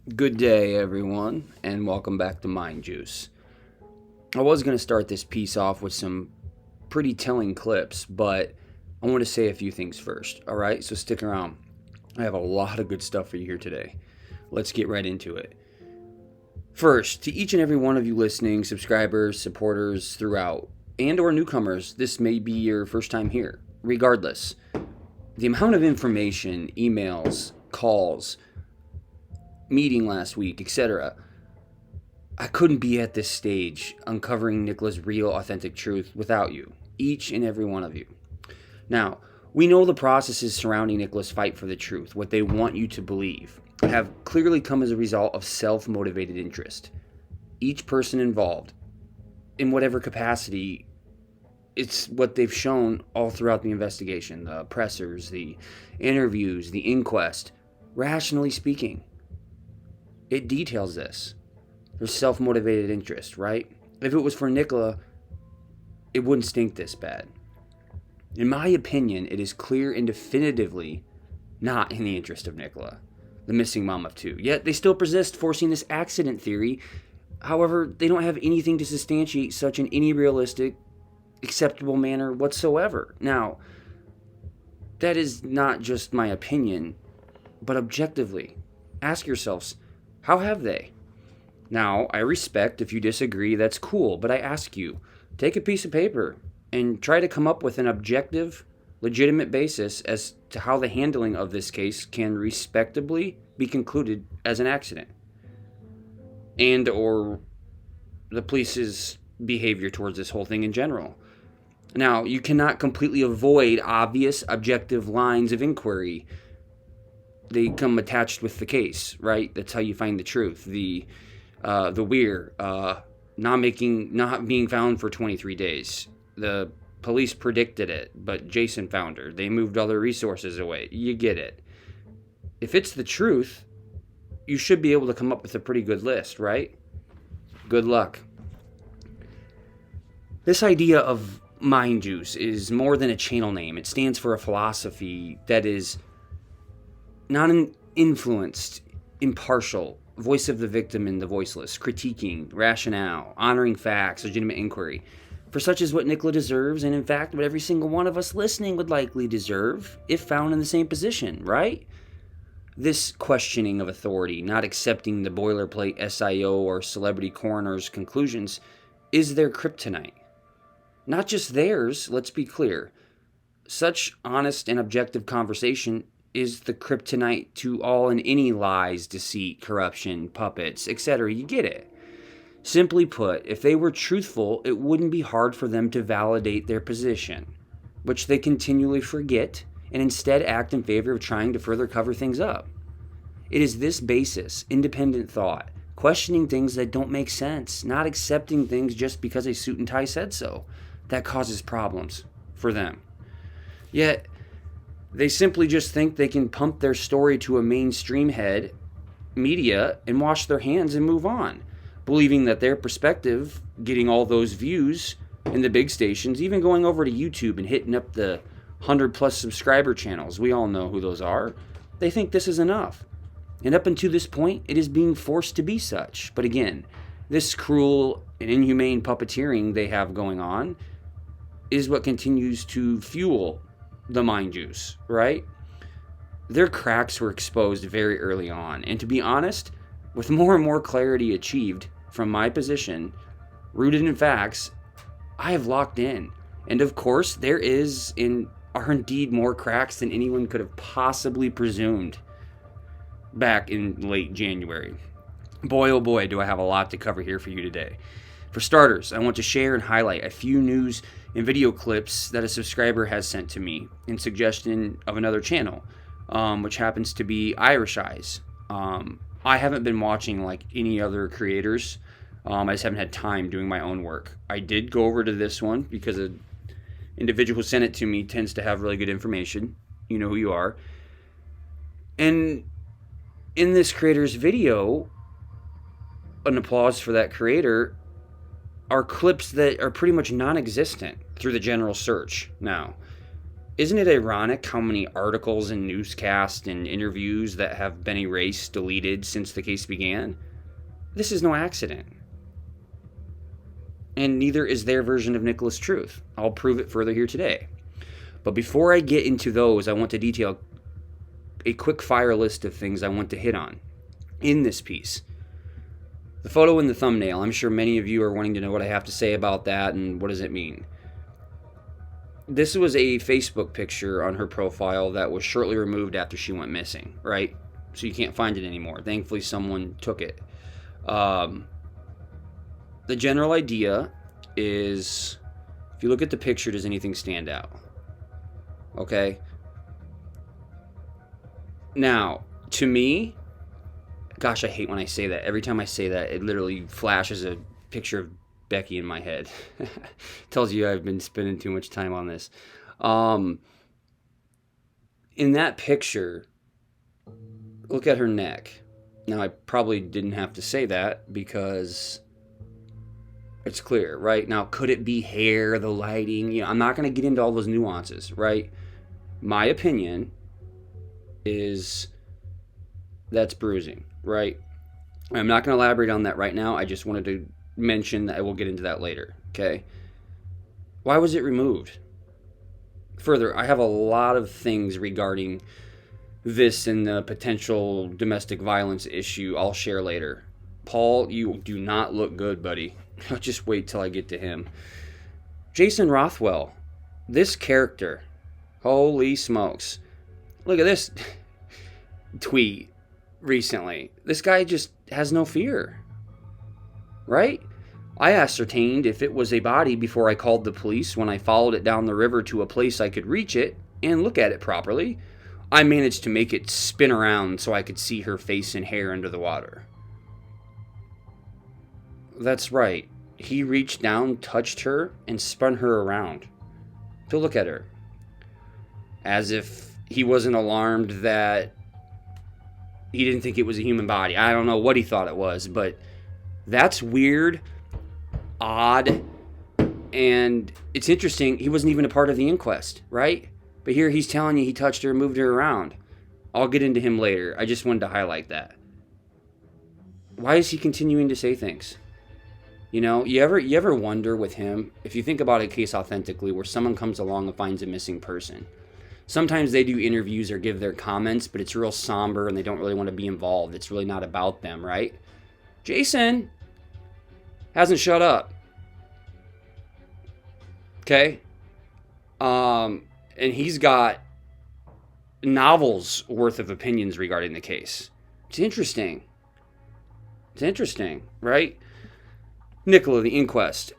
Good day, everyone, and welcome back to Mind Juice. I was going to start this piece off with some pretty telling clips, but I want to say a few things first, alright? So stick around. I have a lot of good stuff for you here today. Let's get right into it. First, to each and every one of you listening, subscribers, supporters throughout, and or newcomers, this may be your first time here. Regardless, the amount of information, emails, calls, meeting last week, etc. I couldn't be at this stage uncovering Nicola's real, authentic truth without you, each and every one of you. Now, we know the processes surrounding Nicola's fight for the truth, what they want you to believe, have clearly come as a result of self-motivated interest. Each person involved, in whatever capacity, it's what they've shown all throughout the investigation, the pressers, the interviews, the inquest, rationally speaking. It details this. There's self-motivated interest, right? If it was for Nicola, it wouldn't stink this bad. In my opinion, it is clear and definitively not in the interest of Nicola, the missing mom of two. Yet they still persist, forcing this accident theory. However, they don't have anything to substantiate such in any realistic, acceptable manner whatsoever. Now, that is not just my opinion, but objectively. Ask yourselves, how have they? Now, I respect if you disagree, that's cool, but I ask you, take a piece of paper and try to come up with an objective, legitimate basis as to how the handling of this case can respectably be concluded as an accident. And or the police's behavior towards this whole thing in general. Now, you cannot completely avoid obvious, objective lines of inquiry. They come attached with the case, right? That's how you find the truth. The weir, not being found for 23 days. The police predicted it, but Jason found her. They moved other resources away. You get it. If it's the truth, you should be able to come up with a pretty good list, right? Good luck. This idea of Mind Juice is more than a channel name. It stands for a philosophy that is not an influenced, impartial, voice of the victim and the voiceless, critiquing, rationale, honoring facts, legitimate inquiry. For such is what Nicola deserves, and in fact what every single one of us listening would likely deserve, if found in the same position, right? This questioning of authority, not accepting the boilerplate SIO or celebrity coroner's conclusions, is their kryptonite. Not just theirs, let's be clear. Such honest and objective conversation is the kryptonite to all and any lies, deceit, corruption, puppets, etc. You get it. Simply put, if they were truthful, it wouldn't be hard for them to validate their position, which they continually forget and instead act in favor of trying to further cover things up. It is this basis, independent thought, questioning things that don't make sense, not accepting things just because a suit and tie said so, that causes problems for them. Yet, they simply just think they can pump their story to a mainstream head media and wash their hands and move on, believing that their perspective, getting all those views in the big stations, even going over to YouTube and hitting up the 100+ subscriber channels, we all know who those are, they think this is enough. And up until this point, it is being forced to be such. But again, this cruel and inhumane puppeteering they have going on is what continues to fuel the Mind Juice, right? Their cracks were exposed very early on, and to be honest, with more and more clarity achieved from my position, rooted in facts, I have locked in. And of course, there are indeed more cracks than anyone could have possibly presumed back in late January. Boy, oh boy, do I have a lot to cover here for you today. For starters, I want to share and highlight a few news and video clips that a subscriber has sent to me in suggestion of another channel, which happens to be Irish Eyes. I haven't been watching like any other creators. I just haven't had time doing my own work. I did go over to this one because an individual who sent it to me tends to have really good information. You know who you are. And in this creator's video, an applause for that creator, are clips that are pretty much non-existent through the general search now. Isn't it ironic how many articles and newscasts and interviews that have been erased, deleted since the case began? This is no accident. And neither is their version of Nicola's truth. I'll prove it further here today. But before I get into those, I want to detail a quick fire list of things I want to hit on in this piece. The photo in the thumbnail, I'm sure many of you are wanting to know what I have to say about that and what does it mean. This was a Facebook picture on her profile that was shortly removed after she went missing, right? So you can't find it anymore. Thankfully, someone took it. The general idea is, if you look at the picture, does anything stand out? Okay? Now, to me, gosh, I hate when I say that. Every time I say that, it literally flashes a picture of Becky in my head. Tells you I've been spending too much time on this. In that picture, look at her neck. Now, I probably didn't have to say that because it's clear, right? Now, could it be hair, the lighting? You know, I'm not going to get into all those nuances, right? My opinion is that's bruising, right? I'm not going to elaborate on that right now. I just wanted to mention that I will get into that later, okay? Why was it removed? Further, I have a lot of things regarding this and the potential domestic violence issue I'll share later. Paul, you do not look good, buddy. Just wait till I get to him. Jason Rothwell, this character, holy smokes. Look at this tweet recently. This guy just has no fear, right? I ascertained if it was a body before I called the police. When I followed it down the river to a place I could reach it and look at it properly, I managed to make it spin around so I could see her face and hair under the water. That's right. He reached down, touched her, and spun her around to look at her. As if he wasn't alarmed that he didn't think it was a human body. I don't know what he thought it was, but that's weird, odd, and it's interesting. He wasn't even a part of the inquest, right? But here he's telling you he touched her, moved her around. I'll get into him later. I just wanted to highlight that. Why is he continuing to say things? You know, you ever wonder with him, if you think about a case authentically, where someone comes along and finds a missing person. Sometimes they do interviews or give their comments, but it's real somber and they don't really want to be involved. It's really not about them, right? Jason hasn't shut up. Okay? And he's got novels worth of opinions regarding the case. It's interesting. It's interesting, right? Nicola, the inquest.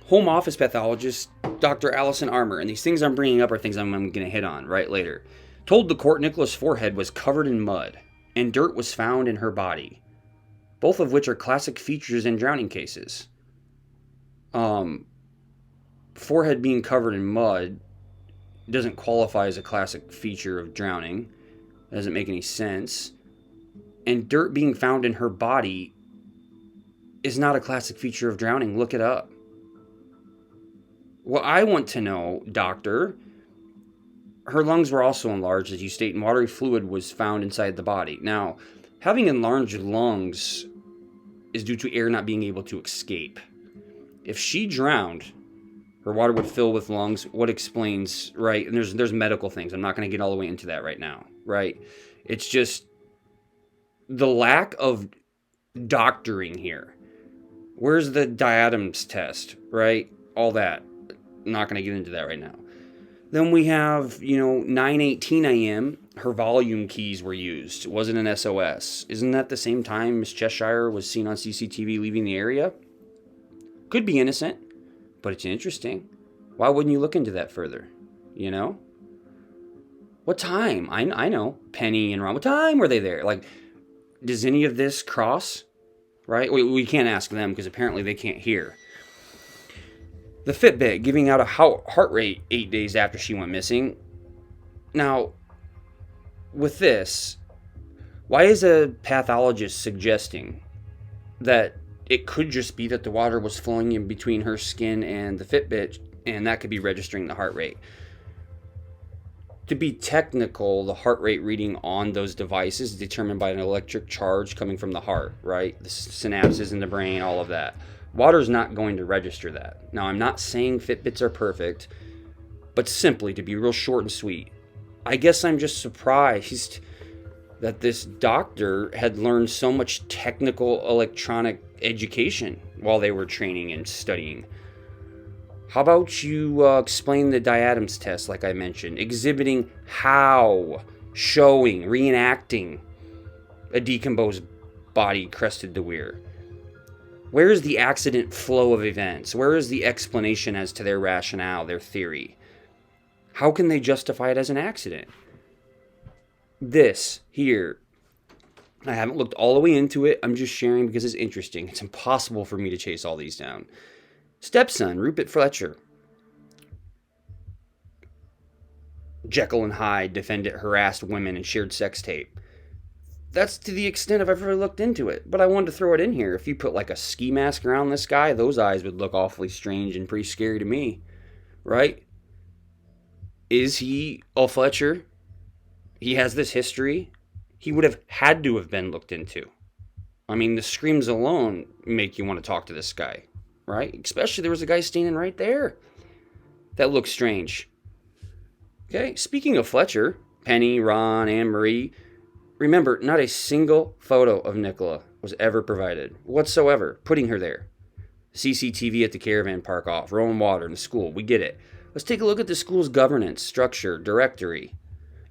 Home office pathologist, Dr. Allison Armour, and these things I'm bringing up are things I'm going to hit on right later, told the court Nicola's forehead was covered in mud, and dirt was found in her body, both of which are classic features in drowning cases. Forehead being covered in mud doesn't qualify as a classic feature of drowning. It doesn't make any sense. And dirt being found in her body is not a classic feature of drowning. Look it up. What I want to know, doctor, her lungs were also enlarged, as you state, and watery fluid was found inside the body. Now, having enlarged lungs is due to air not being able to escape. If she drowned, her water would fill with lungs. What explains, right? And there's medical things. I'm not going to get all the way into that right now, right? It's just the lack of doctoring here. Where's the diatoms test, right? All that. I'm not going to get into that right now. Then we have, 9:18 a.m., her volume keys were used. It wasn't an SOS. Isn't that the same time Miss Cheshire was seen on CCTV leaving the area? Could be innocent, but it's interesting. Why wouldn't you look into that further? What time? I know. Penny and Ron. What time were they there? Like, does any of this cross? Right? We can't ask them because apparently they can't hear. The Fitbit giving out a heart rate 8 days after she went missing. Now, with this, why is a pathologist suggesting that it could just be that the water was flowing in between her skin and the Fitbit, and that could be registering the heart rate? To be technical, the heart rate reading on those devices is determined by an electric charge coming from the heart, right? The synapses in the brain, all of that. Water's not going to register that. Now, I'm not saying Fitbits are perfect, but simply, to be real short and sweet, I guess I'm just surprised that this doctor had learned so much technical electronic education while they were training and studying. How about you explain the diatoms test, like I mentioned, exhibiting how, showing, reenacting a decomposed body crested the weir? Where is the accident flow of events? Where is the explanation as to their rationale, their theory? How can they justify it as an accident? This here, I haven't looked all the way into it. I'm just sharing because it's interesting. It's impossible for me to chase all these down. Stepson, Rupert Fletcher. Jekyll and Hyde, defendant harassed women and shared sex tape. That's to the extent I've ever looked into it, but I wanted to throw it in here. If you put like a ski mask around this guy, those eyes would look awfully strange and pretty scary to me, right? Is he a Fletcher? He has this history. He would have had to have been looked into. I mean, the screams alone make you want to talk to this guy, right? Especially there was a guy standing right there. That looks strange. Okay, speaking of Fletcher, Penny, Ron, Anne-Marie, remember, not a single photo of Nicola was ever provided whatsoever, putting her there. CCTV at the caravan park off, rolling water in the school, we get it. Let's take a look at the school's governance, structure, directory.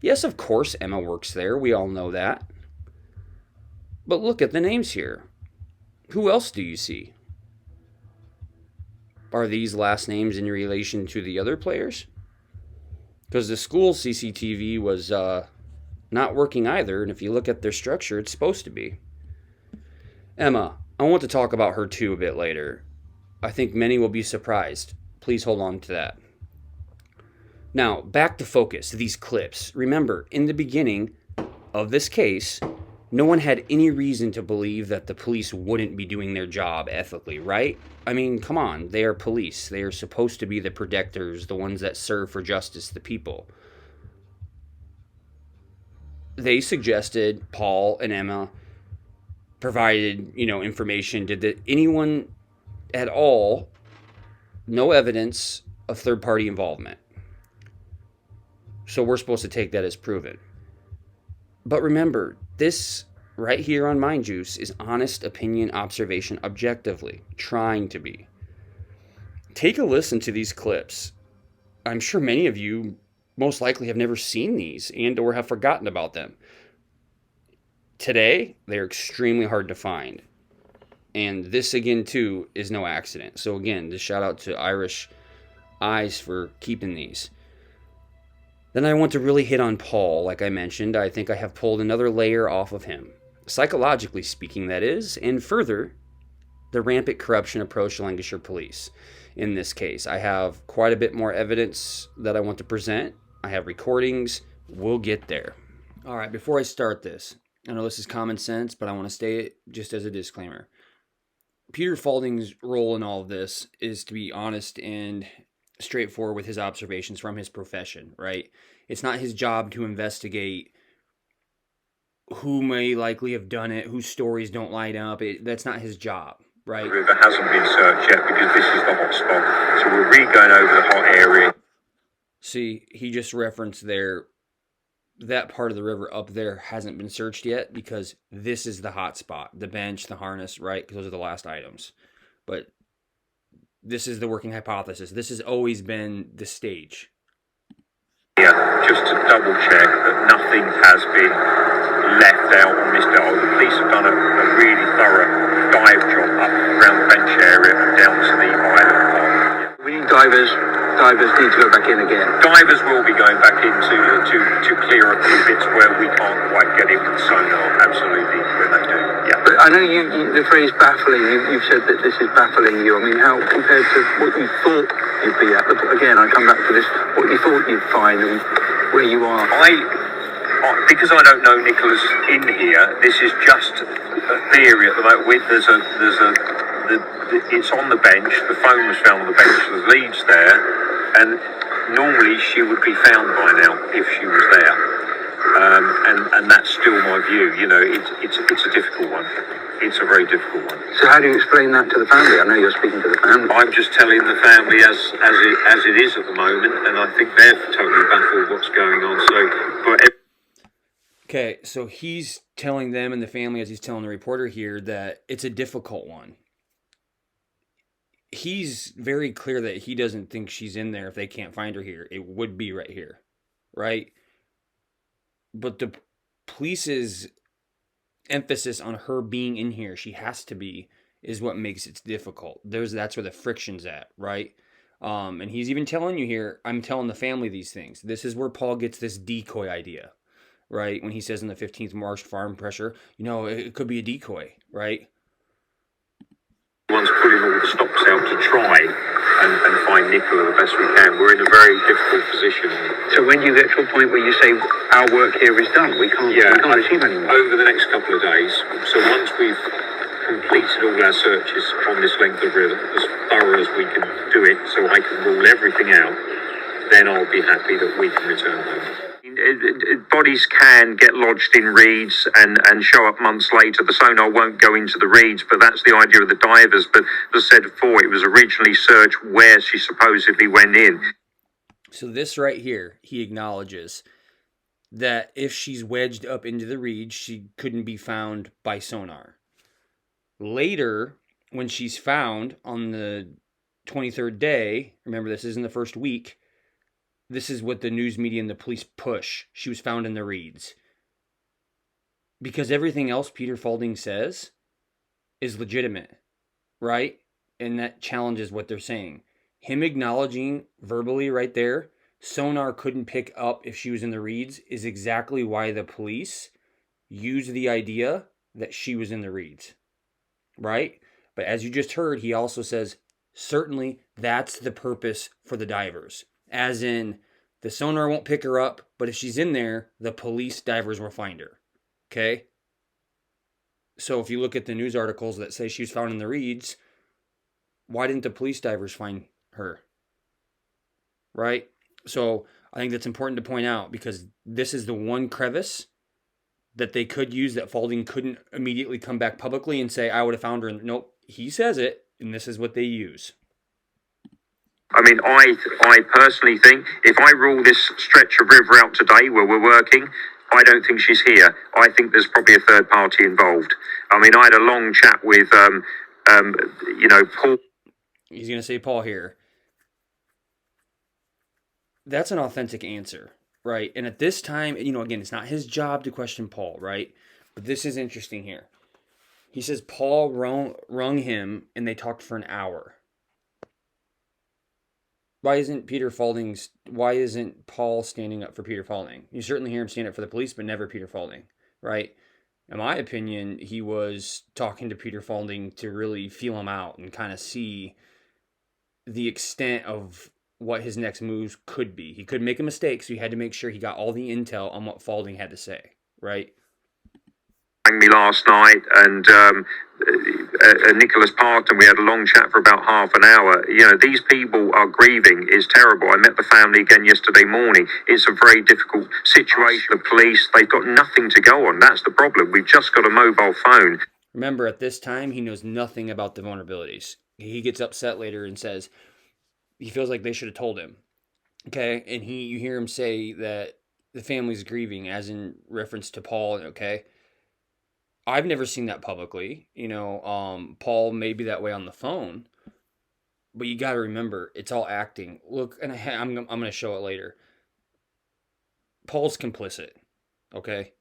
Yes, of course Emma works there, we all know that. But look at the names here. Who else do you see? Are these last names in relation to the other players? Because the school CCTV was not working either, and if you look at their structure, it's supposed to be. Emma, I want to talk about her too a bit later. I think many will be surprised. Please hold on to that. Now, back to focus, these clips. Remember, in the beginning of this case, no one had any reason to believe that the police wouldn't be doing their job ethically, right? I mean, come on, they are police. They are supposed to be the protectors, the ones that serve for justice, the people. They suggested Paul and Emma provided, information. Did anyone at all, no evidence of third-party involvement? So we're supposed to take that as proven. But remember, this right here on Mind Juice is honest opinion observation objectively, trying to be. Take a listen to these clips. I'm sure many of you most likely have never seen these and or have forgotten about them. Today, they're extremely hard to find. And this again too is no accident. So again, just shout out to Irish Eyes for keeping these. Then I want to really hit on Paul. Like I mentioned, I think I have pulled another layer off of him. Psychologically speaking, that is. And further, the rampant corruption approach to Lancashire police. In this case, I have quite a bit more evidence that I want to present. I have recordings. We'll get there. All right, before I start this, I know this is common sense, but I want to state it just as a disclaimer. Peter Faulding's role in all of this is to be honest and straightforward with his observations from his profession, right? It's not his job to investigate who may likely have done it, whose stories don't line up. That's not his job, right? The river hasn't been searched yet because this is the hot spot. So we're really going over the hot area. See, he just referenced there, that part of the river up there hasn't been searched yet because this is the hot spot. The bench, the harness, right? Because those are the last items. But this is the working hypothesis. This has always been the stage. Yeah, just to double check that nothing has been left out on this day. The police have done a really thorough dive job up around the bench area and down to the island. We need divers. Divers need to go back in again. Divers will be going back in to clear a few bits where we can't quite get in with sonar. Absolutely, when they do. Yeah. But I know the phrase baffling. You've said that this is baffling you. I mean, how compared to what you thought you'd be at? But again, I come back to this: what you thought you'd find and where you are. Because I don't know Nicola's in here. This is just a theory at the moment. It's on the bench. The phone was found on the bench. The leads there. And normally she would be found by now if she was there. And that's still my view. You know, it's a difficult one. It's a very difficult one. So how do you explain that to the family? I know you're speaking to the family. I'm just telling the family as it is at the moment, and I think they're totally baffled what's going on. Okay, so he's telling them and the family, as he's telling the reporter here, that it's a difficult one. He's very clear that he doesn't think she's in there if they can't find her here. It would be right here, right? But the police's emphasis on her being in here, she has to be, is what makes it difficult. That's where the friction's at, right? And he's even telling you here, I'm telling the family these things. This is where Paul gets this decoy idea, right? When he says in the 15th March farm pressure, you know, it could be a decoy, right? Everyone's pulling all the stops out to try and find Nicola the best we can. We're in a very difficult position. So when you get to a point where you say, our work here is done, we can't achieve anymore? Over the next couple of days. So once we've completed all our searches on this length of river, as thorough as we can do it, so I can rule everything out, then I'll be happy that we can return home. Bodies can get lodged in reeds and show up months later. The sonar won't go into the reeds, but that's the idea of the divers. But as I said before, it was originally searched where she supposedly went in. So this right here, he acknowledges that if she's wedged up into the reeds, she couldn't be found by sonar. Later, when she's found on the 23rd day, remember this isn't the first week, this is what the news media and the police push. She was found in the reeds. Because everything else Peter Faulding says is legitimate, right? And that challenges what they're saying. Him acknowledging verbally right there, sonar couldn't pick up if she was in the reeds, is exactly why the police used the idea that she was in the reeds, right? But as you just heard, he also says, certainly that's the purpose for the divers. As in, the sonar won't pick her up, but if she's in there, the police divers will find her. Okay? So if you look at the news articles that say she was found in the reeds, why didn't the police divers find her? Right? So I think that's important to point out because this is the one crevice that they could use that Faulding couldn't immediately come back publicly and say, I would have found her. Nope, he says it, and this is what they use. I mean, I personally think if I rule this stretch of river out today where we're working, I don't think she's here. I think there's probably a third party involved. I mean, I had a long chat with, Paul. He's going to say Paul here. That's an authentic answer, right? And at this time, again, it's not his job to question Paul, right? But this is interesting here. He says Paul rung him and they talked for an hour. Why isn't Paul standing up for Peter Faulding? You certainly hear him stand up for the police, but never Peter Faulding, right? In my opinion, he was talking to Peter Faulding to really feel him out and kind of see the extent of what his next moves could be. He could make a mistake, so he had to make sure he got all the intel on what Faulding had to say, right? Me last night and Nicola's partner, we had a long chat for about half an hour. These people are grieving. It's terrible. I met the family again yesterday morning. It's a very difficult situation. The police, they've got nothing to go on. That's the problem. We've just got a mobile phone. Remember, at this time, he knows nothing about the vulnerabilities. He gets upset later and says he feels like they should have told him. Okay? And you hear him say that the family's grieving, as in reference to Paul, okay? I've never seen that publicly. Paul may be that way on the phone, but you got to remember, it's all acting. Look, and I'm going to show it later. Paul's complicit, okay?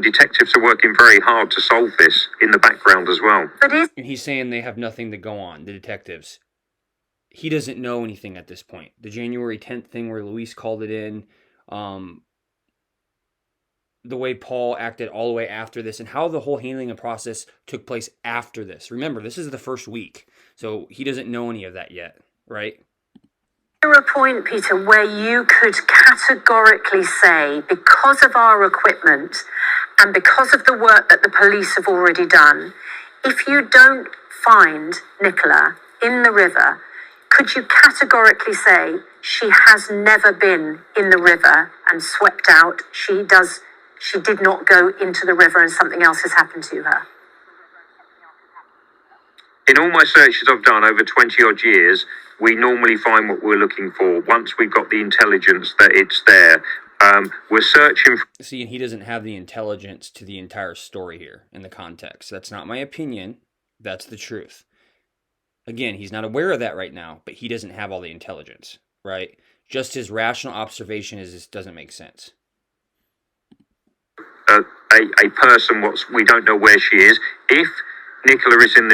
Detectives are working very hard to solve this in the background as well. And he's saying they have nothing to go on, the detectives. He doesn't know anything at this point. The January 10th thing where Luis called it in, the way Paul acted all the way after this and how the whole handling process took place after this. Remember, this is the first week, so he doesn't know any of that yet, right? Is there a point, Peter, where you could categorically say, because of our equipment and because of the work that the police have already done, if you don't find Nicola in the river, could you categorically say she has never been in the river and swept out? She did not go into the river and something else has happened to her? In all my searches I've done over 20 odd years, we normally find what we're looking for. Once we've got the intelligence that it's there, we're searching for... See, and he doesn't have the intelligence to the entire story here in the context. That's not my opinion. That's the truth. Again, he's not aware of that right now, but he doesn't have all the intelligence, right? Just his rational observation is this doesn't make sense. A person, we don't know where she is. If Nicola is in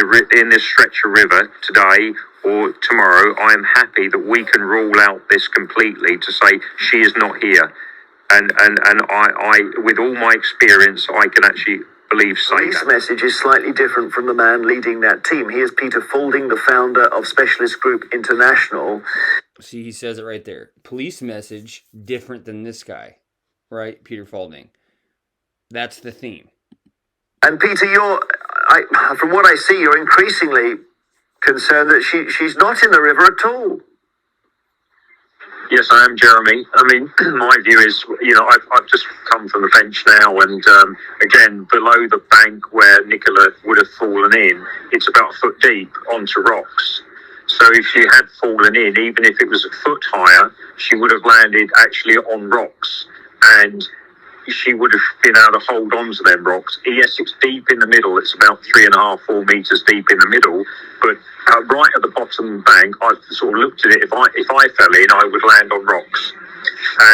this stretch of river today or tomorrow, I am happy that we can rule out this completely to say she is not here. And I with all my experience, I can actually say Police that. message is slightly different from the man leading that team. He is Peter Faulding, the founder of Specialist Group International. See, he says it right there. Police message different than this guy, right? Peter Faulding. That's the theme. And Peter, from what I see, you're increasingly concerned that she's not in the river at all. Yes, I am, Jeremy. I mean, my view is, I've just come from the bench now, and again, below the bank where Nicola would have fallen in, it's about a foot deep onto rocks. So if she had fallen in, even if it was a foot higher, she would have landed actually on rocks, and she would have been able to hold on to them rocks. Yes, it's deep in the middle. It's about 3.5, 4 meters deep in the middle, but right at the bottom bank, I've sort of looked at it. If I fell in, I would land on rocks.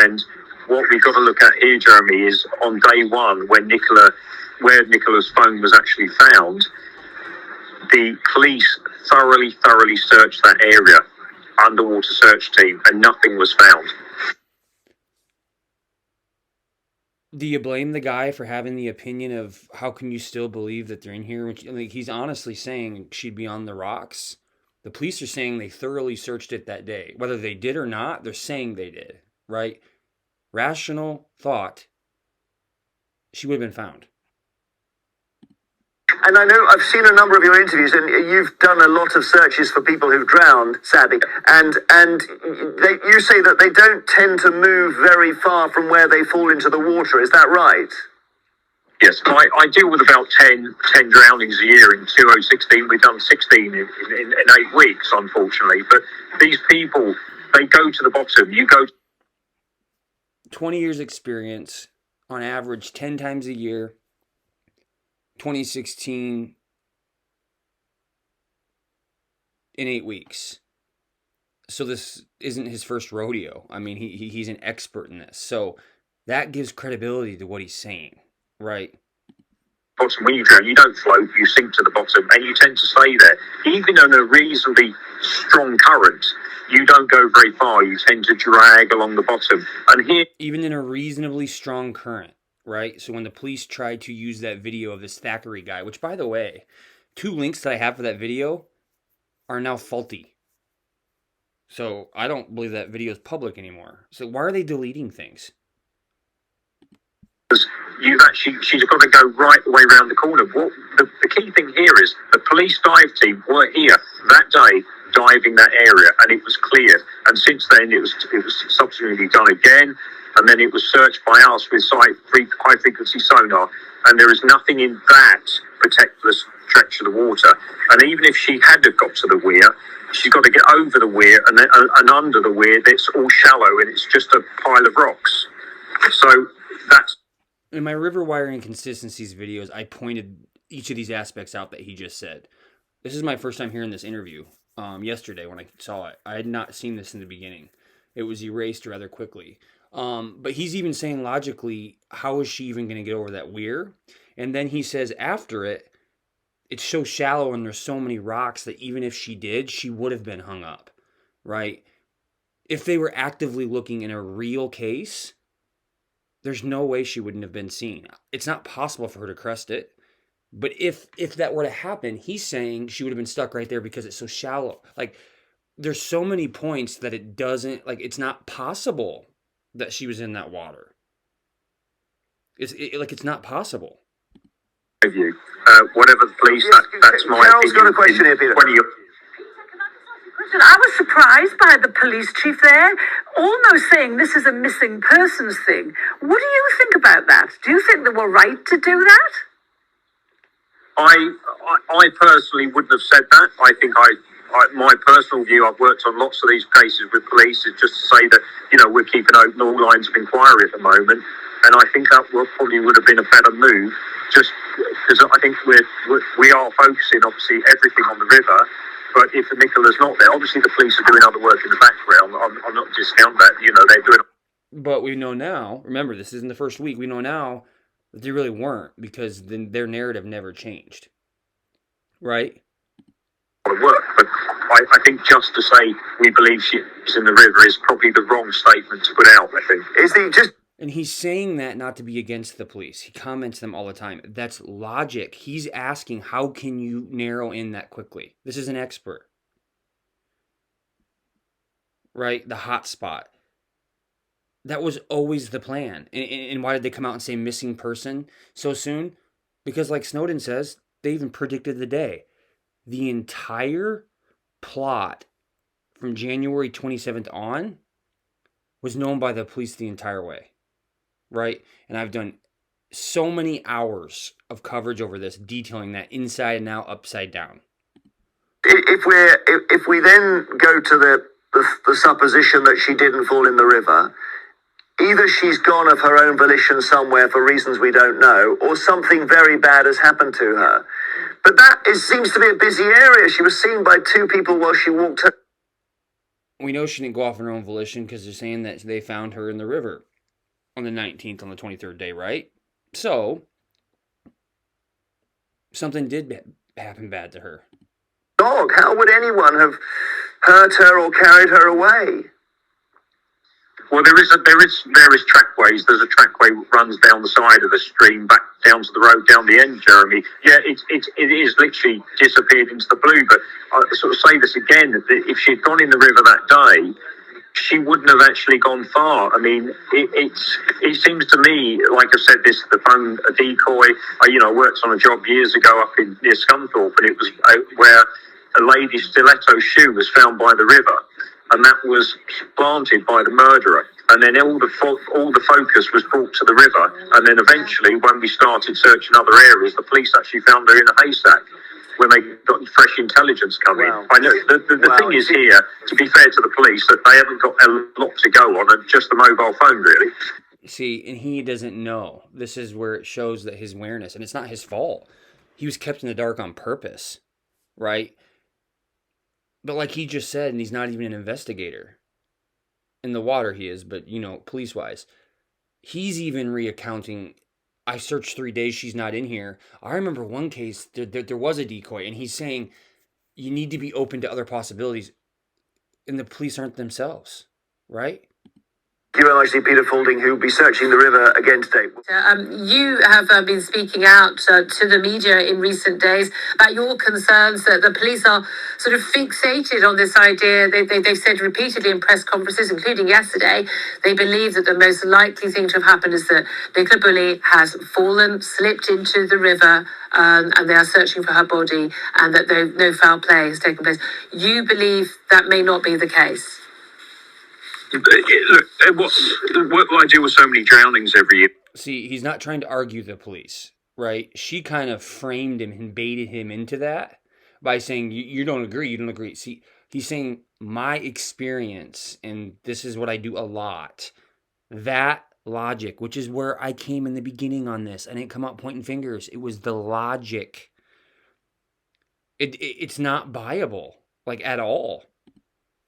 And what we've got to look at here, Jeremy, is on day one, where Nicola's phone was actually found, the police thoroughly searched that area, underwater search team, and nothing was found. Do you blame the guy for having the opinion of how can you still believe that they're in here? He's honestly saying she'd be on the rocks. The police are saying they thoroughly searched it that day. Whether they did or not, they're saying they did, right? Rational thought, she would have been found. And I know I've seen a number of your interviews, and you've done a lot of searches for people who've drowned, sadly. And you say that they don't tend to move very far from where they fall into the water. Is that right? Yes, I deal with about 10 drownings a year. In 2016, we've done 16 in 8 weeks, unfortunately. But these people, they go to the bottom. You go... 20 years experience, on average 10 times a year. 2016 in 8 weeks. So this isn't his first rodeo. I mean, he's an expert in this. So that gives credibility to what he's saying, right? Bottom, when you drown, you don't float, you sink to the bottom, and you tend to stay there. Even on a reasonably strong current, you don't go very far. You tend to drag along the bottom. And here, even in a reasonably strong current, right? So when the police tried to use that video of this Thackeray guy, which, by the way, 2 links that I have for that video are now faulty. So I don't believe that video is public anymore. So why are they deleting things? she's got to go right the way around the corner. The key thing here is the police dive team were here that day diving that area, and it was cleared. And since then, it was subsequently done again, and then it was searched by us with high frequency sonar, and there is nothing in that particular stretch of the water. And even if she had have got to the weir, she's got to get over the weir and then and under the weir. That's all shallow, and it's just a pile of rocks. So that's... In my river wire inconsistencies videos, I pointed each of these aspects out that he just said. This is my first time hearing this interview. Yesterday when I saw it, I had not seen this in the beginning. It was erased rather quickly. But he's even saying logically, how is she even going to get over that weir? And then he says after it, it's so shallow and there's so many rocks that even if she did, she would have been hung up, right? If they were actively looking in a real case, there's no way she wouldn't have been seen. It's not possible for her to crest it. But if that were to happen, he's saying she would have been stuck right there because it's so shallow. Like, there's so many points that it doesn't, like, it's not possible that she was in that water. It's not possible. Whatever the police, that's my Carol's opinion. got a question here, Peter. I was surprised by the police chief there, almost saying this is a missing persons thing. What do you think about that? Do you think they were right to do that? I personally wouldn't have said that. I think my personal view, I've worked on lots of these cases with police, is just to say that, we're keeping open all lines of inquiry at the moment. And I think that probably would have been a better move, just because I think we are focusing, obviously, everything on the river. But if Nicola's not there, obviously the police are doing other work in the background. I'm not discounting that. They're doing. But we know now, remember, this isn't the first week, we know now that they really weren't, because their narrative never changed. Right? Work, but I think just to say we believe she's in the river is probably the wrong statement to put out, I think. And he's saying that not to be against the police. He comments them all the time. That's logic. He's asking, how can you narrow in that quickly? This is an expert. Right? The hot spot. That was always the plan. And why did they come out and say missing person so soon? Because like Snowden says, they even predicted the day. The entire plot from January 27th on was known by the police the entire way. Right? And I've done so many hours of coverage over this, detailing that inside and out, upside down. If we then go to the supposition that she didn't fall in the river, either she's gone of her own volition somewhere for reasons we don't know, or something very bad has happened to her. But seems to be a busy area. She was seen by two people while she walked her. We know she didn't go off her own volition because they're saying that they found her in the river on the 19th, on the 23rd day, right? So, something did happen bad to her. Dog, how would anyone have hurt her or carried her away? Well, there is various trackways. There's a trackway that runs down the side of the stream, back down to the road, down the end, Jeremy. Yeah, it is literally disappeared into the blue. But I sort of say this again, that if she'd gone in the river that day, she wouldn't have actually gone far. I mean, it seems to me, like I said, the phone, a decoy. I worked on a job years ago up near Scunthorpe, and it was where a lady's stiletto shoe was found by the river, and that was planted by the murderer. And then all the focus was brought to the river, and then eventually, when we started searching other areas, the police actually found her in a haystack when they got fresh intelligence coming. Wow. I know the thing is here, to be fair to the police, that they haven't got a lot to go on, and just the mobile phone, really. See, and he doesn't know. This is where it shows that his awareness, and it's not his fault. He was kept in the dark on purpose, right? But like he just said, and he's not even an investigator. In the water he is, but, police-wise. He's even reaccounting, I searched 3 days, she's not in here. I remember one case, there was a decoy, and he's saying, you need to be open to other possibilities. And the police aren't themselves, right? Thank you very much, Peter Faulding, who will be searching the river again today. You have been speaking out to the media in recent days about your concerns that the police are sort of fixated on this idea. They've said repeatedly in press conferences, including yesterday, they believe that the most likely thing to have happened is that Nicola Bulley has fallen, slipped into the river, and they are searching for her body, and that no foul play has taken place. You believe that may not be the case? Look, what I deal with so many drownings every year. See, he's not trying to argue the police, right? She kind of framed him and baited him into that by saying, you don't agree. See, he's saying, my experience, and this is what I do a lot, that logic, which is where I came in the beginning on this. I didn't come out pointing fingers. It was the logic. It's not viable, like, at all.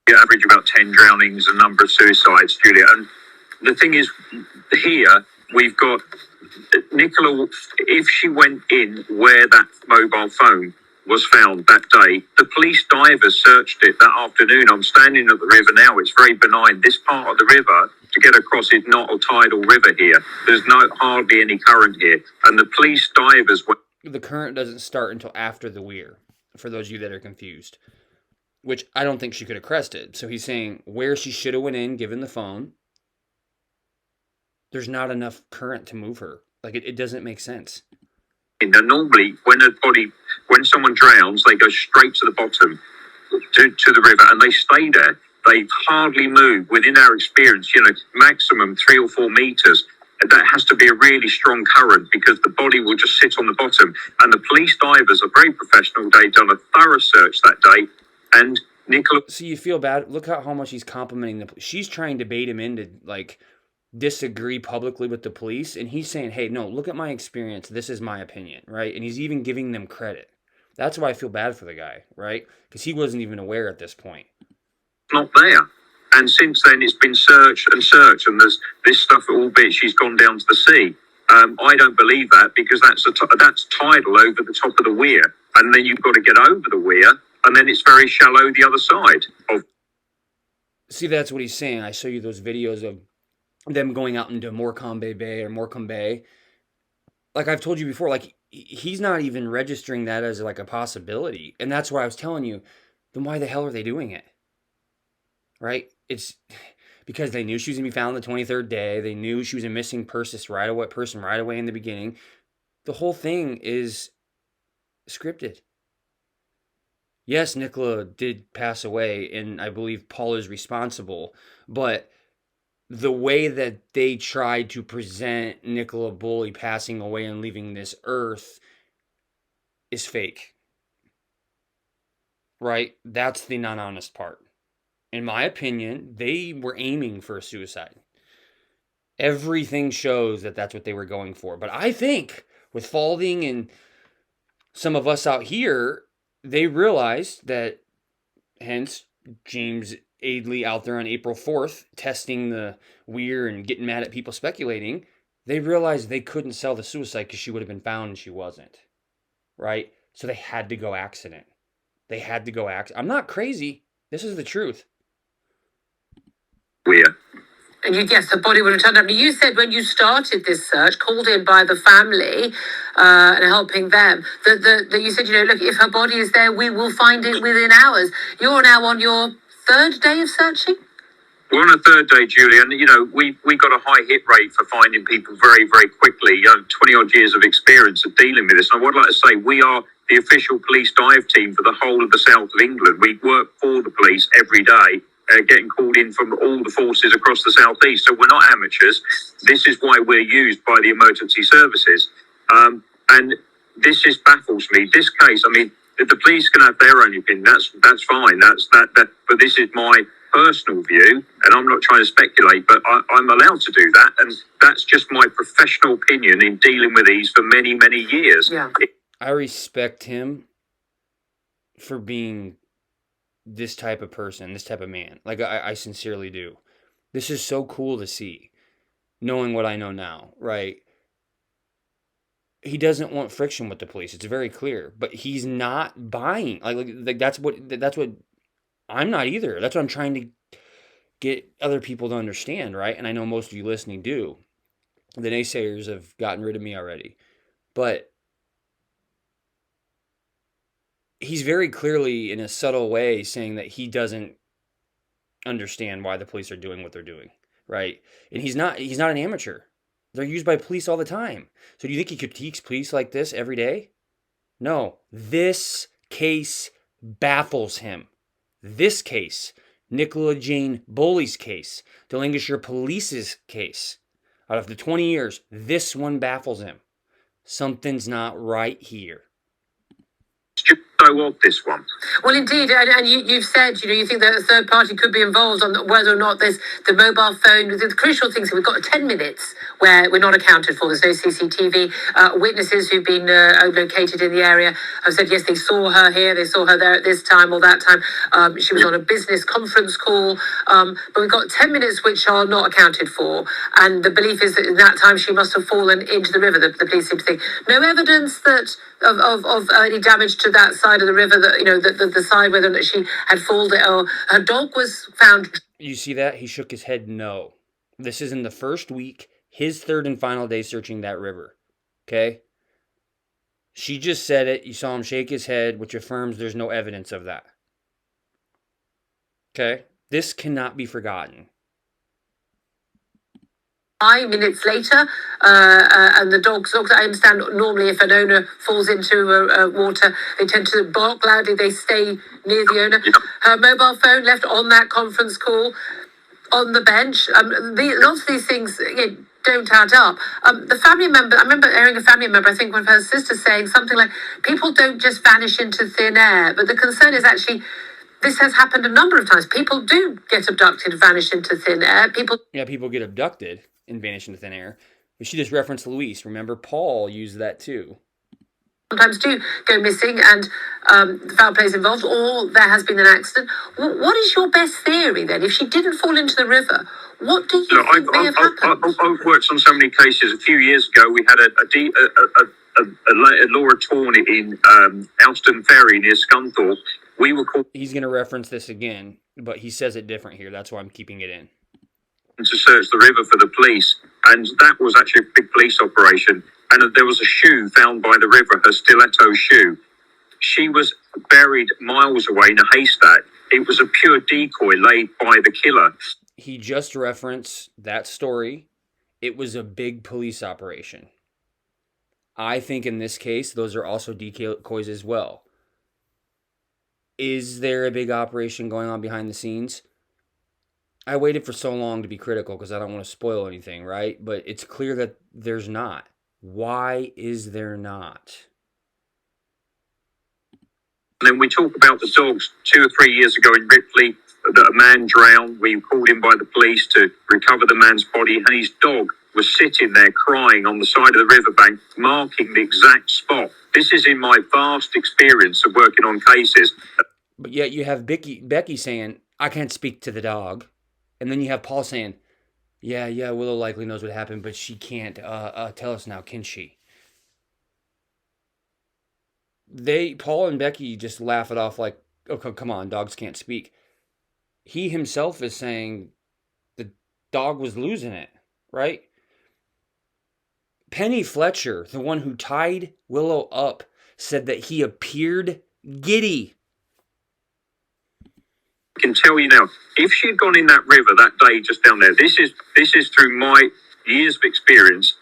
You average about 10 drownings, a number of suicides, Julia. And the thing is, here, we've got Nicola, if she went in where that mobile phone was found that day, the police divers searched it that afternoon. I'm standing at the river now. It's very benign. This part of the river, to get across, is not a tidal river here. There's hardly any current here. And the police divers were... The current doesn't start until after the weir, for those of you that are confused. Which I don't think she could have crested. So he's saying where she should have went in, given the phone, there's not enough current to move her. Like, it doesn't make sense. Now, normally, when someone drowns, they go straight to the bottom. to the river, and they stay there. They hardly move. Within our experience, maximum 3 or 4 meters. That has to be a really strong current because the body will just sit on the bottom. And the police divers are very professional. They've done a thorough search that day. And Nicola... So you feel bad? Look at how much he's complimenting the police. She's trying to bait him into, disagree publicly with the police. And he's saying, hey, no, look at my experience. This is my opinion, right? And he's even giving them credit. That's why I feel bad for the guy, right? Because he wasn't even aware at this point. Not there. And since then, it's been search, and there's this stuff, albeit she's gone down to the sea. I don't believe that because that's tidal over the top of the weir. And then you've got to get over the weir, and then it's very shallow the other side. See, that's what he's saying. I show you those videos of them going out into Morecambe Bay or Morecambe Bay. Like I've told you before, he's not even registering that as a possibility. And that's why I was telling you, then why the hell are they doing it? Right? It's because they knew she was going to be found the 23rd day. They knew she was a missing person right away in the beginning. The whole thing is scripted. Yes, Nicola did pass away, and I believe Paul is responsible. But the way that they tried to present Nicola Bulley passing away and leaving this earth is fake. Right? That's the non-honest part. In my opinion, they were aiming for a suicide. Everything shows that that's what they were going for. But I think with Faulding and some of us out here, they realized that, hence James Adeley out there on April 4th, testing the weir and getting mad at people speculating, they realized they couldn't sell the suicide because she would have been found and she wasn't. Right? So they had to go accident. I'm not crazy. This is the truth. Weir. And yes, the body would have turned up. You said when you started this search, called in by the family and helping them, that you said, look, if her body is there, we will find it within hours. You're now on your 3rd day of searching? We're on a 3rd day, Julie, and we got a high hit rate for finding people very, very quickly. 20 odd years of experience of dealing with this. And I would like to say we are the official police dive team for the whole of the south of England. We work for the police every day. Getting called in from all the forces across the southeast. So we're not amateurs. This is why we're used by the emergency services. And this just baffles me. This case, if the police can have their own opinion, that's fine. But this is my personal view, and I'm not trying to speculate, but I'm allowed to do that. And that's just my professional opinion in dealing with these for many, many years. Yeah. I respect him for being this type of person, this type of man. I sincerely do. This is so cool to see, knowing what I know now, right? He doesn't want friction with the police. It's very clear, but he's not buying. That's what I'm not either. That's what I'm trying to get other people to understand, right? And I know most of you listening do. The naysayers have gotten rid of me already, but he's very clearly, in a subtle way, saying that he doesn't understand why the police are doing what they're doing, right? And he's not an amateur. They're used by police all the time. So do you think he critiques police like this every day? No. This case baffles him. This case, Nicola Jane Bulley's case, the Lancashire Police's case, out of the 20 years, this one baffles him. Something's not right here. So of this one. Well, indeed, and you've said, you think that a third party could be involved on whether or not there's the mobile phone. The crucial things, we've got 10 minutes where we're not accounted for. There's no CCTV. Witnesses who've been located in the area have said, yes, they saw her here, they saw her there at this time or that time. She was on a business conference call. But we've got 10 minutes which are not accounted for. And the belief is that in that time she must have fallen into the river. The police seem to think. No evidence that of any damage to that side of the river, that the side whether or not she had fallen or her dog was found. You see that? He shook his head no. This is in the first week, his 3rd and final day searching that river. Okay? She just said it. You saw him shake his head, which affirms there's no evidence of that. Okay? This cannot be forgotten. 5 minutes later, and the dogs, I understand normally if an owner falls into water, they tend to bark loudly, they stay near the owner. Her mobile phone left on that conference call, on the bench. Lots of these things don't add up. The family member, I remember hearing a family member, I think one of her sisters, saying something like, people don't just vanish into thin air. But the concern is actually, this has happened a number of times. People do get abducted, vanish into thin air. People get abducted and vanish into thin air. But she just referenced Luis. Remember, Paul used that too. Sometimes do go missing and foul play is involved, or there has been an accident. What is your best theory then? If she didn't fall into the river, what do you think may have happened? I've worked on so many cases. A few years ago, we had a law attorney in Alston Ferry near Scunthorpe. We were called. He's going to reference this again, but he says it different here. That's why I'm keeping it in. To search the river for the police, and that was actually a big police operation. And there was a shoe found by the river, her stiletto shoe. She was buried miles away in a haystack. It was a pure decoy laid by the killer. He just referenced that story. It was a big police operation. I think in this case, those are also decoys as well. Is there a big operation going on behind the scenes? I waited for so long to be critical because I don't want to spoil anything, right? But it's clear that there's not. Why is there not? And then we talk about the dogs 2 or 3 years ago in Ripley, that a man drowned. We called in by the police to recover the man's body, and his dog was sitting there crying on the side of the riverbank, marking the exact spot. This is in my vast experience of working on cases. But yet you have Becky saying, I can't speak to the dog. And then you have Paul saying, yeah, Willow likely knows what happened, but she can't tell us now, can she? Paul and Becky just laugh it off like, oh, come on, dogs can't speak. He himself is saying the dog was losing it, right? Penny Fletcher, the one who tied Willow up, said that he appeared giddy. I can tell you now, if she had gone in that river that day just down there, this is through my years of experience,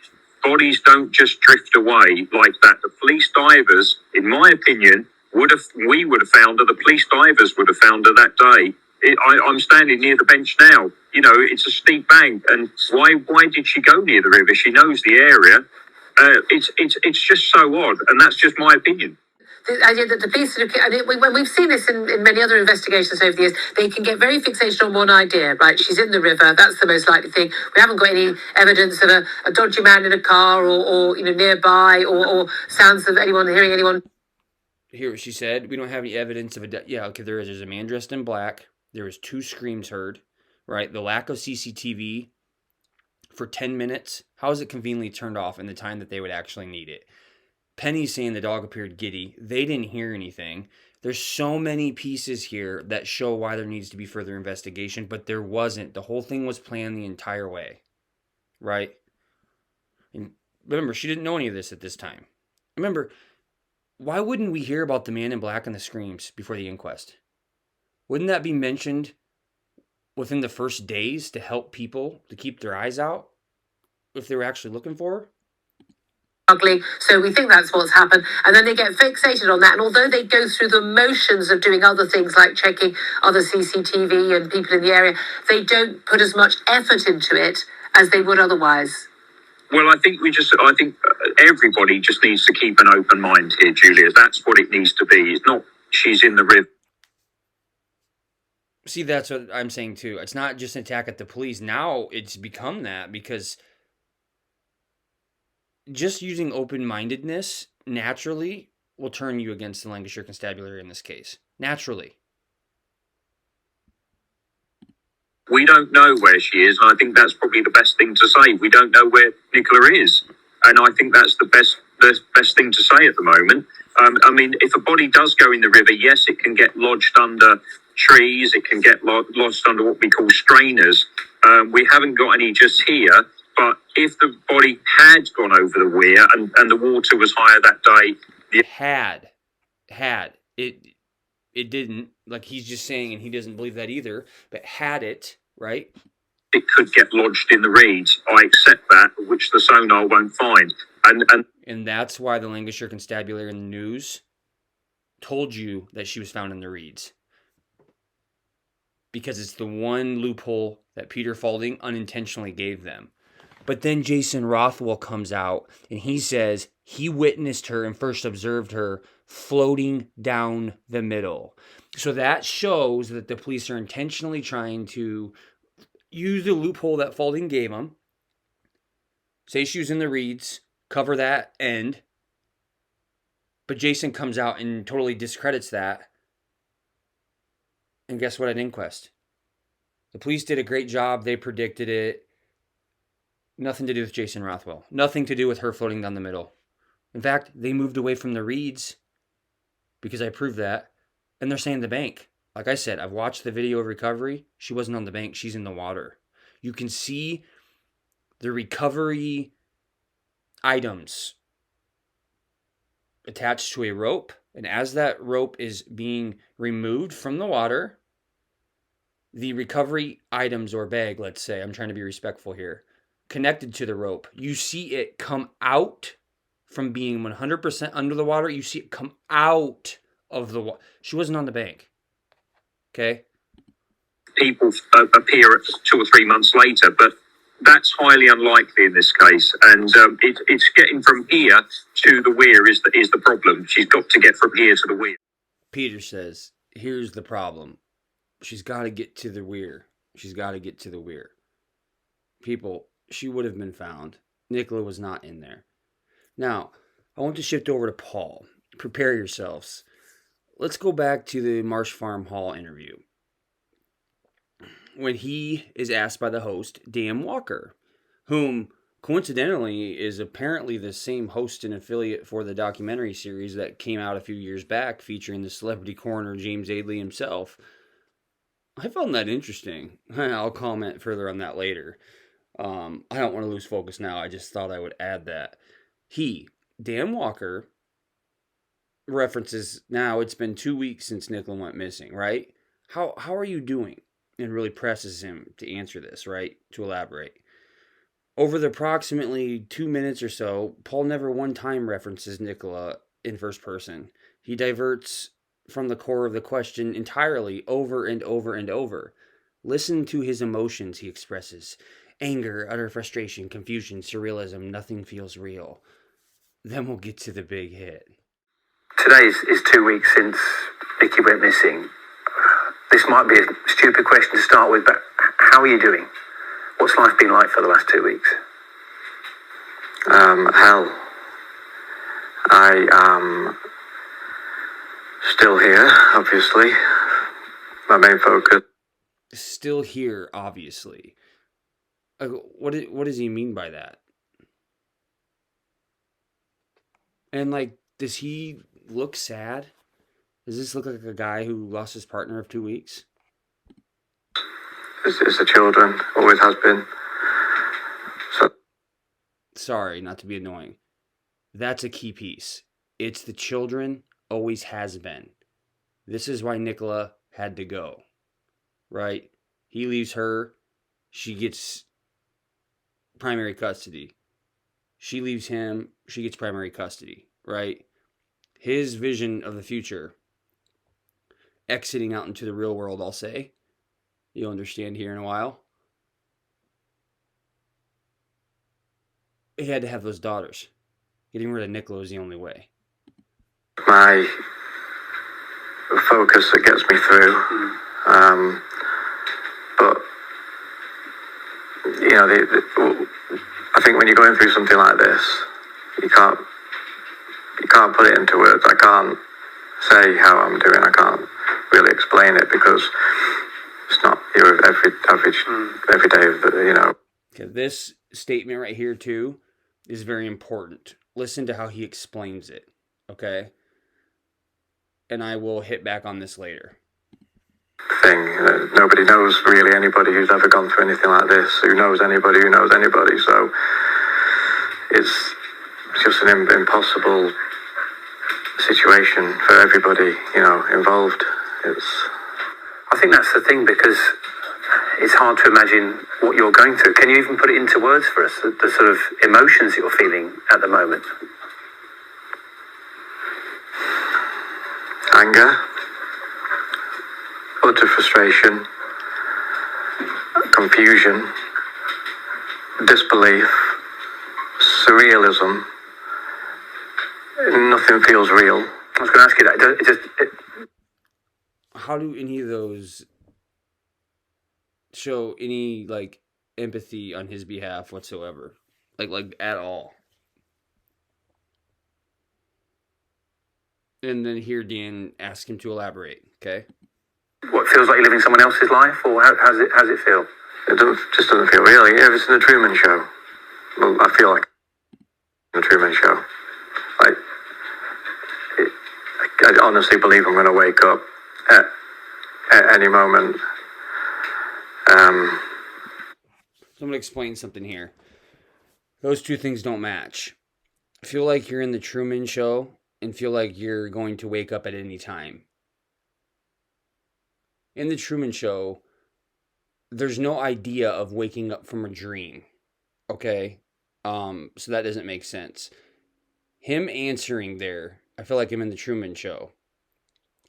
bodies don't just drift away like that. The police divers, in my opinion, we would have found her, the police divers would have found her that day. I'm standing near the bench now. You know, it's a steep bank, and why did she go near the river? She knows the area. It's just so odd, and that's just my opinion. The idea that the police, when we've seen this in many other investigations over the years, they can get very fixated on one idea, right? She's in the river, that's the most likely thing. We haven't got any evidence of a dodgy man in a car or nearby or sounds of hearing anyone. Hear what she said? We don't have any evidence of there's a man dressed in black. There was 2 screams heard, right? The lack of CCTV for 10 minutes. How is it conveniently turned off in the time that they would actually need it? Penny's saying the dog appeared giddy. They didn't hear anything. There's so many pieces here that show why there needs to be further investigation, but there wasn't. The whole thing was planned the entire way, right? And remember, she didn't know any of this at this time. Remember, why wouldn't we hear about the man in black and the screams before the inquest? Wouldn't that be mentioned within the first days to help people to keep their eyes out if they were actually looking for her? Ugly, so we think that's what's happened, and then they get fixated on that, and although they go through the motions of doing other things like checking other CCTV and people in the area, they don't put as much effort into it as they would otherwise. Well, I think everybody just needs to keep an open mind here, Julia. That's what it needs to be. It's not she's in the river. See, that's what I'm saying too. It's not just an attack at the police. Now it's become that because just using open-mindedness naturally will turn you against the Lancashire Constabulary in this case. Naturally. We don't know where she is, and I think that's probably the best thing to say. We don't know where Nicola is, and I think that's the best thing to say at the moment. I mean, if a body does go in the river, yes, it can get lodged under trees, it can get lodged under what we call strainers. We haven't got any just here, but if the body had gone over the weir and the water was higher that day... Had. It didn't. Like he's just saying, and he doesn't believe that either, but had it, right? it could get lodged in the reeds. I accept that, which the sonar won't find. And that's why the Lancashire Constabulary in the news told you that she was found in the reeds. Because it's the one loophole that Peter Faulding unintentionally gave them. But then Jason Rothwell comes out and he says he witnessed her and first observed her floating down the middle. So that shows that the police are intentionally trying to use the loophole that Faulding gave them. Say she was in the reeds, cover that end. But Jason comes out and totally discredits that. And guess what at Inquest? The police did a great job. They predicted it. Nothing to do with Jason Rothwell. Nothing to do with her floating down the middle. In fact, they moved away from the reeds because I proved that. And they're saying the bank. Like I said, I've watched the video of recovery. She wasn't on the bank. She's in the water. You can see the recovery items attached to a rope. And as that rope is being removed from the water, the recovery items or bag, let's say, I'm trying to be respectful here, connected to the rope, you see it come out from being 100% under the water. You see it come out of the water. She wasn't on the bank. Okay? People appear 2 or 3 months later, but that's highly unlikely in this case. And it's getting from here to the weir is the problem. She's got to get from here to the weir. Peter says, here's the problem. She's got to get to the weir. She's got to get to the weir. People, she would have been found. Nicola was not in there. Now, I want to shift over to Paul. Prepare yourselves. Let's go back to the Marsh Farm Hall interview. When he is asked by the host, Dan Walker, whom coincidentally is apparently the same host and affiliate for the documentary series that came out a few years back featuring the celebrity coroner James Adeley himself. I found that interesting. I'll comment further on that later. I don't want to lose focus now. I just thought I would add that. Dan Walker, references, now it's been 2 weeks since Nicola went missing, right? How are you doing? And really presses him to answer this, right? To elaborate. Over the approximately 2 minutes or so, Paul never one time references Nicola in first person. He diverts from the core of the question entirely over and over and over. Listen to his emotions he expresses. Anger, utter frustration, confusion, surrealism, nothing feels real. Then we'll get to the big hit. Today is 2 weeks since Becky went missing. This might be a stupid question to start with, but how are you doing? What's life been like for the last 2 weeks? Hell. I am still here, obviously. My main focus. Still here, obviously. What does he mean by that? And, does he look sad? Does this look like a guy who lost his partner of 2 weeks? It's the children, always has been. So. Sorry, not to be annoying. That's a key piece. It's the children, always has been. This is why Nicola had to go. Right? He leaves her. She gets primary custody. She leaves him. She gets primary custody. Right? His vision of the future, exiting out into the real world, I'll say. You'll understand here in a while. He had to have those daughters. Getting rid of Nicola was the only way. My focus that gets me through. But, I think when you're going through something like this, you can't put it into words. I can't say how I'm doing. I can't really explain it because it's not your every day of the. Okay, this statement right here too is very important. Listen to how he explains it. Okay, and I will hit back on this later. Nobody knows really anybody who's ever gone through anything like this. Who knows anybody who knows anybody? So it's just an impossible situation for everybody, involved. I think that's the thing, because it's hard to imagine what you're going through. Can you even put it into words for us, the sort of emotions that you're feeling at the moment? Anger, utter frustration, confusion, disbelief, surrealism. Nothing feels real. I was going to ask you that. How do any of those show any like empathy on his behalf whatsoever? Like at all? And then here Dan ask him to elaborate, okay? What, feels like you're living someone else's life, or how's it feel? Just doesn't feel real. You ever seen the Truman Show? Well, I feel like the Truman Show. I honestly believe I'm going to wake up at any moment. So I'm going to explain something here. Those two things don't match. Feel like you're in the Truman Show and feel like you're going to wake up at any time. In the Truman Show, there's no idea of waking up from a dream. Okay? So that doesn't make sense. Him answering there, I feel like I'm in the Truman Show,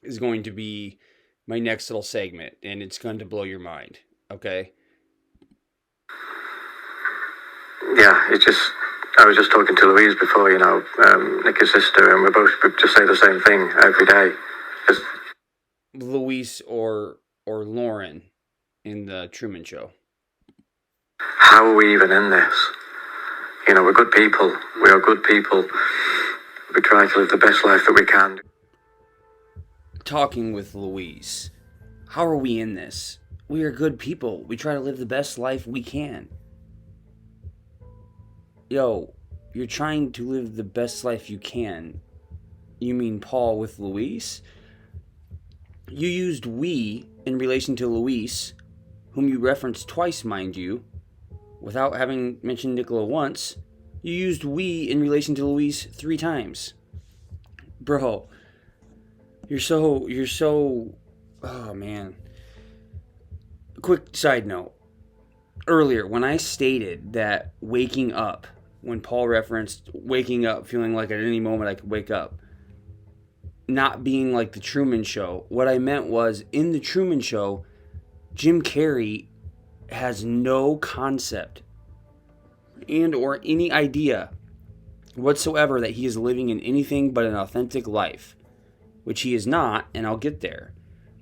is going to be my next little segment, and it's going to blow your mind. Okay? Yeah, I was just talking to Louise before, Nikki's sister, and we both just say the same thing every day. Louise or Lauren in the Truman Show. How are we even in this? We're good people. We are good people. We try to live the best life that we can. Talking with Louise. How are we in this? We are good people. We try to live the best life we can. Yo, you're trying to live the best life you can. You mean Paul with Louise? You used we in relation to Louise, whom you referenced twice, mind you, without having mentioned Nicola once. You used we in relation to Louise 3 times. Bro, you're so, oh man. Quick side note. Earlier, when I stated that waking up, when Paul referenced waking up, feeling like at any moment I could wake up, not being like the Truman Show, what I meant was, in the Truman Show, Jim Carrey has no concept and or any idea whatsoever that he is living in anything but an authentic life, which he is not, and I'll get there.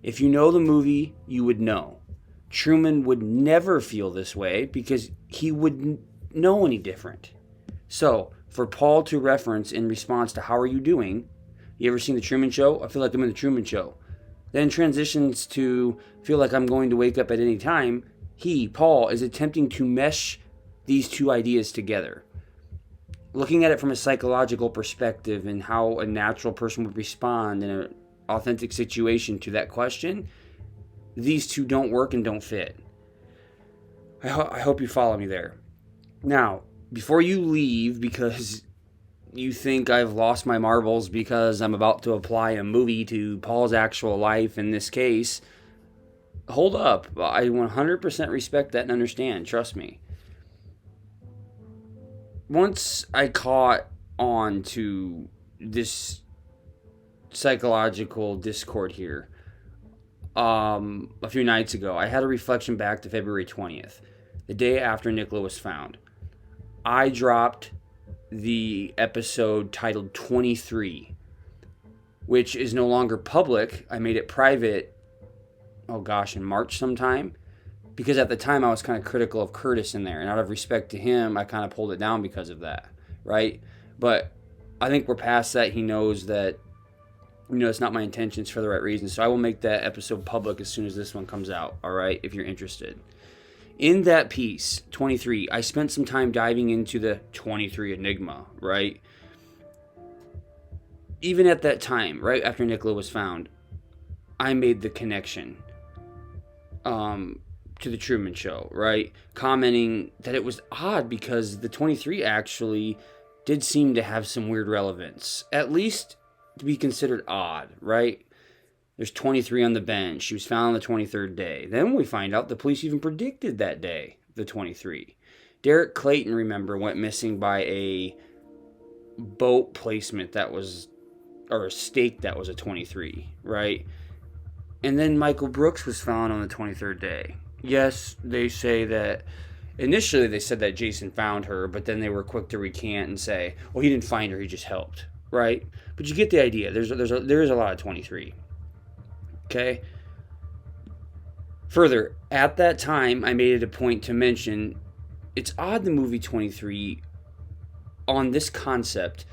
If you know the movie, you would know. Truman would never feel this way because he wouldn't know any different. So, for Paul to reference in response to how are you doing, you ever seen the Truman Show? I feel like I'm in the Truman Show. Then transitions to feel like I'm going to wake up at any time. He, Paul, is attempting to mesh these two ideas together. Looking at it from a psychological perspective and how a natural person would respond in an authentic situation to that question, these two don't work and don't fit. I hope you follow me there. Now, before you leave because you think I've lost my marbles because I'm about to apply a movie to Paul's actual life in this case, hold up. I 100% respect that and understand. Trust me. Once I caught on to this psychological discord here, a few nights ago, I had a reflection back to February 20th, the day after Nicola was found. I dropped the episode titled 23, which is no longer public. I made it private, in March sometime, because at the time I was kind of critical of Curtis in there, and out of respect to him, I kind of pulled it down because of that, right? But I think we're past that. He knows that, it's not my intentions for the right reasons, so I will make that episode public as soon as this one comes out, all right, if you're interested. In that piece, 23, I spent some time diving into the 23 enigma, right? Even at that time, right after Nicola was found, I made the connection to the Truman Show, right? Commenting that it was odd because the 23 actually did seem to have some weird relevance, at least to be considered odd, right? There's 23 on the bench. She was found on the 23rd day. Then we find out the police even predicted that day, the 23. Derek Clayton, remember, went missing by a boat placement that was, or a stake that was a 23, right? And then Michael Brooks was found on the 23rd day. Yes, they say that, initially they said that Jason found her, but then they were quick to recant and say, well, he didn't find her, he just helped, right? But you get the idea. There is a lot of 23. Okay? Further, at that time, I made it a point to mention, it's odd the movie 23 on this concept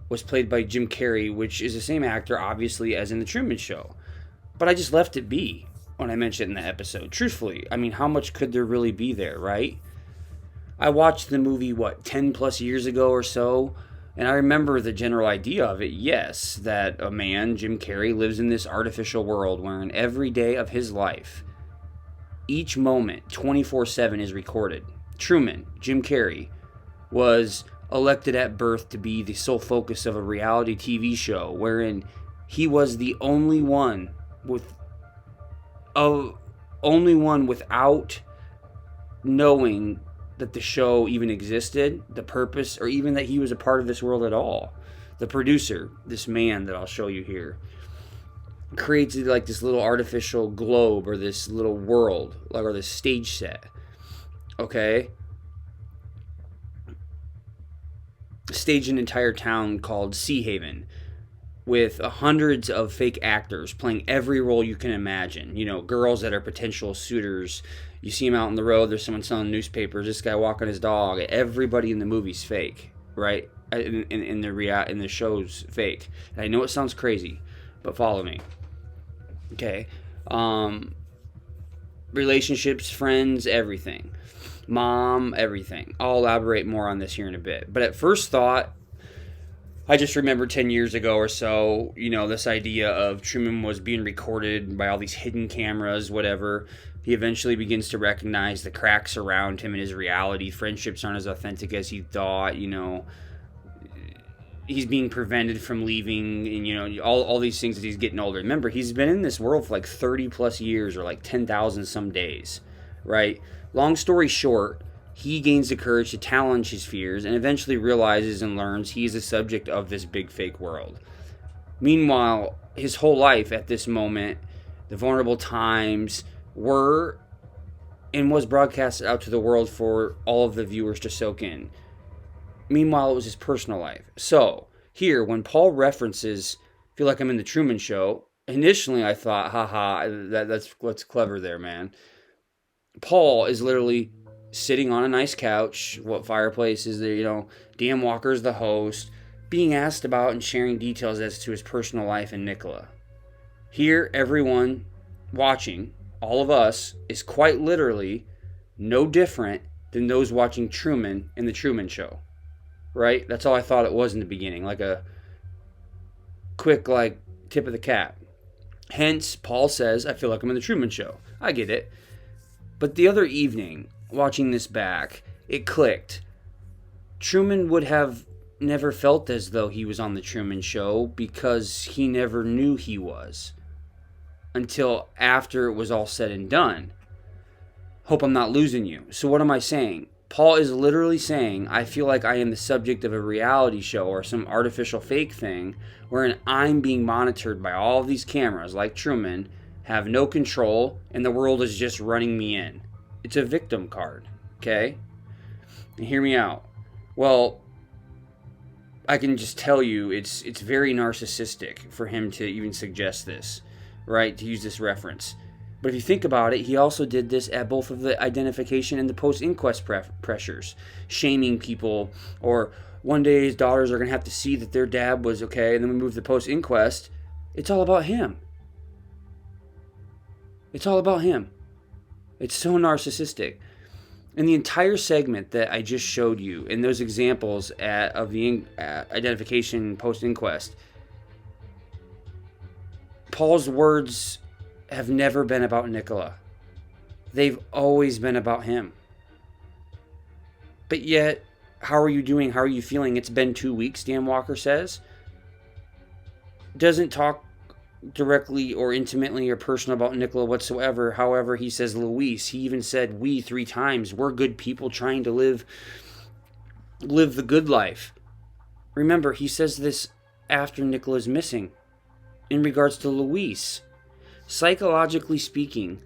was played by Jim Carrey, which is the same actor, obviously, as in The Truman Show. But I just left it be when I mentioned it in the episode. Truthfully, I mean, how much could there really be there, right? I watched the movie, 10 plus years ago or so, and I remember the general idea of it, yes, that a man, Jim Carrey, lives in this artificial world wherein every day of his life, each moment, 24/7, is recorded. Truman, Jim Carrey, was elected at birth to be the sole focus of a reality TV show wherein he was the only one without knowing that the show even existed, the purpose, or even that he was a part of this world at all. The producer, this man that I'll show you here, creates like this little artificial globe or this little world, like, or this stage set. Okay? Staged an entire town called Sea Haven with hundreds of fake actors playing every role you can imagine. You know, girls that are potential suitors. You see them out on the road, there's someone selling newspapers, this guy walking his dog. Everybody in the movie's fake, right? In the show's fake. And I know it sounds crazy, but follow me. Okay. Relationships, friends, everything. Mom, everything. I'll elaborate more on this here in a bit. But at first thought, I just remember 10 years ago or so, you know, this idea of Truman was being recorded by all these hidden cameras, whatever. He eventually begins to recognize the cracks around him in his reality. Friendships aren't as authentic as he thought, you know. He's being prevented from leaving, and, you know, all these things as he's getting older. Remember, he's been in this world for like 30 plus years, or like 10,000 some days, right? Long story short, he gains the courage to challenge his fears and eventually realizes and learns he is the subject of this big fake world. Meanwhile, his whole life at this moment, the vulnerable times were and was broadcast out to the world for all of the viewers to soak in. Meanwhile, it was his personal life. So, here, when Paul references, feel like I'm in the Truman Show, initially I thought, haha, that's clever there, man. Paul is literally sitting on a nice couch, what fireplace is there, you know, Dan Walker's the host, being asked about and sharing details as to his personal life and Nicola. Here, everyone watching, all of us, is quite literally no different than those watching Truman in the Truman Show. Right? That's all I thought it was in the beginning, like a quick, like, tip of the cap. Hence, Paul says, I feel like I'm in the Truman Show. I get it. But the other evening, watching this back, it clicked. Truman would have never felt as though he was on the Truman Show because he never knew he was until after it was all said and done. Hope I'm not losing you. So what am I saying? Paul is literally saying, I feel like I am the subject of a reality show or some artificial fake thing wherein I'm being monitored by all of these cameras, like Truman, have no control, and the world is just running me in. It's a victim card, okay? And hear me out. Well, I can just tell you it's very narcissistic for him to even suggest this, right? To use this reference. But if you think about it, he also did this at both of the identification and the post-inquest pressures, shaming people, or one day his daughters are going to have to see that their dad was okay, and then we move to the post-inquest. It's all about him. It's all about him. It's so narcissistic. And the entire segment that I just showed you, in those examples of the identification post-inquest, Paul's words have never been about Nicola. They've always been about him. But yet, how are you doing? How are you feeling? It's been 2 weeks, Dan Walker says. Doesn't talk directly or intimately or personal about Nicola whatsoever. However, he says Luis. He even said we 3 times. We're good people trying to live the good life. Remember, he says this after Nicola's missing. In regards to Luis, psychologically speaking,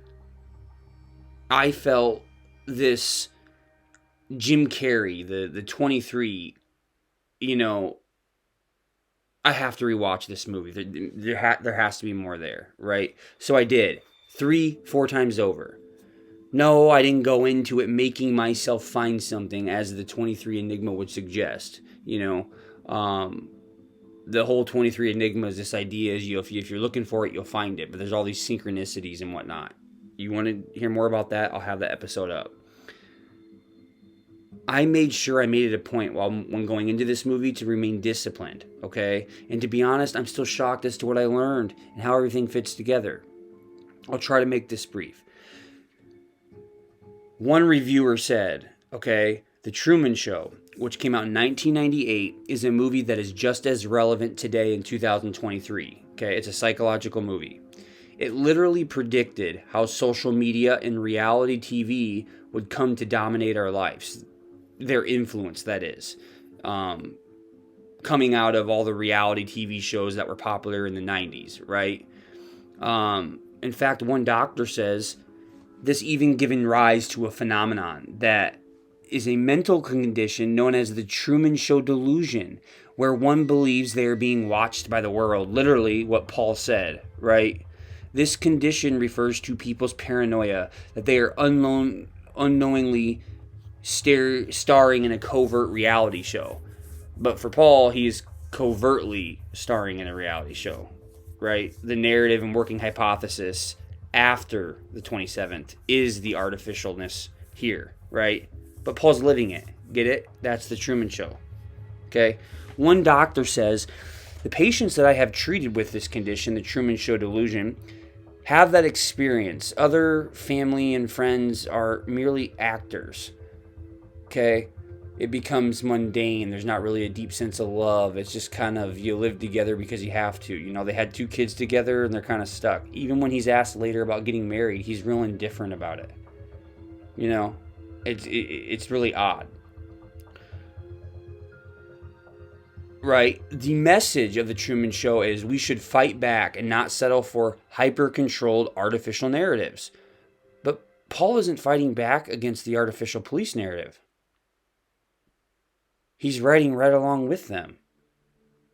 I felt this Jim Carrey, the 23, I have to rewatch this movie. There has to be more there, right? So I did 3-4 times over. No, I didn't go into it making myself find something, as the 23 Enigma would suggest. The whole 23 Enigma is this idea is if you're looking for it, you'll find it. But there's all these synchronicities and whatnot. You want to hear more about that? I'll have that episode up. I made sure I made it a point when going into this movie to remain disciplined, okay? And to be honest, I'm still shocked as to what I learned and how everything fits together. I'll try to make this brief. One reviewer said, okay, The Truman Show, which came out in 1998, is a movie that is just as relevant today in 2023. Okay, it's a psychological movie. It literally predicted how social media and reality TV would come to dominate our lives. Their influence, that is. Coming out of all the reality TV shows that were popular in the 90s, right? In fact, one doctor says this even given rise to a phenomenon that is a mental condition known as the Truman Show delusion, where one believes they are being watched by the world. Literally what Paul said, right? This condition refers to people's paranoia that they are unknowingly starring in a covert reality show. But for Paul, he's covertly starring in a reality show, right? The narrative and working hypothesis after the 27th is the artificialness here, right? But Paul's living it. Get it? That's the Truman Show. Okay? One doctor says, the patients that I have treated with this condition, the Truman Show delusion, have that experience. Other family and friends are merely actors. Okay? It becomes mundane. There's not really a deep sense of love. It's just kind of you live together because you have to. They had 2 kids together and they're kind of stuck. Even when he's asked later about getting married, he's real indifferent about it. It's really odd. Right? The message of the Truman Show is we should fight back and not settle for hyper-controlled artificial narratives. But Paul isn't fighting back against the artificial police narrative. He's riding right along with them.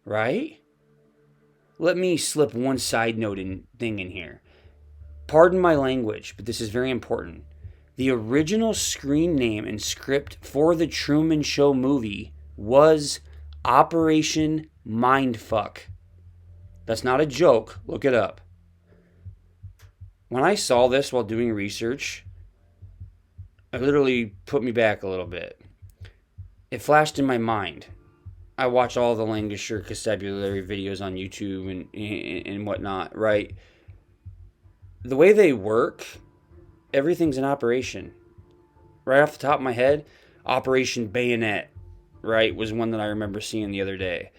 Right? Let me slip one side note thing in here. Pardon my language, but this is very important. The original screen name and script for the Truman Show movie was Operation Mindfuck. That's not a joke. Look it up. When I saw this while doing research, it literally put me back a little bit. It flashed in my mind. I watch all the Lancashire constabulary videos on YouTube and whatnot, right? The way they work, everything's an operation. Right off the top of my head, Operation Bayonet, right, was one that I remember seeing the other day.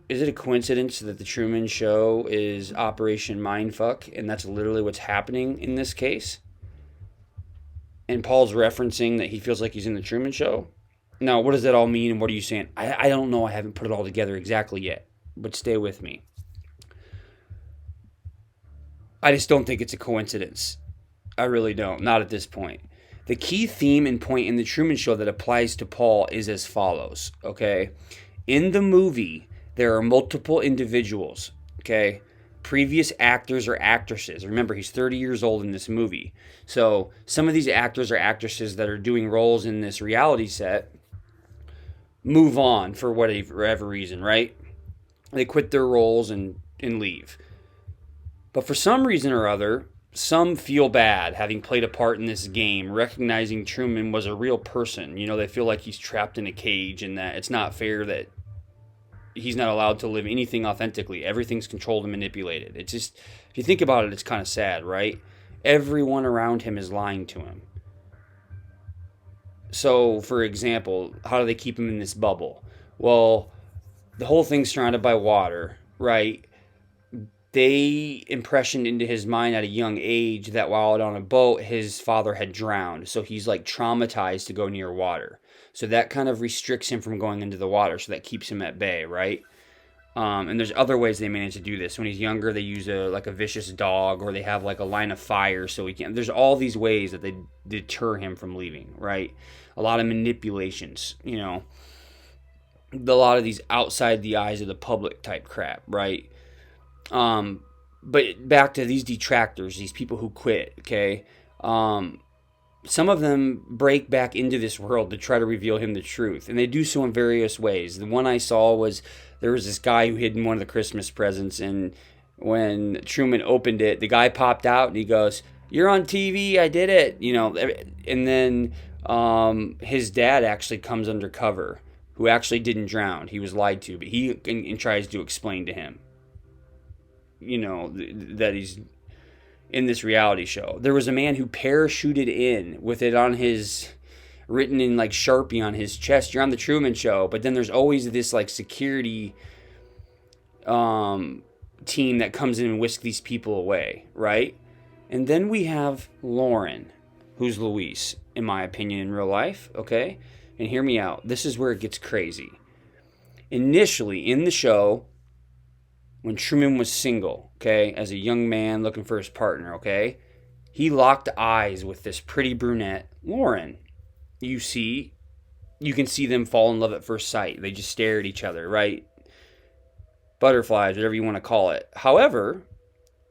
Is it a coincidence that the Truman Show is Operation Mindfuck, and that's literally what's happening in this case? And Paul's referencing that he feels like he's in the Truman Show? Now, what does that all mean, and what are you saying? I don't know. I haven't put it all together exactly yet, but stay with me. I just don't think it's a coincidence. I really don't. Not at this point. The key theme and point in the Truman Show that applies to Paul is as follows, okay? In the movie, there are multiple individuals, okay? Previous actors or actresses. Remember, he's 30 years old in this movie. So some of these actors or actresses that are doing roles in this reality set move on for whatever reason, right? They quit their roles and leave. But for some reason or other, some feel bad having played a part in this game, recognizing Truman was a real person. They feel like he's trapped in a cage and that it's not fair that he's not allowed to live anything authentically. Everything's controlled and manipulated. It's just, if you think about it, it's kind of sad, right? Everyone around him is lying to him. So, for example, how do they keep him in this bubble? Well, the whole thing's surrounded by water, right? they impressioned into his mind at a young age that while out on a boat, his father had drowned. So he's like traumatized to go near water. So that kind of restricts him from going into the water. So that keeps him at bay, right? And there's other ways they manage to do this. When he's younger, they use a vicious dog, or they have like a line of fire so he can't. There's all these ways that they deter him from leaving, right? A lot of manipulations, you know. A lot of these outside the eyes of the public type crap, right? But back to these detractors, these people who quit, okay? Some of them break back into this world to try to reveal him the truth, and they do so in various ways. The one I saw was there was this guy who hid in one of the Christmas presents, and when Truman opened it, the guy popped out and he goes, "You're on TV, I did it," you know. And then his dad actually comes undercover, who actually didn't drown. He was lied to, but he and tries to explain to him, you know, that he's in this reality show. There was a man who parachuted in with it on his, written in like Sharpie on his chest, "You're on the Truman Show." But then there's always this like security team that comes in and whisks these people away, right? And then we have Lauren, who's Louise, in my opinion, in real life, okay? And hear me out. This is where it gets crazy. Initially in the show, when Truman was single, okay, as a young man looking for his partner, okay, he locked eyes with this pretty brunette, Lauren. You can see them fall in love at first sight. They just stare at each other, right? Butterflies, whatever you want to call it. However,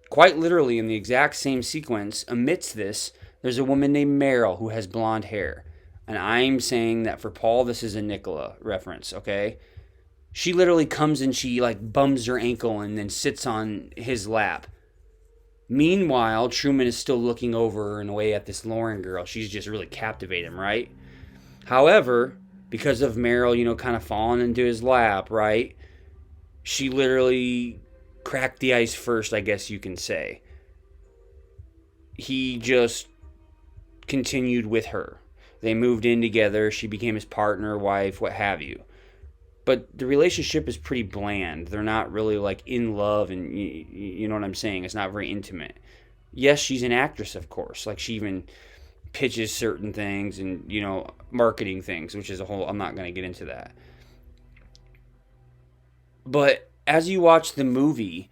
quite literally in the exact same sequence, amidst this, there's a woman named Meryl who has blonde hair. And I'm saying that for Paul, this is a Nicola reference, okay? She literally comes and she like bums her ankle and then sits on his lap. Meanwhile, Truman is still looking over and away at this Lauren girl. She's just really captivating him, right? However, because of Meryl, you know, kind of falling into his lap, right? She literally cracked the ice first, I guess you can say. He just continued with her. They moved in together. She became his partner, wife, what have you. But the relationship is pretty bland. They're not really like in love, and you know what I'm saying? It's not very intimate. Yes, she's an actress, of course. Like, she even pitches certain things and, you know, marketing things, which is a whole, I'm not going to get into that. But as you watch the movie,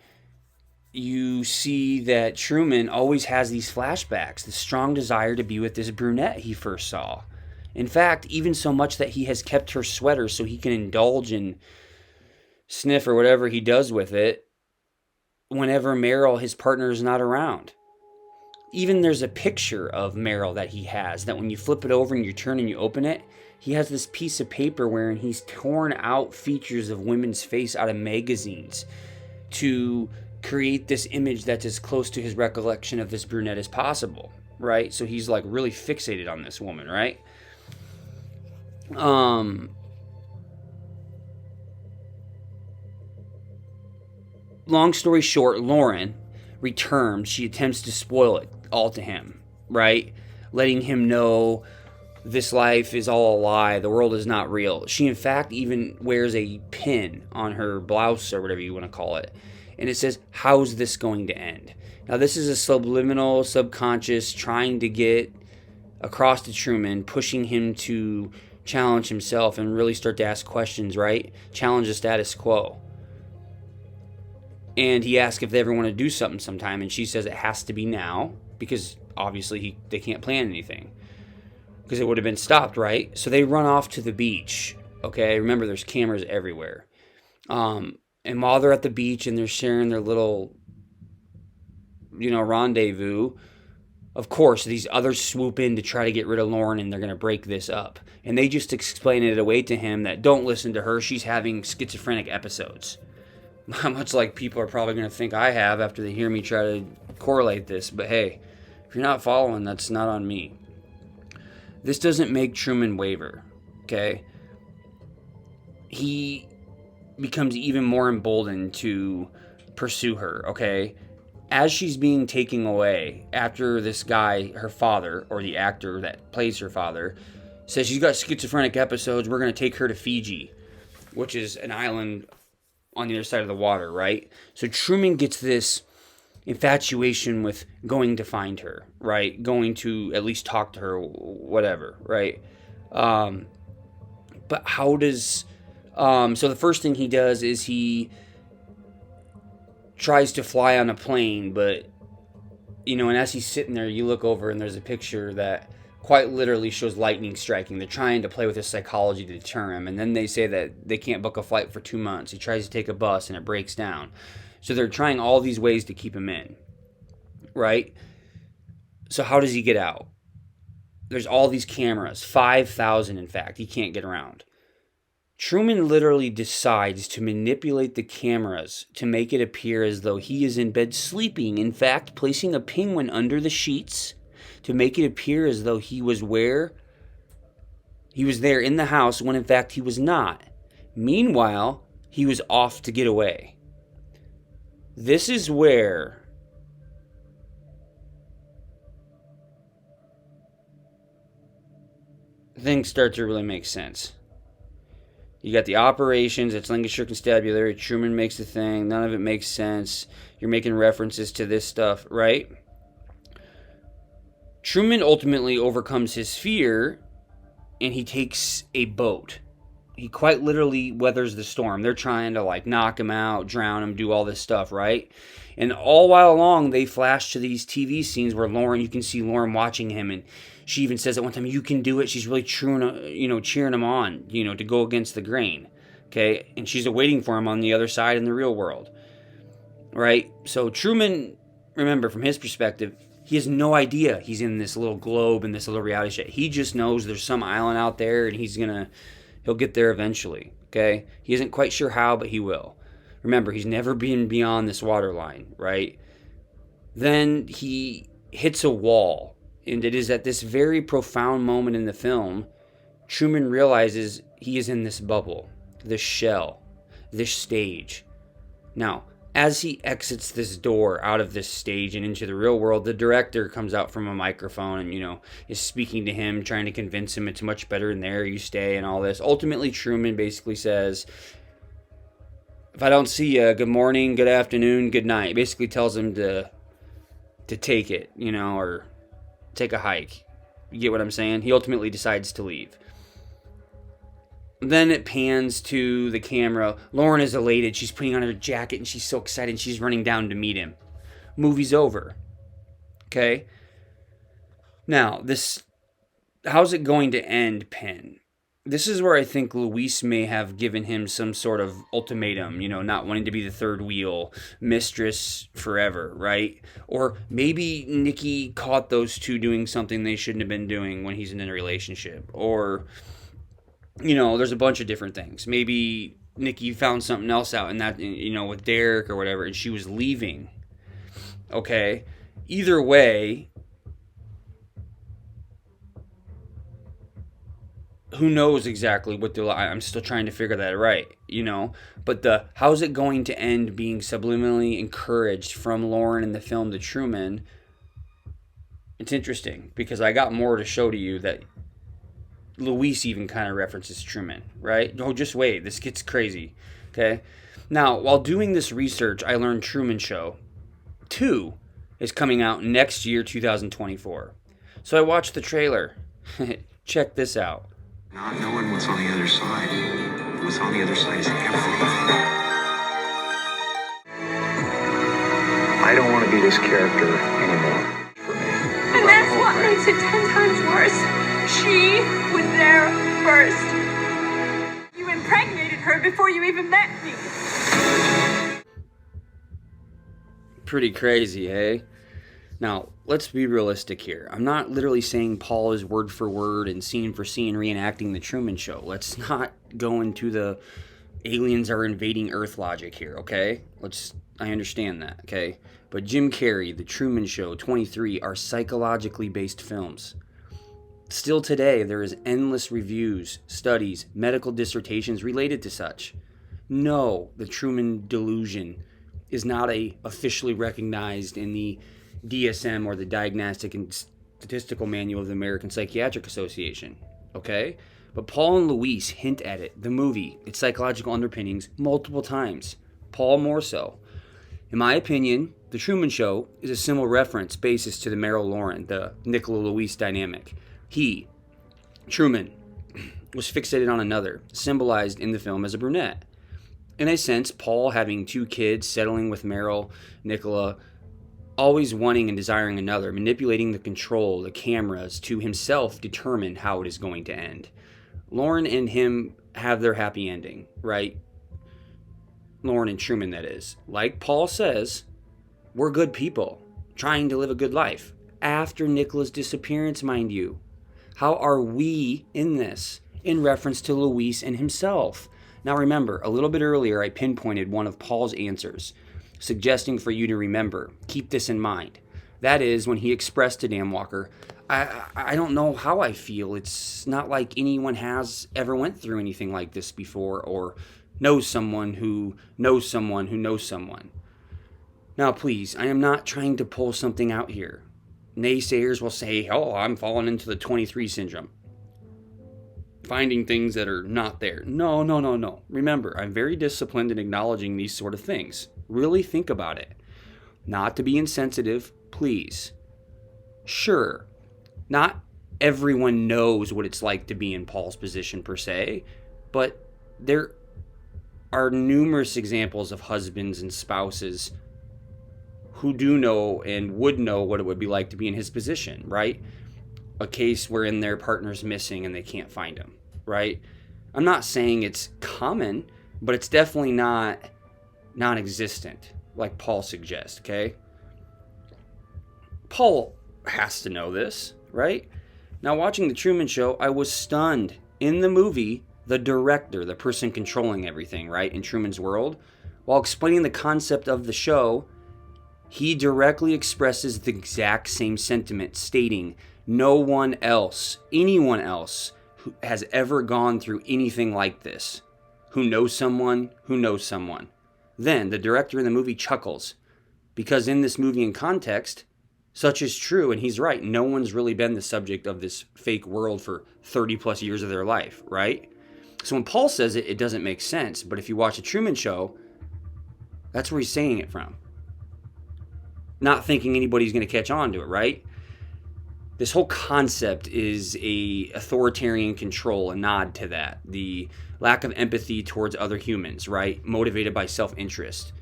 you see that Truman always has these flashbacks, the strong desire to be with this brunette he first saw. In fact, even so much that he has kept her sweater so he can indulge and sniff or whatever he does with it whenever Meryl, his partner, is not around. Even there's a picture of Meryl that he has, that when you flip it over and you turn and you open it, he has this piece of paper wherein he's torn out features of women's face out of magazines to create this image that's as close to his recollection of this brunette as possible, right? So he's like really fixated on this woman, right? Long story short, Lauren returns. She attempts to spoil it all to him, right? Letting him know this life is all a lie. The world is not real. She, in fact, even wears a pin on her blouse or whatever you want to call it. And it says, "How's this going to end?" Now, this is a subliminal, subconscious, trying to get across to Truman, pushing him to challenge himself and really start to ask questions, right? Challenge the status quo. And he asks if they ever want to do something sometime, and she says it has to be now, because obviously they can't plan anything, because it would have been stopped, right? So they run off to the beach, okay? Remember, there's cameras everywhere. And while they're at the beach and they're sharing their little, you know, rendezvous, of course, these others swoop in to try to get rid of Lauren, and they're going to break this up. And they just explain it away to him that don't listen to her. She's having schizophrenic episodes. Much like people are probably going to think I have after they hear me try to correlate this. But hey, if you're not following, that's not on me. This doesn't make Truman waver, okay? He becomes even more emboldened to pursue her, okay? As she's being taken away, after this guy, her father, or the actor that plays her father, says she's got schizophrenic episodes, we're going to take her to Fiji, which is an island on the other side of the water, right? So Truman gets this infatuation with going to find her, right? Going to at least talk to her, whatever, right? But how does... so the first thing he does is he tries to fly on a plane, but, you know, and as he's sitting there, you look over and there's a picture that quite literally shows lightning striking. They're trying to play with his psychology to deter him, and then they say that they can't book a flight for 2 months. He tries to take a bus and it breaks down. So they're trying all these ways to keep him in, right? So how does he get out? There's all these cameras, 5,000 in fact. He can't get around. Truman literally decides to manipulate the cameras to make it appear as though he is in bed sleeping. In fact, placing a penguin under the sheets to make it appear as though he was there in the house when in fact he was not. Meanwhile, he was off to get away. This is where things start to really make sense. You got the operations, it's Lancashire Constabulary, Truman makes the thing, none of it makes sense. You're making references to this stuff, right? Truman ultimately overcomes his fear, and he takes a boat. He quite literally weathers the storm. They're trying to, like, knock him out, drown him, do all this stuff, right? And all while along, they flash to these TV scenes where you can see Lauren watching him, and she even says at one time, "You can do it." She's really cheering him on, to go against the grain, okay? And she's waiting for him on the other side in the real world, right? So Truman, remember, from his perspective, he has no idea he's in this little globe and this little reality show. He just knows there's some island out there, and he'll get there eventually, okay? He isn't quite sure how, but he will. Remember, he's never been beyond this water line, right? Then he hits a wall, and it is at this very profound moment in the film, Truman realizes he is in this bubble, this shell, this stage. Now, as he exits this door out of this stage and into the real world, the director comes out from a microphone and, is speaking to him, trying to convince him it's much better in there, you stay, and all this. Ultimately, Truman basically says, if I don't see you, good morning, good afternoon, good night. Basically tells him to take it, or take a hike. You get what I'm saying? He ultimately decides to leave. Then it pans to the camera. Lauren is elated. She's putting on her jacket and she's so excited. And she's running down to meet him. Movie's over. Okay? Now, how's it going to end, Penn? This is where I think Luis may have given him some sort of ultimatum, not wanting to be the third wheel, mistress forever, right? Or maybe Nikki caught those two doing something they shouldn't have been doing when he's in a relationship. Or, there's a bunch of different things. Maybe Nikki found something else out, and that, with Derek or whatever, and she was leaving. Okay? Either way, who knows exactly what I'm still trying to figure that right, But how's it going to end being subliminally encouraged from Lauren in the film to Truman? It's interesting, because I got more to show to you that Luis even kind of references Truman, right? Oh, just wait, this gets crazy, okay? Now, while doing this research, I learned Truman Show 2 is coming out next year, 2024. So I watched the trailer. Check this out. Not knowing what's on the other side. What's on the other side is everything. I don't want to be this character anymore for me. And that's what makes it 10 times worse. She was there first. You impregnated her before you even met me. Pretty crazy, eh? Now, let's be realistic here. I'm not literally saying Paul is word for word and scene for scene reenacting the Truman Show. Let's not go into the aliens are invading Earth logic here, okay? I understand that, okay? But Jim Carrey, The Truman Show, 23 are psychologically based films. Still today, there is endless reviews, studies, medical dissertations related to such. No, the Truman delusion is not officially recognized in the DSM or the Diagnostic and Statistical Manual of the American Psychiatric Association, okay? But Paul and Luis hint at it, the movie, its psychological underpinnings, multiple times. Paul more so. In my opinion, The Truman Show is a similar reference basis to the Merrill-Lauren, the Nicola Louise dynamic. He, Truman, was fixated on another, symbolized in the film as a brunette. In a sense, Paul having 2 kids, settling with Meryl, Nicola, always wanting and desiring another, manipulating the control, the cameras, to himself determine how it is going to end. Lauren and him have their happy ending, right? Lauren and Truman, that is. Like Paul says, we're good people, trying to live a good life. After Nicola's disappearance, mind you. How are we in this? In reference to Luis and himself. Now remember, a little bit earlier I pinpointed one of Paul's answers, suggesting for you to remember, keep this in mind. That is when he expressed to Dan Walker, I don't know how I feel. It's not like anyone has ever went through anything like this before, or knows someone who knows someone who knows someone. Now please, I am not trying to pull something out here. Naysayers will say, oh, I'm falling into the 23 syndrome. Finding things that are not there. No. Remember, I'm very disciplined in acknowledging these sort of things. Really think about it. Not to be insensitive, please. Sure, not everyone knows what it's like to be in Paul's position per se, but there are numerous examples of husbands and spouses who do know and would know what it would be like to be in his position, right? A case wherein their partner's missing and they can't find him, right? I'm not saying it's common, but it's definitely not non-existent, like Paul suggests, okay? Paul has to know this, right? Now, watching The Truman Show, I was stunned. In the movie, the director, the person controlling everything, right, in Truman's world, while explaining the concept of the show, he directly expresses the exact same sentiment, stating, no one else, anyone else, who has ever gone through anything like this, who knows someone who knows someone. Then the director in the movie chuckles, because in this movie in context, such is true, and he's right, no one's really been the subject of this fake world for 30 plus years of their life, right? So when Paul says it, it doesn't make sense, but if you watch a Truman Show, that's where he's saying it from. Not thinking anybody's going to catch on to it, right? This whole concept is a authoritarian control, a nod to that. The lack of empathy towards other humans, right? Motivated by self-interest.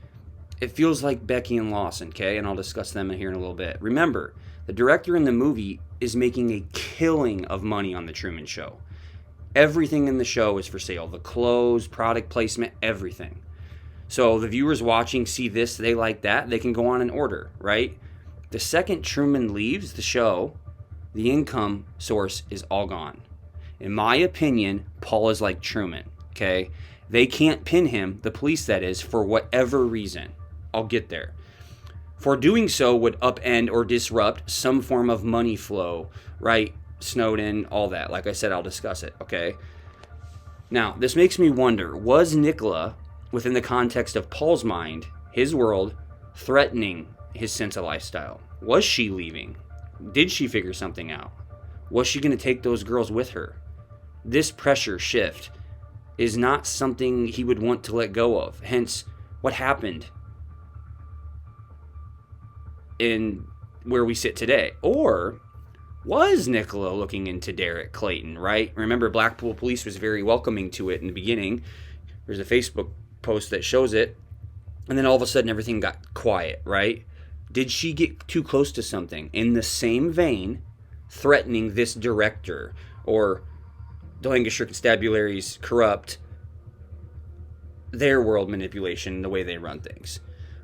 It feels like Becky and Lawson, okay? And I'll discuss them here in a little bit. Remember, the director in the movie is making a killing of money on The Truman Show. Everything in the show is for sale. The clothes, product placement, everything. So the viewers watching see this, they like that, they can go on and order, right? The second Truman leaves the show, the income source is all gone. In my opinion, Paul is like Truman, okay? They can't pin him, the police that is, for whatever reason. I'll get there. For doing so would upend or disrupt some form of money flow, right? Snowden, all that. Like I said, I'll discuss it, okay? Now, this makes me wonder, was Nicola, within the context of Paul's mind, his world, threatening his sense of lifestyle? Was she leaving? Did she figure something out? Was she going to take those girls with her? This pressure shift is not something he would want to let go of. Hence, what happened in where we sit today? Or was Nicola looking into Derek Clayton, right? Remember, Blackpool Police was very welcoming to it in the beginning. There's a Facebook post that shows it. And then all of a sudden, everything got quiet, right? Did she get too close to something? In the same vein, threatening this director or the Lancashire Constabularies corrupt their world manipulation, the way they run things.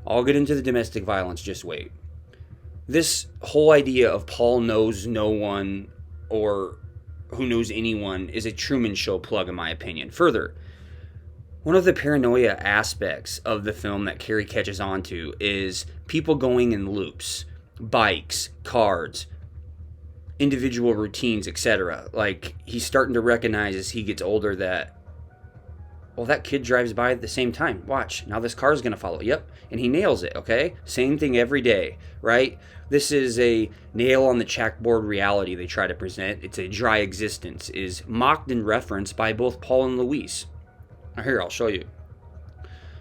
I'll get into the domestic violence, just wait. This whole idea of Paul knows no one or who knows anyone is a Truman Show plug, in my opinion. Further, one of the paranoia aspects of the film that Carrie catches on to is people going in loops, bikes, cards, individual routines, etc. Like, he's starting to recognize as he gets older that, well, that kid drives by at the same time. Watch, now this car's going to follow. Yep, and he nails it, okay? Same thing every day, right? This is a nail-on-the-chalkboard reality they try to present. It's a dry existence, is mocked and referenced by both Paul and Louise. Here, I'll show you.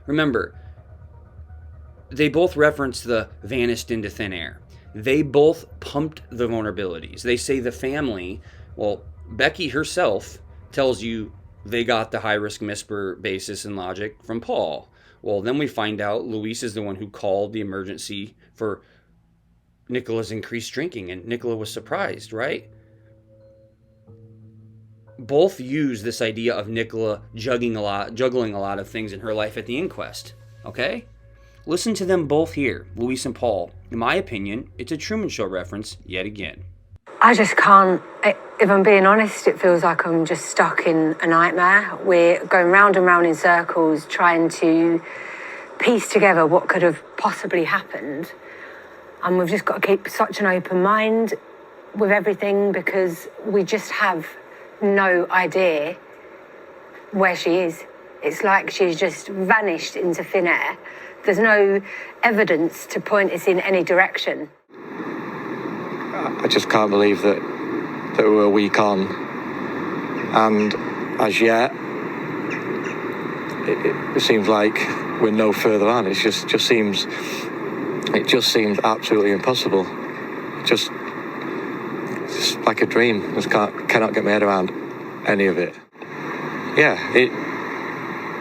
Remember, they both reference the vanished into thin air. They both pumped the vulnerabilities. They say the family, well, Becky herself tells you they got the high-risk MISPR basis and logic from Paul. Well, then we find out Luis is the one who called the emergency for Nicola's increased drinking, and Nicola was surprised, right? Both use this idea of Nicola juggling a lot of things in her life at the inquest, okay? Listen to them both here, Luis and Paul. In my opinion, it's a Truman Show reference yet again. I just can't, if I'm being honest, it feels like I'm just stuck in a nightmare. We're going round and round in circles trying to piece together what could have possibly happened. And we've just got to keep such an open mind with everything because we just have no idea where she is. It's like she's just vanished into thin air. There's no evidence to point us in any direction. I just can't believe that we're a week on, and as yet, it seems like we're no further on. It just seems absolutely impossible. It's just like a dream. I just cannot get my head around any of it. Yeah, it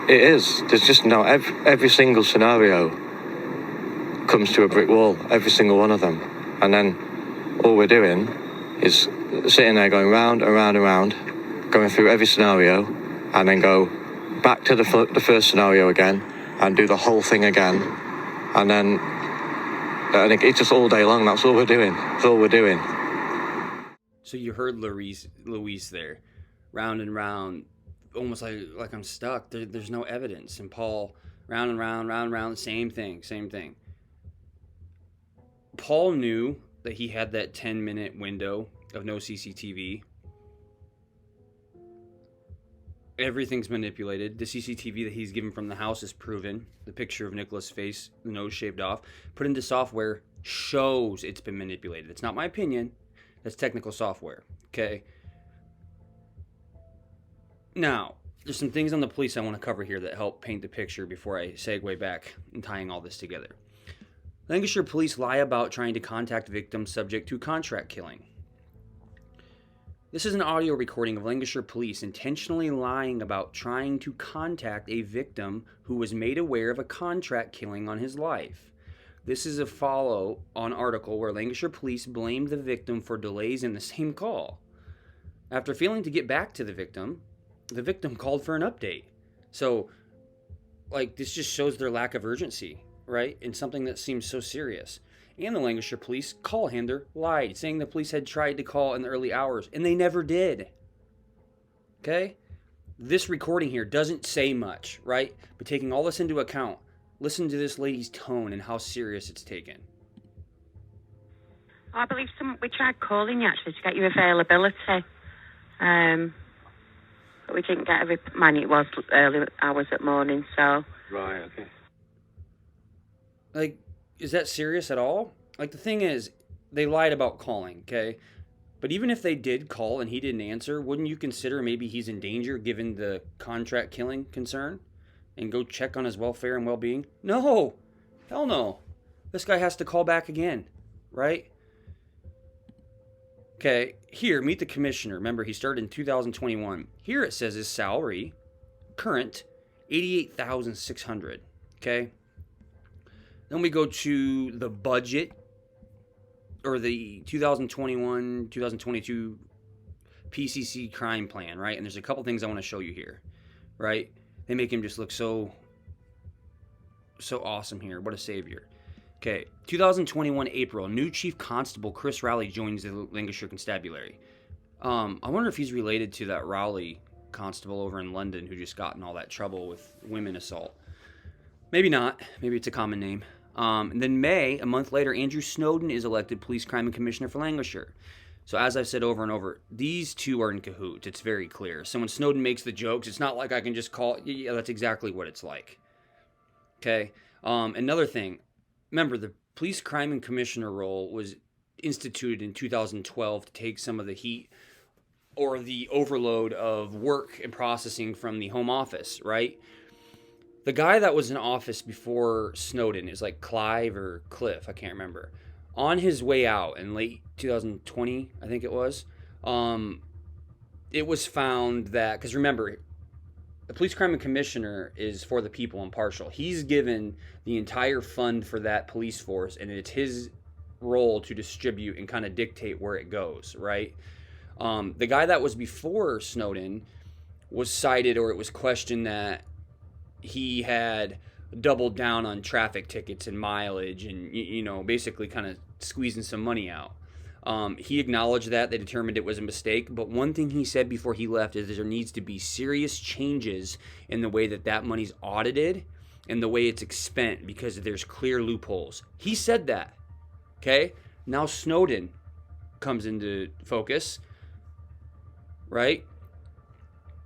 is. There's just no every single scenario comes to a brick wall. Every single one of them, and then all we're doing is sitting there going round and round and round, going through every scenario, and then go back to the first scenario again and do the whole thing again, and then it's just all day long. That's all we're doing. That's all we're doing. So you heard Luis there, round and round, almost like I'm stuck. There's no evidence. And Paul, round and round, same thing. Paul knew that he had that 10-minute window of no CCTV. Everything's manipulated. The CCTV that he's given from the house is proven. The picture of Nicola's face, the nose shaved off, put into software, shows it's been manipulated. It's not my opinion. That's technical software. Okay? Now, there's some things on the police I want to cover here that help paint the picture before I segue back and tying all this together. Lancashire police lie about trying to contact victims subject to contract killing. This is an audio recording of Lancashire police intentionally lying about trying to contact a victim who was made aware of a contract killing on his life. This is a follow-on article where Lancashire police blamed the victim for delays in the same call. After failing to get back to the victim called for an update. So, this just shows their lack of urgency, right? In something that seems so serious. And the Lancashire police call handler lied, saying the police had tried to call in the early hours, and they never did. Okay? This recording here doesn't say much, right? But taking all this into account, listen to this lady's tone and how serious it's taken. I believe we tried calling you actually to get your availability. But we didn't get it was early hours at morning, so. Right, okay. Is that serious at all? The thing is, they lied about calling, okay? But even if they did call and he didn't answer, wouldn't you consider maybe he's in danger given the contract killing concern? And go check on his welfare and well-being? No! Hell no. This guy has to call back again, right? Okay, here, meet the commissioner. Remember, he started in 2021. Here it says his salary, current, $88,600, okay? Then we go to the budget, or the 2021-2022 PCC crime plan, right? And there's a couple things I want to show you here, right? They make him just look so awesome here. What a savior. Okay, 2021 April, new Chief Constable Chris Rowley joins the Lancashire Constabulary. I wonder if he's related to that Rowley constable over in London who just got in all that trouble with women assault. Maybe not. Maybe it's a common name. And then May, a month later, Andrew Snowden is elected Police Crime and Commissioner for Lancashire. So as I've said over and over, these two are in cahoots. It's very clear. So when Snowden makes the jokes, it's not like I can just call, yeah, that's exactly what it's like. Okay? Another thing, remember, the Police Crime and Commissioner role was instituted in 2012 to take some of the heat or the overload of work and processing from the Home Office, right? The guy that was in office before Snowden is like Clive or Cliff, I can't remember. On his way out in late 2020, I think it was found that, because remember, the police crime commissioner is for the people, impartial. He's given the entire fund for that police force, and it's his role to distribute and kind of dictate where it goes, right? The guy that was before Snowden was cited, or it was questioned that he had doubled down on traffic tickets and mileage and, you know, basically kind of squeezing some money out. He acknowledged that. They determined it was a mistake. But one thing he said before he left is there needs to be serious changes in the way that that money's audited and the way it's expended, because there's clear loopholes. He said that. Okay? Now Snowden comes into focus, right?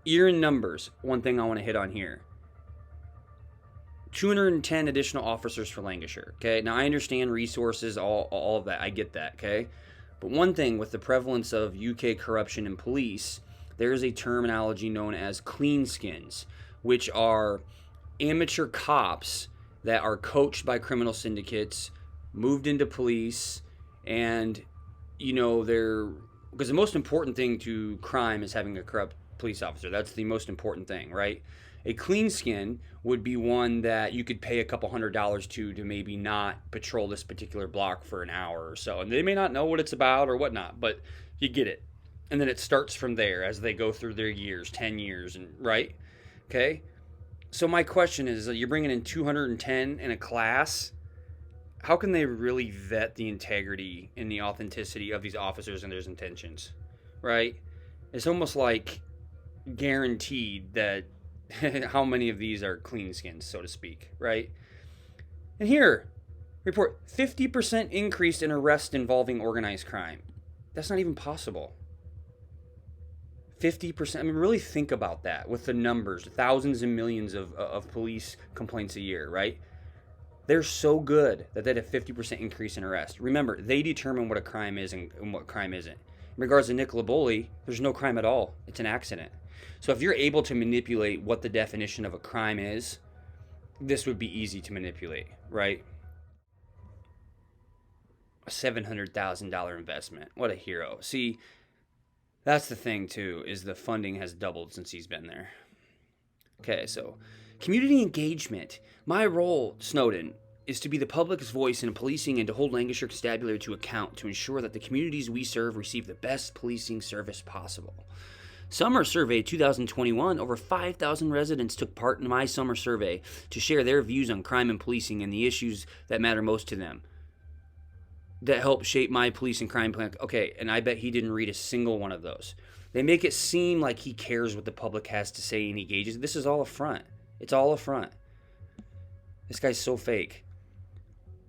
Year in numbers, one thing I want to hit on here. 210 additional officers for Lancashire. Okay, now I understand resources, all of that. I get that. Okay, but one thing with the prevalence of UK corruption in police, there is a terminology known as clean skins, which are amateur cops that are coached by criminal syndicates, moved into police, and you know because the most important thing to crime is having a corrupt police officer. That's the most important thing, right? A clean skin would be one that you could pay a couple $100s to maybe not patrol this particular block for an hour or so. And they may not know what it's about or whatnot, but you get it. And then it starts from there as they go through their years, 10 years, and right? Okay? So my question is, you're bringing in 210 in a class. How can they really vet the integrity and the authenticity of these officers and their intentions, right? It's almost like guaranteed that how many of these are clean skins, so to speak, right? And here, report 50% increase in arrests involving organized crime. That's not even possible. 50%. I mean, really think about that with the numbers, thousands and millions of police complaints a year, right? They're so good that they had a 50% increase in arrest. Remember, they determine what a crime is and what crime isn't. In regards to Nicola Bulley, there's no crime at all. It's an accident. So if you're able to manipulate what the definition of a crime is, this would be easy to manipulate, right? A $700,000 investment. What a hero. See, that's the thing too, is the funding has doubled since he's been there. Okay, so community engagement. My role, Snowden, is to be the public's voice in policing and to hold Lancashire Constabulary to account to ensure that the communities we serve receive the best policing service possible. Summer Survey 2021, over 5,000 residents took part in my summer survey to share their views on crime and policing and the issues that matter most to them. That helped shape my police and crime plan. Okay, and I bet he didn't read a single one of those. They make it seem like he cares what the public has to say and he gauges. This is all a front. It's all a front. This guy's so fake.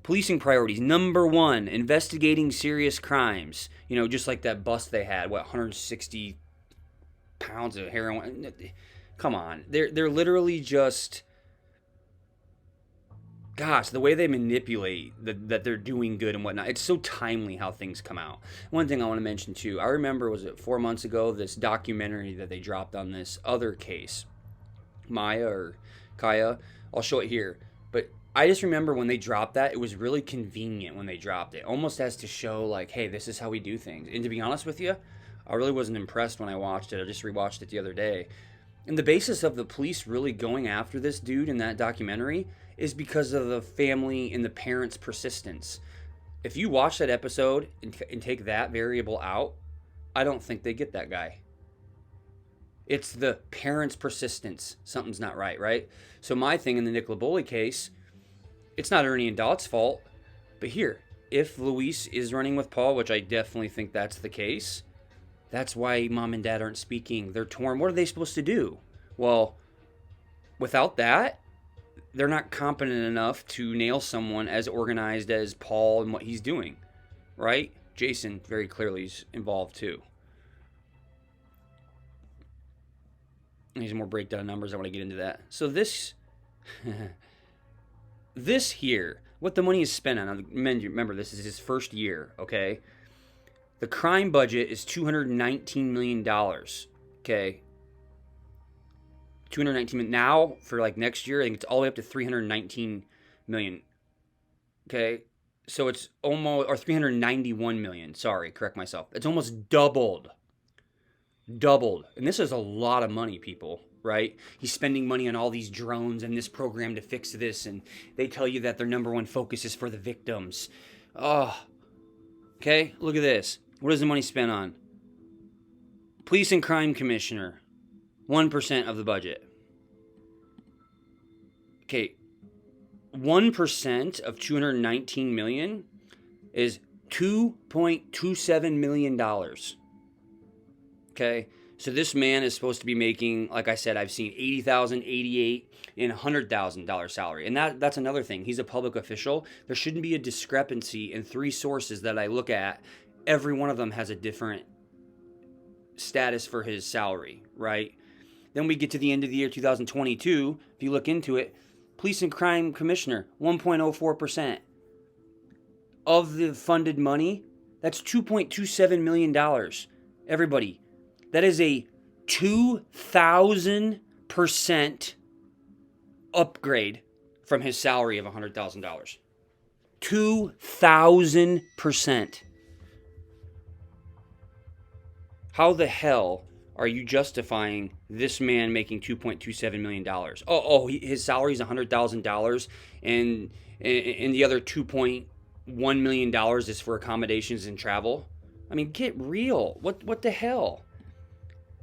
Policing priorities. Number 1, investigating serious crimes. You know, just like that bust they had, 160 pounds of heroin. Come on. They're literally just, gosh, the way they manipulate that they're doing good and whatnot. It's so timely how things come out. One thing I want to mention too, I remember, was it 4 months ago, this documentary that they dropped on this other case, Maya or Kaya. I'll show it here. But I just remember when they dropped that, it was really convenient when they dropped it. Almost as to show like, hey, this is how we do things. And to be honest with you, I really wasn't impressed when I watched it. I just rewatched it the other day. And the basis of the police really going after this dude in that documentary is because of the family and the parents' persistence. If you watch that episode and take that variable out, I don't think they get that guy. It's the parents' persistence. Something's not right, right? So my thing in the Nicola Bulley case, it's not Ernie and Dot's fault. But here, if Luis is running with Paul, which I definitely think that's the case, that's why mom and dad aren't speaking. They're torn. What are they supposed to do? Well, without that, they're not competent enough to nail someone as organized as Paul and what he's doing, right? Jason very clearly is involved too. There's more breakdown numbers. I want to get into that. So this here, what the money is spent on. Remember, this is his first year, okay? The crime budget is $219 million, okay? 219 million. Now, for like next year, I think it's all the way up to 319 million. Okay? So it's almost, or 391 million. Sorry, correct myself. It's almost doubled. Doubled. And this is a lot of money, people, right? He's spending money on all these drones and this program to fix this, and they tell you that their number one focus is for the victims. Oh. Okay, look at this. What is the money spent on? Police and Crime Commissioner, 1% of the budget. Okay, 1% of 219 million is $2.27 million. Okay, so this man is supposed to be making, like I said, I've seen $80,000, $88,000, and $100,000 salary. And that's another thing. He's a public official. There shouldn't be a discrepancy in 3 sources that I look at. Every one of them has a different status for his salary, right? Then we get to the end of the year 2022. If you look into it, Police and Crime Commissioner, 1.04%. Of the funded money, that's $2.27 million. Everybody, that is a 2,000% upgrade from his salary of $100,000. 2,000%. How the hell are you justifying this man making $2.27 million? His salary is $100,000, and the other $2.1 million is for accommodations and travel? I mean, get real. What the hell?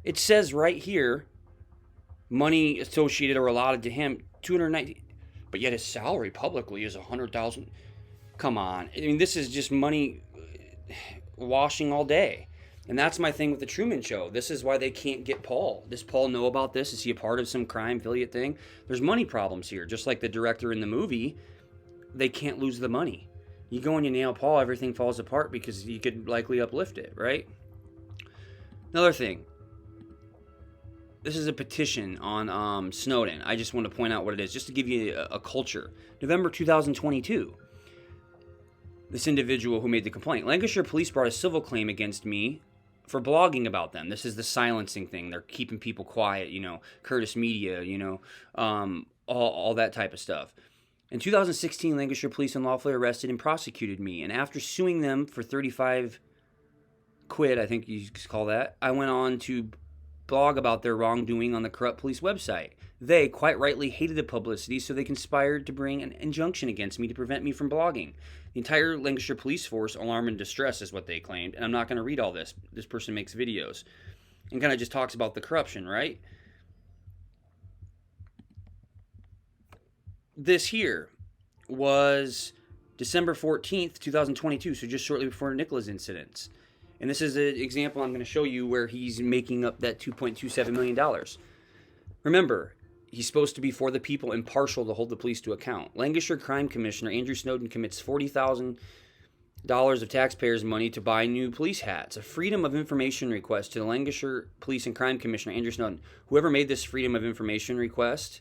It says right here, money associated or allotted to him, $290,000, but yet his salary publicly is $100,000. Come on. I mean, this is just money washing all day. And that's my thing with the Truman Show. This is why they can't get Paul. Does Paul know about this? Is he a part of some crime affiliate thing? There's money problems here. Just like the director in the movie, they can't lose the money. You go and you nail Paul, everything falls apart because you could likely uplift it, right? Another thing. This is a petition on Snowden. I just want to point out what it is, just to give you a culture. November 2022. This individual who made the complaint. Lancashire police brought a civil claim against me for blogging about them. This is the silencing thing. They're keeping people quiet, Curtis Media, all that type of stuff. In 2016, Lancashire police unlawfully arrested and prosecuted me. And after suing them for 35 quid, I think you could call that, I went on to blog about their wrongdoing on the corrupt police website. They, quite rightly, hated the publicity, so they conspired to bring an injunction against me to prevent me from blogging. The entire Lancashire police force, alarm and distress, is what they claimed. And I'm not going to read all this. This person makes videos and kind of just talks about the corruption, right? This here was December 14th, 2022, so just shortly before Nicola's incidents. And this is an example I'm going to show you where he's making up that $2.27 million. Remember, he's supposed to be for the people, impartial, to hold the police to account. Lancashire Crime Commissioner Andrew Snowden commits $40,000 of taxpayers' money to buy new police hats. A Freedom of Information request to the Lancashire Police and Crime Commissioner Andrew Snowden. Whoever made this Freedom of Information request,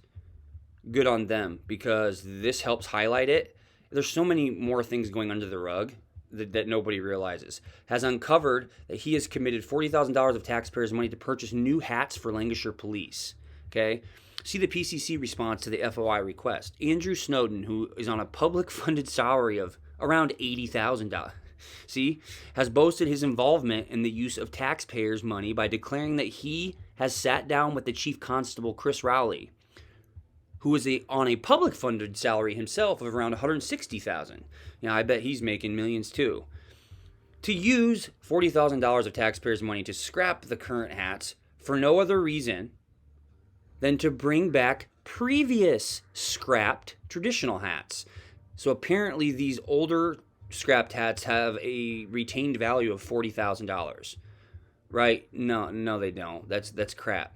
good on them, because this helps highlight it. There's so many more things going under the rug that nobody realizes. Has uncovered that he has committed $40,000 of taxpayers' money to purchase new hats for Lancashire police. Okay? See the PCC response to the FOI request. Andrew Snowden, who is on a public-funded salary of around $80,000, has boasted his involvement in the use of taxpayers' money by declaring that he has sat down with the Chief Constable Chris Rowley, who is on a public-funded salary himself of around $160,000. I bet he's making millions too. To use $40,000 of taxpayers' money to scrap the current hats for no other reason than to bring back previous scrapped traditional hats. So apparently these older scrapped hats have a retained value of $40,000. Right? No, they don't. That's crap.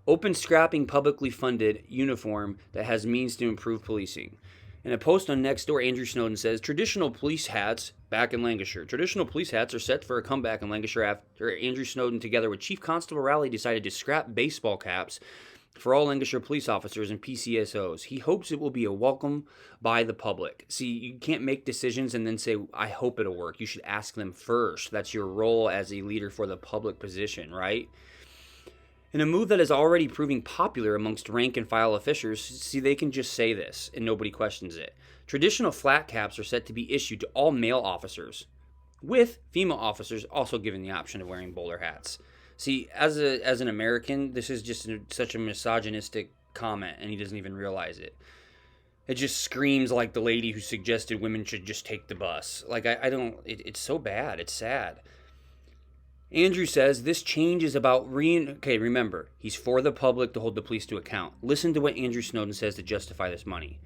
Open scrapping publicly funded uniform that has means to improve policing. In a post on Nextdoor, Andrew Snowden says, traditional police hats back in Lancashire. Traditional police hats are set for a comeback in Lancashire after Andrew Snowden, together with Chief Constable Rowley, decided to scrap baseball caps for all Lancashire police officers and PCSOs. He hopes it will be a welcome by the public. See, you can't make decisions and then say, I hope it'll work. You should ask them first. That's your role as a leader for the public position, right? In a move that is already proving popular amongst rank and file officials, see, they can just say this and nobody questions it. Traditional flat caps are set to be issued to all male officers, with female officers also given the option of wearing bowler hats. See, as an American, this is just such a misogynistic comment, and he doesn't even realize it. It just screams like the lady who suggested women should just take the bus. Like, it's so bad. It's sad. Andrew says this change is about okay, remember, he's for the public to hold the police to account. Listen to what Andrew Snowden says to justify this money.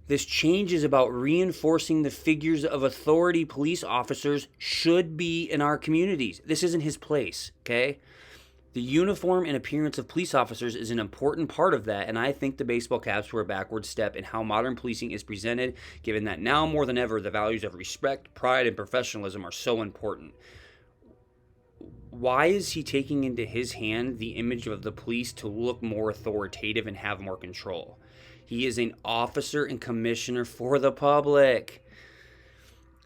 This change is about reinforcing the figures of authority police officers should be in our communities. This isn't his place, okay? The uniform and appearance of police officers is an important part of that, and I think the baseball caps were a backward step in how modern policing is presented, given that now more than ever the values of respect, pride, and professionalism are so important. Why is he taking into his hand the image of the police to look more authoritative and have more control? He is an officer and commissioner for the public.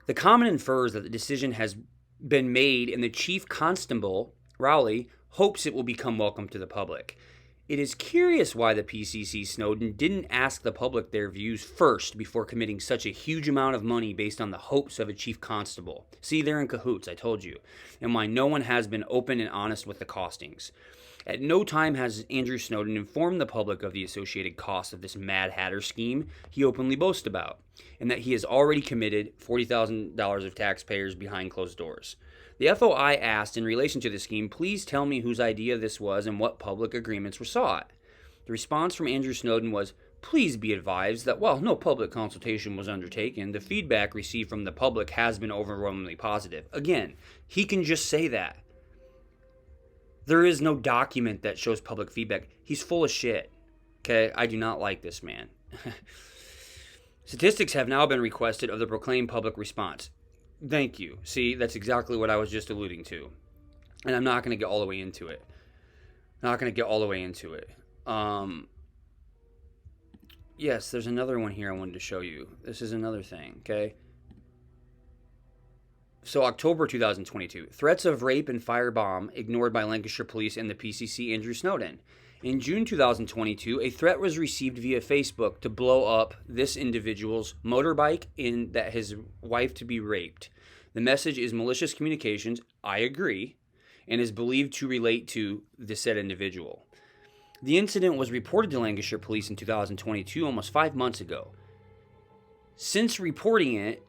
The comment infers that the decision has been made and the chief constable, Rowley, hopes it will become welcome to the public. It is curious why the PCC Snowden didn't ask the public their views first before committing such a huge amount of money based on the hopes of a chief constable. See, they're in cahoots, I told you. And why no one has been open and honest with the costings. At no time has Andrew Snowden informed the public of the associated cost of this Mad Hatter scheme he openly boasts about, and that he has already committed $40,000 of taxpayers behind closed doors. The FOI asked in relation to the scheme, please tell me whose idea this was and what public agreements were sought. The response from Andrew Snowden was, please be advised that while no public consultation was undertaken, the feedback received from the public has been overwhelmingly positive. Again, he can just say that. There is no document that shows public feedback. He's full of shit. Okay, I do not like this man. Statistics have now been requested of the proclaimed public response. Thank you. See, that's exactly what I was just alluding to. And I'm not going to get all the way into it. Yes, there's another one here I wanted to show you. This is another thing, okay? So October 2022, threats of rape and firebomb ignored by Lancashire police and the PCC Andrew Snowden. In June 2022, a threat was received via Facebook to blow up this individual's motorbike and that his wife to be raped. The message is malicious communications, I agree, and is believed to relate to the said individual. The incident was reported to Lancashire police in 2022, almost 5 months ago. Since reporting it,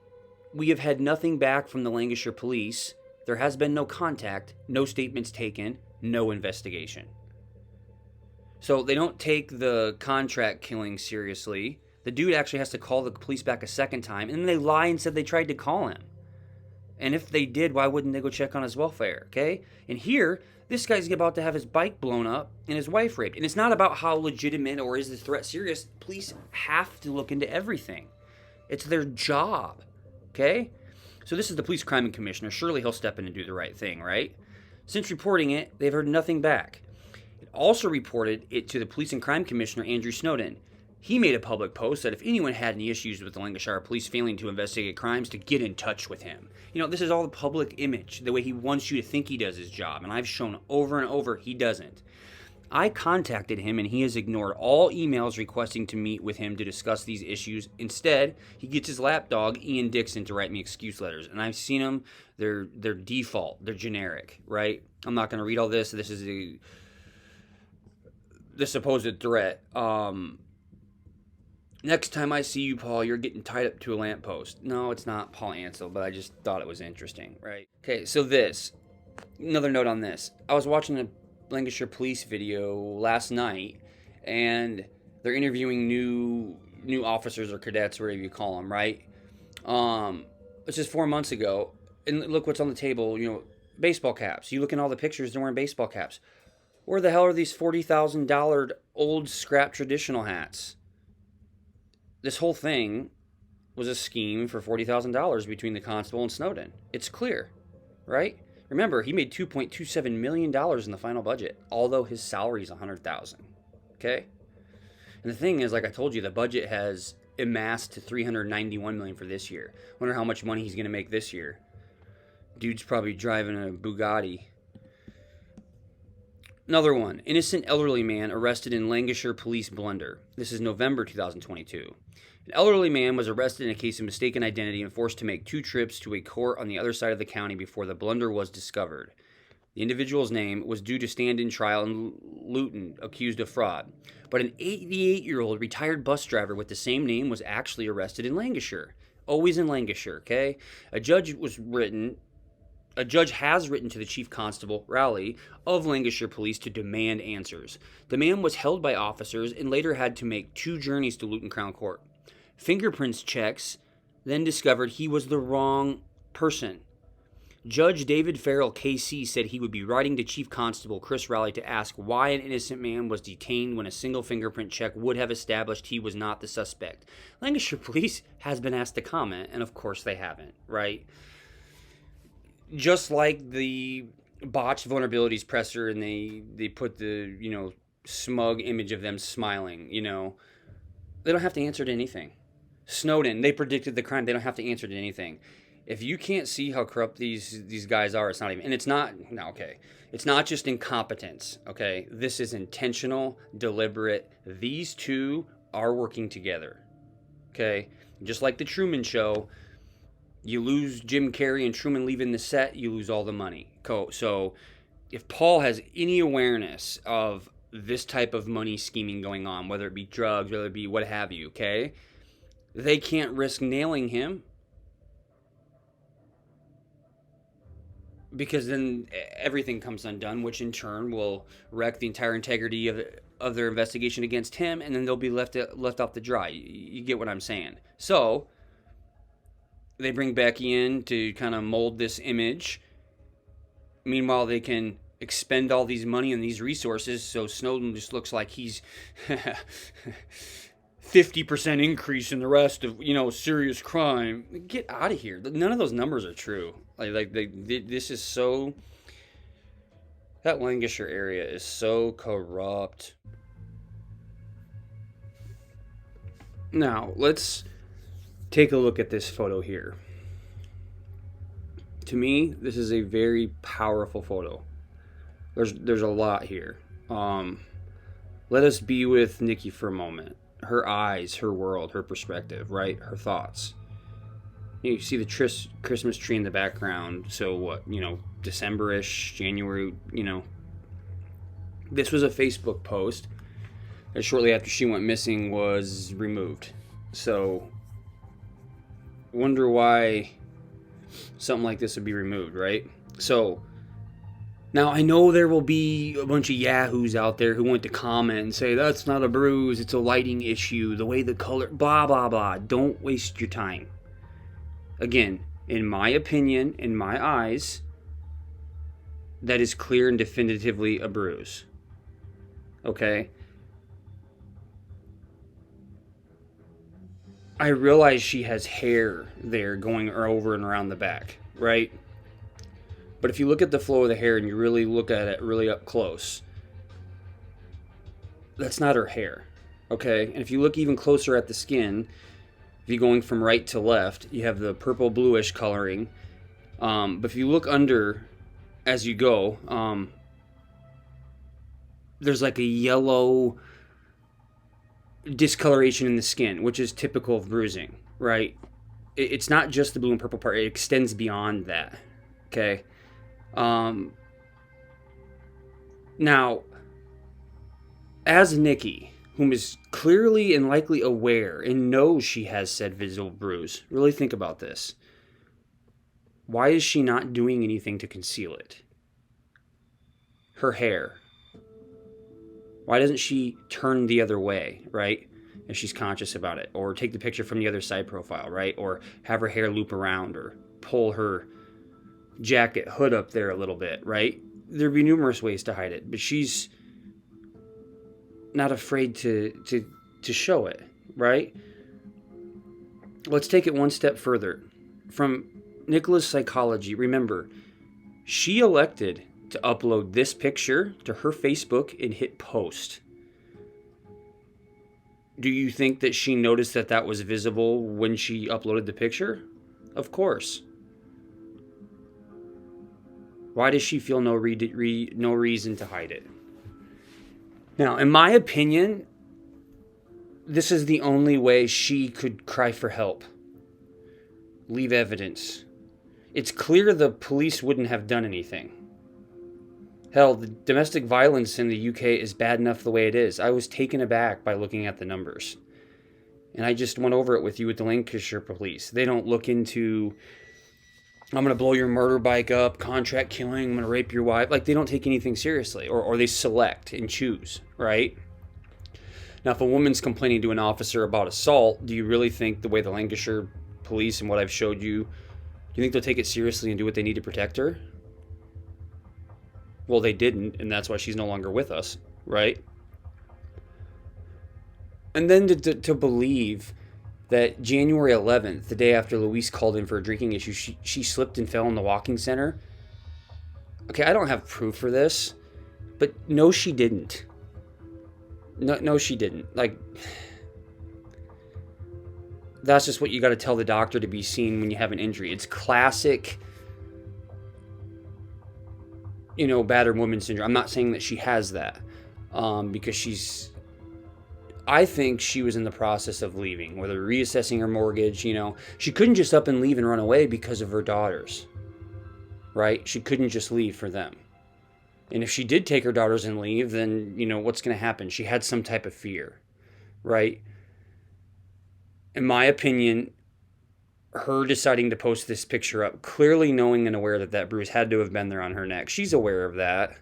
we have had nothing back from the Lancashire police. There has been no contact, no statements taken, no investigation. So they don't take the contract killing seriously. The dude actually has to call the police back a second time, and then they lie and said they tried to call him. And if they did, why wouldn't they go check on his welfare, okay? And here, this guy's about to have his bike blown up and his wife raped. And it's not about how legitimate or is the threat serious. Police have to look into everything. It's their job. Okay? So this is the police crime commissioner. Surely he'll step in and do the right thing, right? Since reporting it, they've heard nothing back. It also reported it to the police and crime commissioner, Andrew Snowden. He made a public post that if anyone had any issues with the Lancashire police failing to investigate crimes, to get in touch with him. You know, this is all the public image, the way he wants you to think he does his job. And I've shown over and over he doesn't. I contacted him and he has ignored all emails requesting to meet with him to discuss these issues. Instead, he gets his lapdog, Ian Dixon, to write me excuse letters. And I've seen them. They're default. They're generic, right? I'm not going to read all this. This is the supposed threat. Next time I see you, Paul, you're getting tied up to a lamppost. No, it's not Paul Ansell, but I just thought it was interesting, right? Okay, so another note on this. I was watching a Lancashire police video last night, and they're interviewing new officers or cadets, whatever you call them, right? It's just 4 months ago, and look what's on the table. You know, baseball caps. You look in all the pictures, they're wearing baseball caps. Where the hell are these $40,000 old scrap traditional hats? This whole thing was a scheme for $40,000 between the constable and Snowden. It's clear, right? Remember, he made $2.27 million in the final budget, although his salary is $100,000. Okay? And the thing is, like I told you, the budget has amassed to $391 million for this year. Wonder how much money he's going to make this year. Dude's probably driving a Bugatti. Another one. Innocent elderly man arrested in Lancashire police blunder. This is November 2022. An elderly man was arrested in a case of mistaken identity and forced to make 2 trips to a court on the other side of the county before the blunder was discovered. The individual's name was due to stand in trial in Luton, accused of fraud. But an 88-year-old retired bus driver with the same name was actually arrested in Lancashire. Always in Lancashire, okay? A judge has written to the Chief Constable, Rowley, of Lancashire Police to demand answers. The man was held by officers and later had to make 2 journeys to Luton Crown Court. Fingerprints checks then discovered he was the wrong person. Judge David Farrell, KC, said he would be writing to Chief Constable Chris Rowley to ask why an innocent man was detained when a single fingerprint check would have established he was not the suspect. Lancashire Police has been asked to comment, and of course they haven't, right? Just like the botched vulnerabilities presser, and they put the, smug image of them smiling, they don't have to answer to anything. Snowden, they predicted the crime, they don't have to answer to anything. If you can't see how corrupt these guys are, it's not even, and it's not, no, okay, it's not just incompetence, okay? This is intentional, deliberate. These two are working together, okay? Just like the Truman Show, you lose Jim Carrey and Truman leaving the set, you lose all the money. So if Paul has any awareness of this type of money scheming going on, whether it be drugs, whether it be what have you, okay, they can't risk nailing him, because then everything comes undone, which in turn will wreck the entire integrity of their investigation against him, and then they'll be left off the dry. You get what I'm saying? So they bring Becky in to kind of mold this image. Meanwhile, they can expend all these money and these resources, so Snowden just looks like he's 50% increase in the rest of, serious crime. Get out of here. None of those numbers are true. This is so... That Lancashire area is so corrupt. Now, let's take a look at this photo here. To me, this is a very powerful photo. There's a lot here. Let us be with Nikki for a moment. Her eyes, her world, her perspective, right? Her thoughts. You see the Christmas tree in the background. So what, December-ish, January, This was a Facebook post that shortly after she went missing was removed. So, wonder why something like this would be removed, right? So, now I know there will be a bunch of yahoos out there who want to comment and say, that's not a bruise, it's a lighting issue, the way the color, blah, blah, blah. Don't waste your time. Again, in my opinion, in my eyes, that is clear and definitively a bruise. Okay? I realize she has hair there going over and around the back, right? But if you look at the flow of the hair and you really look at it really up close, that's not her hair, okay? And if you look even closer at the skin, if you're going from right to left, you have the purple bluish coloring. But if you look under as you go, there's like a yellow discoloration in the skin, which is typical of bruising, right? It's not just the blue and purple part, it extends beyond that, okay? Now, as Nikki, whom is clearly and likely aware and knows she has said visible bruise, really think about this. Why is she not doing anything to conceal it? Her hair. Why doesn't she turn the other way, right? If she's conscious about it. Or take the picture from the other side profile, right? Or have her hair loop around, or pull her jacket hood up there a little bit, right? There'd be numerous ways to hide it, but she's not afraid to show it, right? Let's take it one step further. From Nicola's psychology, remember, she elected to upload this picture to her Facebook and hit post. Do you think that she noticed that that was visible when she uploaded the picture? Of course. Why does she feel no reason to hide it? Now, in my opinion, this is the only way she could cry for help. Leave evidence. It's clear the police wouldn't have done anything. Hell, the domestic violence in the UK is bad enough the way it is. I was taken aback by looking at the numbers. And I just went over it with you with the Lancashire police. They don't look into, I'm going to blow your murder bike up, contract killing, I'm going to rape your wife. Like, they don't take anything seriously. Or they select and choose, right? Now, if a woman's complaining to an officer about assault, do you really think the way the Lancashire police and what I've showed you, do you think they'll take it seriously and do what they need to protect her? Well, they didn't, and that's why she's no longer with us, right? And then to believe that January 11th, the day after Louise called in for a drinking issue, she slipped and fell in the walking center. Okay, I don't have proof for this, but no, she didn't. No, she didn't. Like, that's just what you got to tell the doctor to be seen when you have an injury. It's classic, battered woman syndrome. I'm not saying that she has that, because I think she was in the process of leaving, whether reassessing her mortgage. She couldn't just up and leave and run away because of her daughters, right? She couldn't just leave for them. And if she did take her daughters and leave, then, what's going to happen? She had some type of fear, right? In my opinion, her deciding to post this picture up, clearly knowing and aware that bruise had to have been there on her neck. She's aware of that.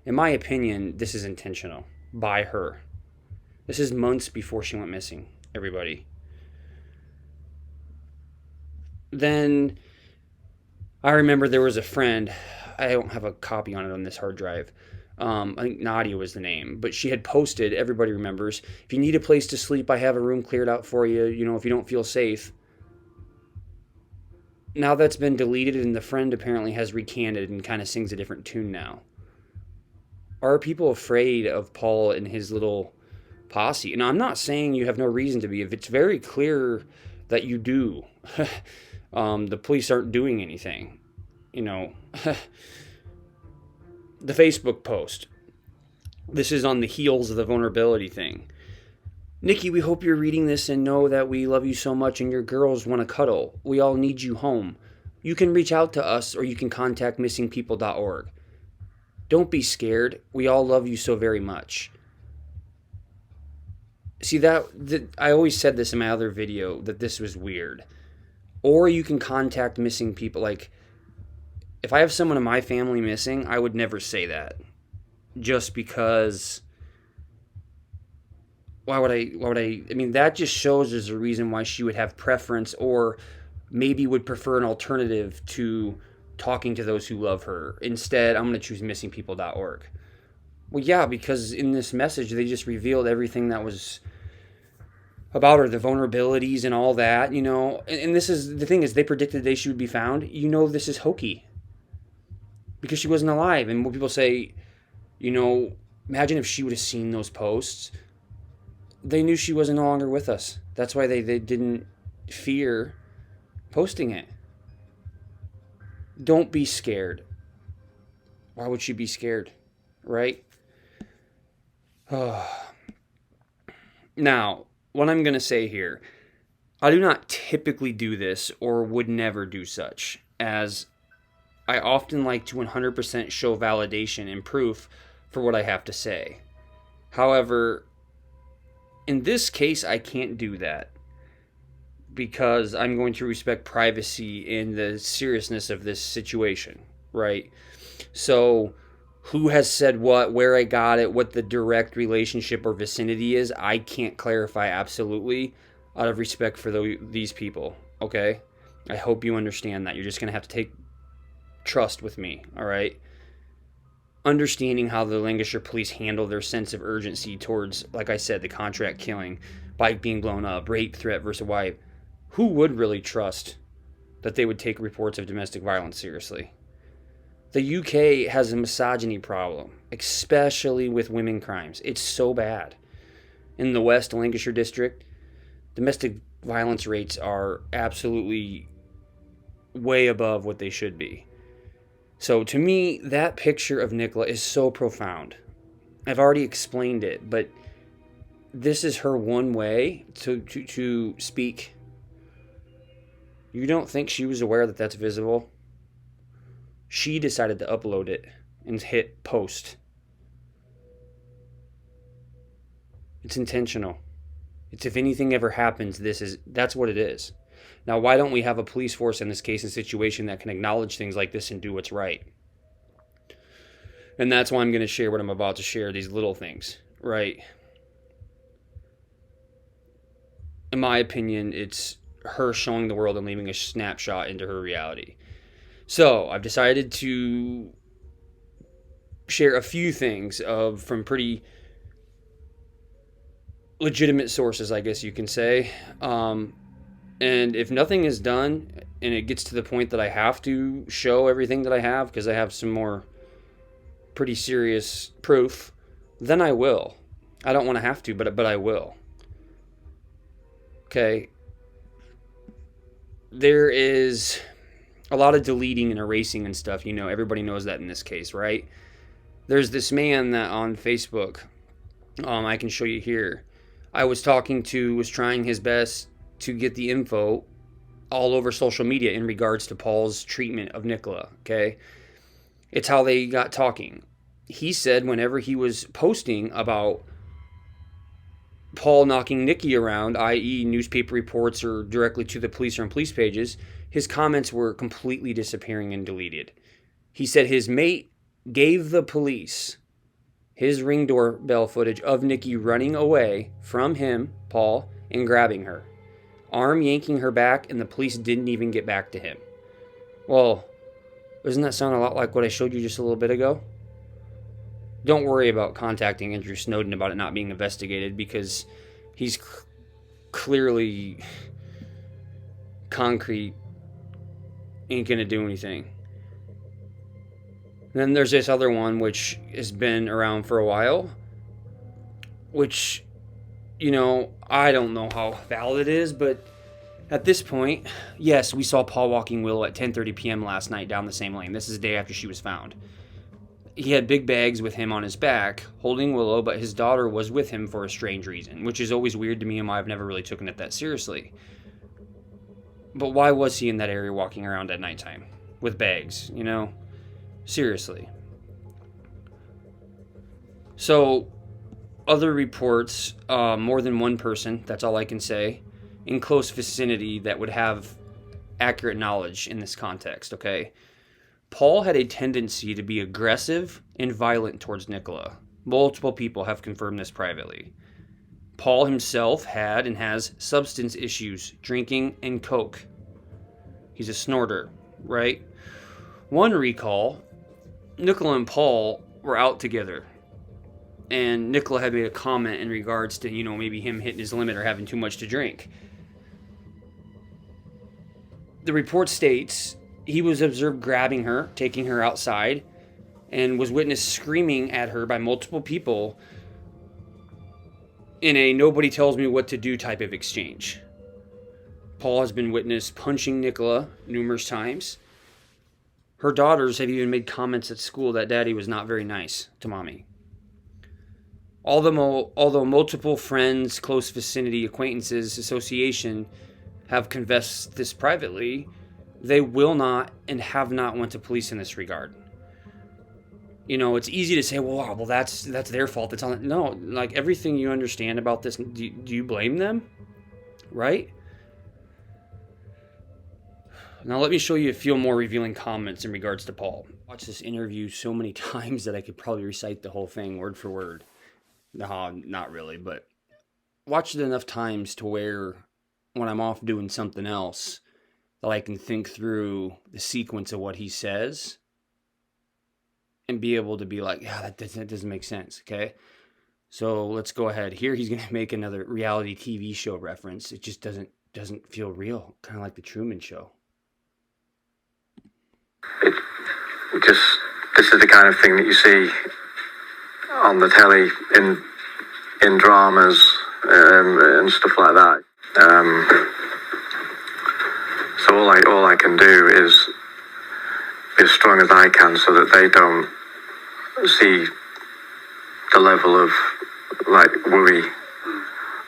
In my opinion, this is intentional by her. This is months before she went missing, everybody. Then I remember there was a friend. I don't have a copy on it on this hard drive. I think Nadia was the name. But she had posted, everybody remembers, if you need a place to sleep, I have a room cleared out for you, if you don't feel safe. Now that's been deleted, and the friend apparently has recanted and kind of sings a different tune now. Are people afraid of Paul and his little posse? And I'm not saying you have no reason to be. If it's very clear that you do, the police aren't doing anything. The Facebook post. This is on the heels of the vulnerability thing. Nikki, we hope you're reading this and know that we love you so much and your girls want to cuddle. We all need you home. You can reach out to us or you can contact missingpeople.org. Don't be scared. We all love you so very much. See, I always said this in my other video, that this was weird. Or you can contact missing people. Like, if I have someone in my family missing, I would never say that. Just because, why would I mean, that just shows there's a reason why she would have preference or maybe would prefer an alternative to talking to those who love her. Instead, I'm going to choose missingpeople.org. Well, yeah, because in this message, they just revealed everything that was about her, the vulnerabilities and all that, And this is, the thing is, they predicted the day she would be found. This is hokey. Because she wasn't alive. And when people say, imagine if she would have seen those posts. They knew she was no longer with us. That's why they didn't fear posting it. Don't be scared. Why would she be scared? Right? Now, what I'm going to say here, I do not typically do this or would never do such, as I often like to 100% show validation and proof for what I have to say. However, in this case, I can't do that because I'm going to respect privacy and the seriousness of this situation, right? So, who has said what, where I got it, what the direct relationship or vicinity is, I can't clarify absolutely out of respect for these people, okay? I hope you understand that. You're just going to have to take trust with me, all right? Understanding how the Lancashire police handle their sense of urgency towards, like I said, the contract killing, bike being blown up, rape threat versus wife. Who would really trust that they would take reports of domestic violence seriously? The UK has a misogyny problem, especially with women crimes. It's so bad. In the West Lancashire district, domestic violence rates are absolutely way above what they should be. So to me, that picture of Nicola is so profound. I've already explained it, but this is her one way to speak. You don't think she was aware that that's visible? She decided to upload it and hit post. It's intentional. It's if anything ever happens, that's what it is. Now, why don't we have a police force in this case and situation that can acknowledge things like this and do what's right? And that's why I'm going to share what I'm about to share, these little things, right? In my opinion, it's her showing the world and leaving a snapshot into her reality. So I've decided to share a few things from pretty legitimate sources, I guess you can say. And if nothing is done and it gets to the point that I have to show everything that I have, because I have some more pretty serious proof, then I will. I don't want to have to, but I will. Okay. There is a lot of deleting and erasing and stuff. You know, everybody knows that in this case, right? There's this man that on Facebook, I can show you here, I was talking to, was trying his best to get the info all over social media in regards to Paul's treatment of Nicola, okay? It's how they got talking. He said whenever he was posting about Paul knocking Nikki around, i.e. newspaper reports or directly to the police or on police pages, his comments were completely disappearing and deleted. He said his mate gave the police his Ring doorbell footage of Nikki running away from him, Paul, and grabbing her, arm yanking her back, and the police didn't even get back to him. Well, doesn't that sound a lot like what I showed you just a little bit ago? Don't worry about contacting Andrew Snowden about it not being investigated, because he's clearly concrete, ain't gonna do anything. And then there's this other one which has been around for a while, which, you know, I don't know how valid it is, but at this point, yes, we saw Paul walking Willow at 10:30 p.m. last night down the same lane. This is the day after she was found. He had big bags with him on his back, holding Willow, but his daughter was with him for a strange reason, which is always weird to me and why I've never really taken it that seriously. But why was he in that area walking around at nighttime with bags, you know? Seriously. So, other reports, more than one person, that's all I can say, in close vicinity that would have accurate knowledge in this context, okay? Paul had a tendency to be aggressive and violent towards Nicola. Multiple people have confirmed this privately. Paul himself had and has substance issues, drinking and coke. He's a snorter, right? One recall, Nicola and Paul were out together, and Nicola had made a comment in regards to, you know, maybe him hitting his limit or having too much to drink. The report states he was observed grabbing her, taking her outside, and was witnessed screaming at her by multiple people in a nobody tells me what to do type of exchange. Paul has been witnessed punching Nicola numerous times. Her daughters have even made comments at school that Daddy was not very nice to Mommy. Although multiple friends, close vicinity, acquaintances, association have confessed this privately, they will not and have not went to police in this regard. You know, it's easy to say, well, that's their fault. It's on. No, like everything you understand about this, do you blame them? Right? Now let me show you a few more revealing comments in regards to Paul. I watched this interview so many times that I could probably recite the whole thing word for word. No, not really, but watched it enough times to where when I'm off doing something else, that I can think through the sequence of what he says and be able to be like, yeah, that doesn't make sense, okay? So let's go ahead. Here he's going to make another reality TV show reference. It just doesn't feel real, kind of like the Truman Show. This is the kind of thing that you see on the telly in dramas and stuff like that. So all I can do is be as strong as I can so that they don't see the level of like worry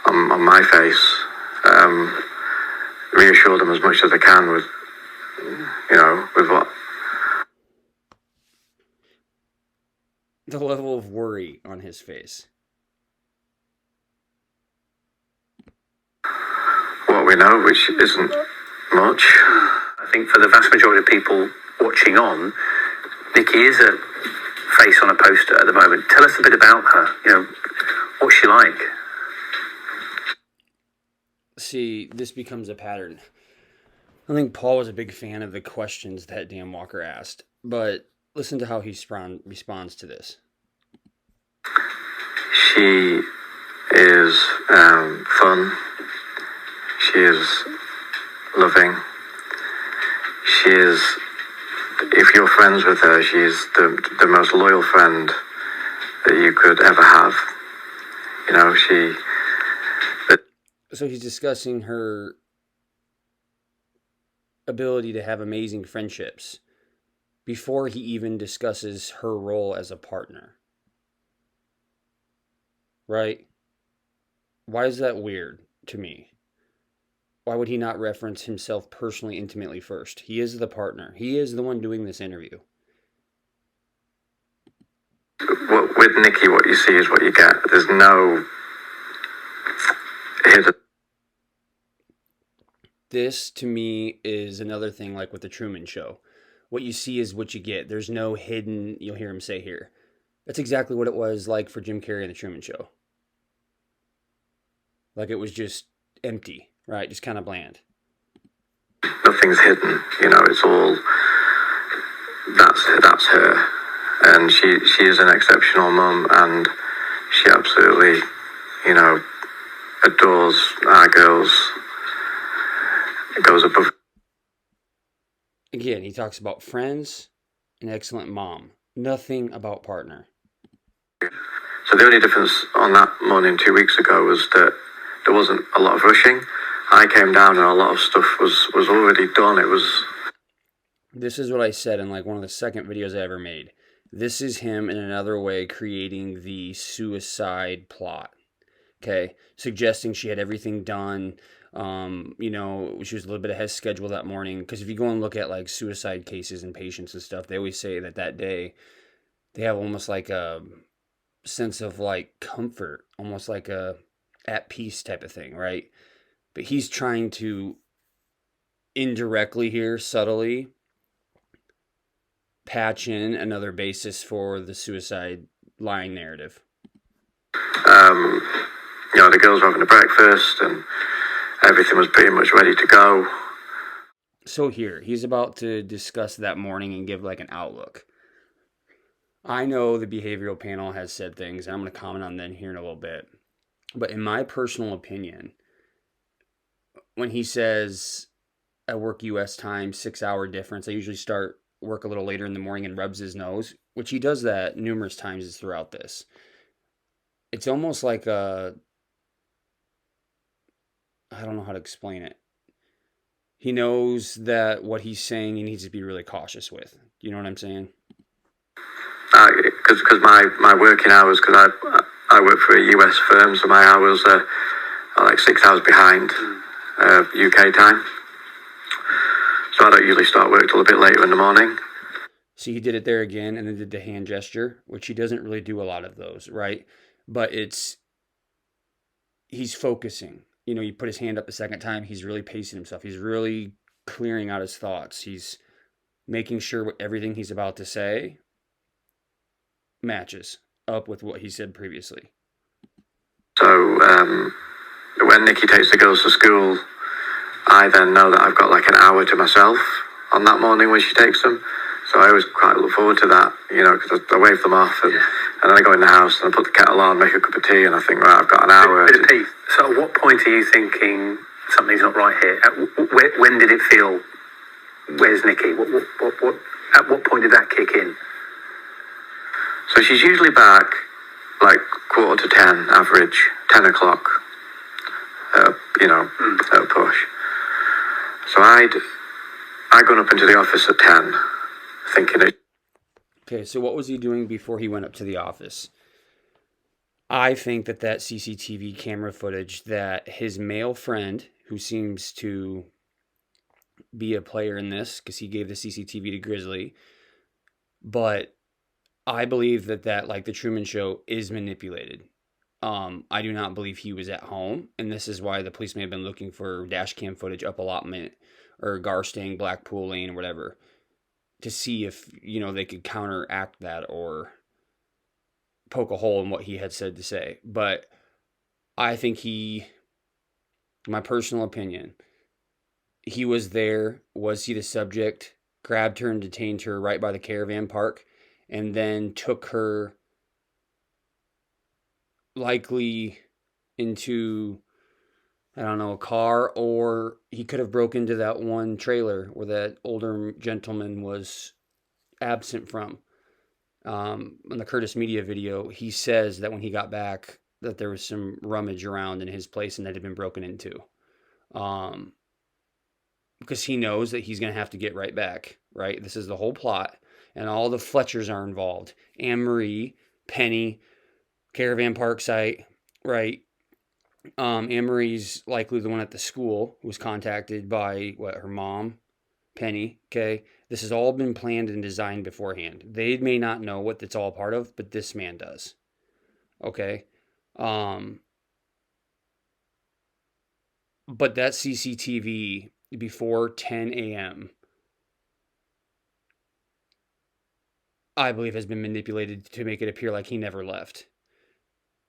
on my face. Reassure them as much as I can with, with what. The level of worry on his face. What we know, which isn't much. I think for the vast majority of people watching on, Nikki is a face on a poster at the moment. Tell us a bit about her. What's she like? See, this becomes a pattern. I think Paul was a big fan of the questions that Dan Walker asked, but listen to how he responds to this. She is fun. She is loving. She is, if you're friends with her, she's the most loyal friend that you could ever have. So he's discussing her ability to have amazing friendships before he even discusses her role as a partner. Right? Why is that weird to me? Why would he not reference himself personally, intimately first? He is the partner. He is the one doing this interview. With Nikki, what you see is what you get. There's no hidden. This, to me, is another thing like with the Truman Show. What you see is what you get. There's no hidden, you'll hear him say here. That's exactly what it was like for Jim Carrey in the Truman Show. Like it was just empty, right? Just kind of bland. Nothing's hidden, it's all, that's her. And she is an exceptional mum, and she absolutely, adores our girls. It goes above. Again, he talks about friends, an excellent mom. Nothing about partner. So the only difference on that morning 2 weeks ago was that there wasn't a lot of rushing. I came down and a lot of stuff was already done. This is what I said in like one of the second videos I ever made. This is him in another way creating the suicide plot. Okay? Suggesting she had everything done. She was a little bit ahead of schedule that morning. Because if you go and look at like suicide cases and patients and stuff, they always say that day they have almost like a sense of like comfort, almost like a at peace type of thing, right? But he's trying to indirectly here, subtly, patch in another basis for the suicide lying narrative. The girls were having a breakfast and everything was pretty much ready to go. So here, he's about to discuss that morning and give like an outlook. I know the behavioral panel has said things, and I'm going to comment on them here in a little bit. But in my personal opinion, when he says, I work U.S. time, 6 hour difference, I usually start work a little later in the morning and rubs his nose, which he does that numerous times throughout this. It's almost like I don't know how to explain it. He knows that what he's saying he needs to be really cautious with. You know what I'm saying? Because my working hours, because I work for a US firm, so my hours are like 6 hours behind UK time. So I don't usually start work till a bit later in the morning. So he did it there again, and then did the hand gesture, which he doesn't really do a lot of those, right? But he's focusing. You put his hand up the second time, he's really pacing himself. He's really clearing out his thoughts. He's making sure everything he's about to say matches up with what he said previously. So when Nikki takes the girls to school, I then know that I've got like an hour to myself on that morning when she takes them. So I always quite look forward to that, because I wave them off and then I go in the house and I put the kettle on, make a cup of tea, and I think, right, I've got an hour. Bit of peace. So at what point are you thinking something's not right here? When did it feel, where's Nikki? At what point did that kick in? So she's usually back like 9:45 average, 10 o'clock, push. So I'd gone up into the office at 10, thinking it. Okay, so what was he doing before he went up to the office? I think that CCTV camera footage that his male friend, who seems to be a player in this because he gave the CCTV to Grizzly, but I believe that like the Truman Show is manipulated. I do not believe he was at home, and this is why the police may have been looking for dash cam footage up allotment or Garstang, Blackpool Lane, or whatever, to see if, they could counteract that or poke a hole in what he had said to say. But I think my personal opinion, he was there. Was he the subject? Grabbed her and detained her right by the caravan park, and then took her likely into, a car, or he could have broke into that one trailer where that older gentleman was absent from. On the Curtis Media video, he says that when he got back that there was some rummage around in his place and that had been broken into. Because he knows that he's going to have to get right back, right? This is the whole plot, and all the Fletchers are involved. Anne-Marie, Penny, caravan park site, right? Anne-Marie's likely the one at the school who was contacted by, her mom, Penny, okay? This has all been planned and designed beforehand. They may not know what it's all part of, but this man does, okay? But that CCTV before 10 a.m., I believe has been manipulated to make it appear like he never left.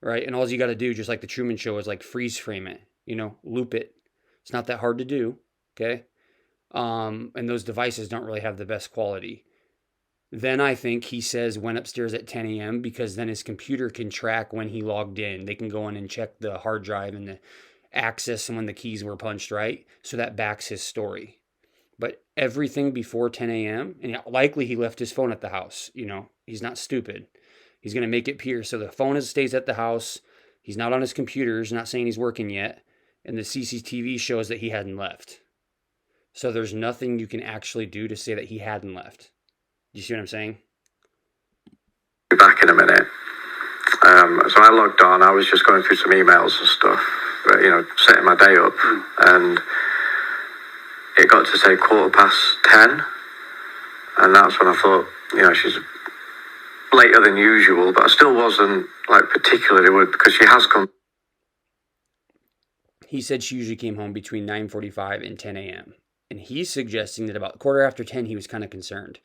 Right? And all you got to do, just like the Truman Show, is like freeze frame it, loop it. It's not that hard to do, okay? And those devices don't really have the best quality. Then I think he says went upstairs at 10 a.m. because then his computer can track when he logged in. They can go in and check the hard drive and the access and when the keys were punched, right? So that backs his story. But everything before 10 a.m., and likely he left his phone at the house. He's not stupid. He's going to make it appear so the phone stays at the house. He's not on his computer. He's not saying he's working yet. And the CCTV shows that he hadn't left. So there's nothing you can actually do to say that he hadn't left. Do you see what I'm saying? Be back in a minute. So I logged on. I was just going through some emails and stuff, setting my day up. And it got to say 10:15. And that's when I thought, she's later than usual, but I still wasn't particularly worried because she has come. He said she usually came home between 9:45 and 10 a.m. And he's suggesting that about 10:15 he was kind of concerned.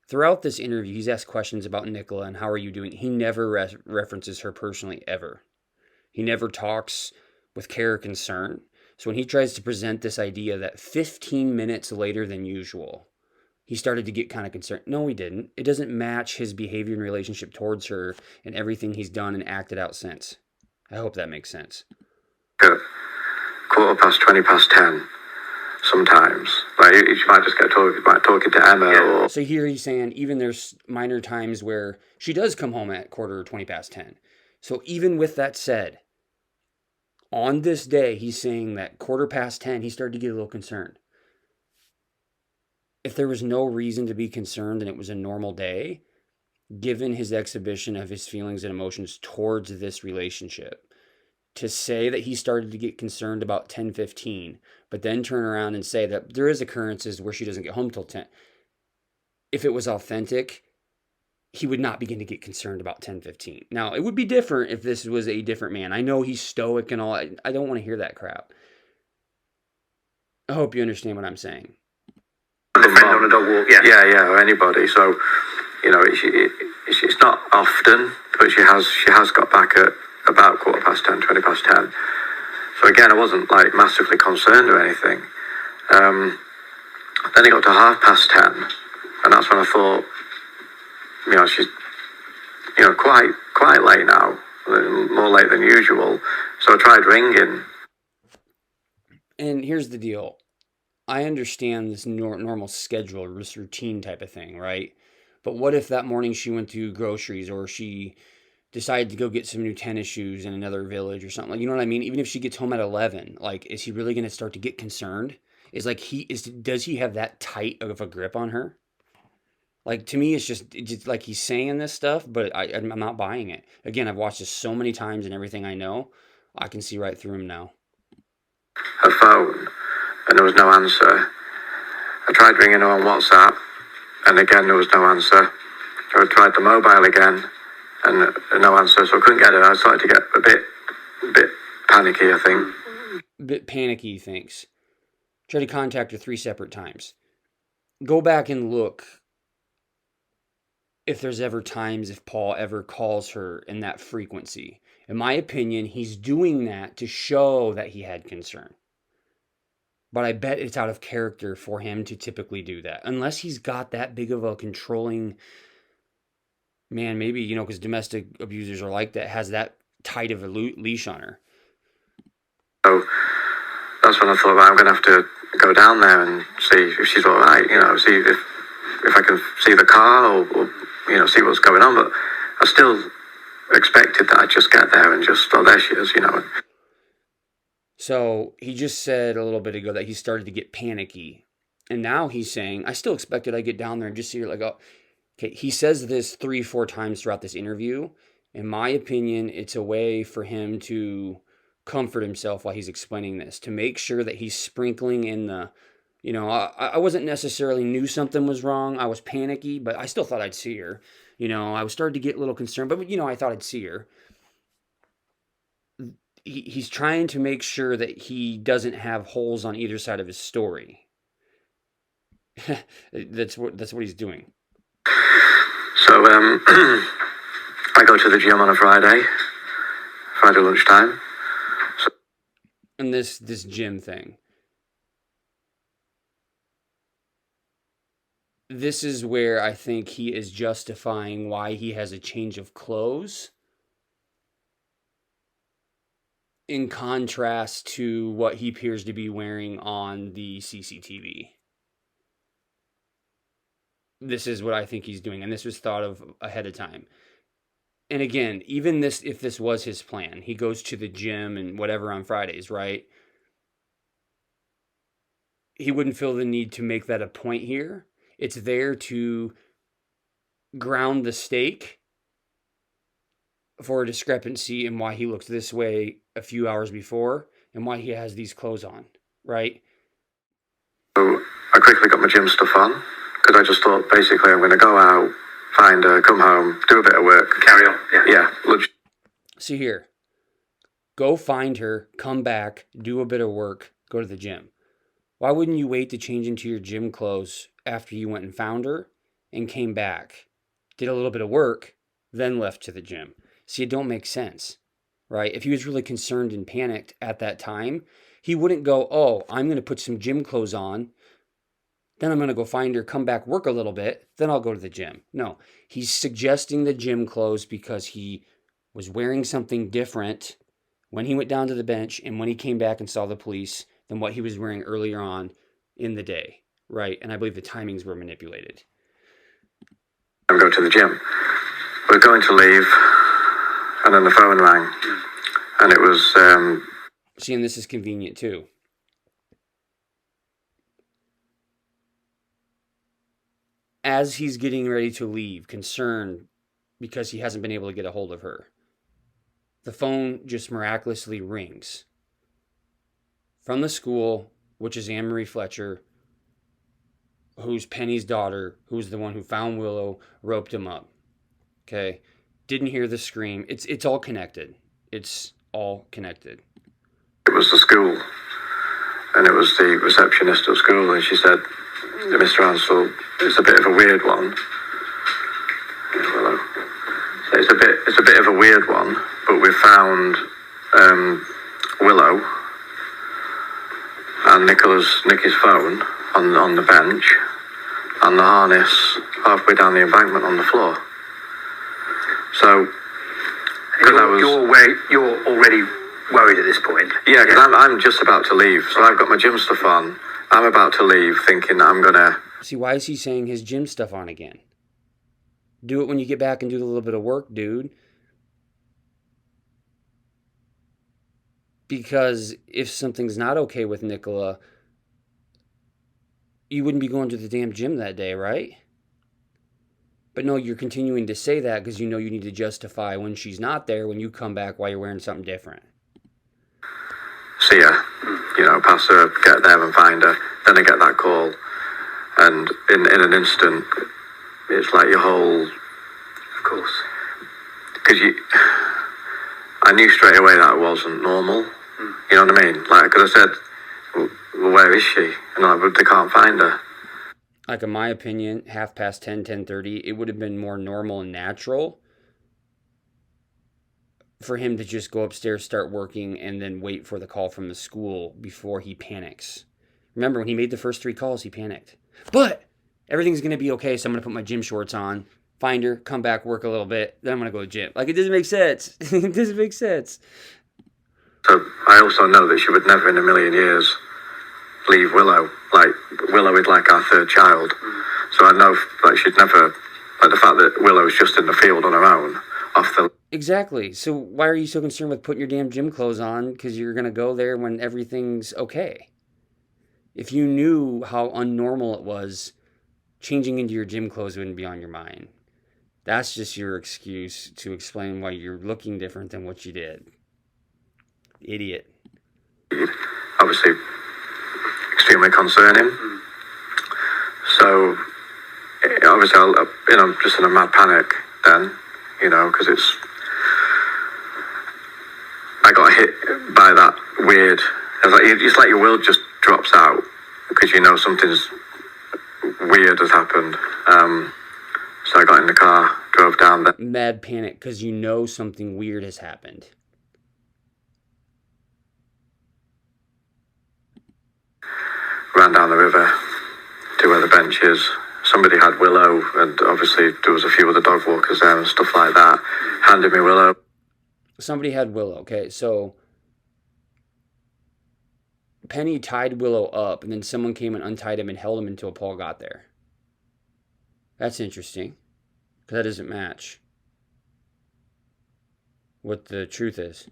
Throughout this interview, he's asked questions about Nicola and how are you doing. He never references her personally ever. He never talks with care or concern. So when he tries to present this idea that 15 minutes later than usual, he started to get kind of concerned. No, he didn't. It doesn't match his behavior and relationship towards her and everything he's done and acted out since. I hope that makes sense. 10:15 sometimes. You might just get talking to Emma. Yeah. Or... So here he's saying even there's minor times where she does come home at 10:20. So even with that said, on this day, he's saying that 10:15, he started to get a little concerned. If there was no reason to be concerned and it was a normal day, given his exhibition of his feelings and emotions towards this relationship, to say that he started to get concerned about 10:15, but then turn around and say that there is occurrences where she doesn't get home till 10. If it was authentic, he would not begin to get concerned about 10:15. Now, it would be different if this was a different man. I know he's stoic and all. I don't want to hear that crap. I hope you understand what I'm saying. On a dog walk, yeah, or anybody. So, it's not often, but she has got back at about 10:15, 20:10. So again, I wasn't massively concerned or anything. Then it got to 10:30, and that's when I thought, she's, quite late now, more late than usual. So I tried ringing. And here's the deal. I understand this normal schedule, this routine type of thing, right? But what if that morning she went to groceries or she decided to go get some new tennis shoes in another village or something? You know what I mean? Even if she gets home at 11, is he really going to start to get concerned? Does he have that tight of a grip on her? Like, to me, it's just like he's saying this stuff, but I'm not buying it. Again, I've watched this so many times and everything I know, I can see right through him now. Her phone, and there was no answer. I tried ringing her on WhatsApp, and again, there was no answer. I tried the mobile again, and no answer, so I couldn't get her. I started to get a bit panicky, I think. Bit panicky, he thinks. Tried to contact her 3 separate times. Go back and look if there's ever times if Paul ever calls her in that frequency. In my opinion, he's doing that to show that he had concern. But I bet it's out of character for him to typically do that. Unless he's got that big of a controlling... Man, maybe, you know, because domestic abusers are like that, has that tight of a leash on her. So that's when I thought, well, I'm going to have to go down there and see if she's all right, you know, see if I can see the car or you know, see what's going on. But I still expected that I'd just get there and just, oh, there she is, you know. So he just said a little bit ago that he started to get panicky. And now he's saying, I still expected I'd get down there and just see her like, oh, okay. He says this 3-4 times throughout this interview. In my opinion, it's a way for him to comfort himself while he's explaining this, to make sure that he's sprinkling in the, you know, I wasn't necessarily knew something was wrong. I was panicky, but I still thought I'd see her. You know, I was starting to get a little concerned, but, you know, I thought I'd see her. He's trying to make sure that he doesn't have holes on either side of his story. That's what he's doing. So, I go to the gym on a Friday lunchtime. So, and this gym thing. This is where I think he is justifying why he has a change of clothes in contrast to what he appears to be wearing on the CCTV. This is what I think he's doing, and this was thought of ahead of time. And again, even this, if this was his plan, he goes to the gym and whatever on Fridays, right? He wouldn't feel the need to make that a point here. It's there to ground the stake for a discrepancy in why he looks this way a few hours before and why he has these clothes on, right? So I quickly got my gym stuff on because I just thought basically I'm going to go out, find her, come home, do a bit of work. Carry on. Yeah. Lunch. See here. Go find her, come back, do a bit of work, go to the gym. Why wouldn't you wait to change into your gym clothes after you went and found her and came back, did a little bit of work, then left to the gym? See, it don't make sense, right? If he was really concerned and panicked at that time, he wouldn't go, oh, I'm going to put some gym clothes on, then I'm going to go find her, come back, work a little bit, then I'll go to the gym. No, he's suggesting the gym clothes because he was wearing something different when he went down to the bench and when he came back and saw the police than what he was wearing earlier on in the day, right? And I believe the timings were manipulated. I go to the gym. We're going to leave, and then the phone rang, and it was... See, and this is convenient too. As he's getting ready to leave, concerned because he hasn't been able to get a hold of her, the phone just miraculously rings. From the school, which is Anne-Marie Fletcher, who's Penny's daughter, who's the one who found Willow, roped him up. Okay? Didn't hear the scream. It's all connected. It's all connected. It was the school, and it was the receptionist at school, and she said, Mr. Ansell, it's a bit of a weird one. Willow. So it's a bit of a weird one, but we found Willow and Nikki's phone on the bench and the harness halfway down the embankment on the floor. So, you're already worried at this point. Yeah, because I'm just about to leave. So I've got my gym stuff on. I'm about to leave thinking I'm going to... See, why is he saying his gym stuff on again? Do it when you get back and do a little bit of work, dude. Because if something's not okay with Nicola, you wouldn't be going to the damn gym that day, right? But no, you're continuing to say that because you know you need to justify when she's not there, when you come back while you're wearing something different. See her, pass her, get there and find her. Then I get that call. And in an instant, it's like your whole... Of course. Because I knew straight away that it wasn't normal. You know what I mean? Like, because I said, well, where is she? And I'm like, they can't find her. Like, in my opinion, 10:30, 10:30, it would have been more normal and natural for him to just go upstairs, start working, and then wait for the call from the school before he panics. Remember, when he made the first 3 calls, he panicked. But everything's going to be okay, so I'm going to put my gym shorts on, find her, come back, work a little bit, then I'm going to go to the gym. Like, it doesn't make sense. It doesn't make sense. So I also know that she would never in a million years leave Willow. Like, Willow is like our 3rd child. So I know, like, she'd never... Like, the fact that Willow's just in the field on her own, off the... Exactly. So why are you so concerned with putting your damn gym clothes on because you're going to go there when everything's okay? If you knew how unnormal it was, changing into your gym clothes wouldn't be on your mind. That's just your excuse to explain why you're looking different than what you did. Idiot. Obviously, extremely concerning. So, obviously, I'm just in a mad panic then, because I got hit by that weird... It's like your world just drops out because something's weird has happened. So I got in the car, drove down there. Mad panic because something weird has happened. Ran down the river to where the bench is. Somebody had Willow, and obviously there was a few other dog walkers there and stuff like that. Handed me Willow. Somebody had Willow. Okay, so Penny tied Willow up, and then someone came and untied him and held him until Paul got there. That's interesting, because that doesn't match what the truth is.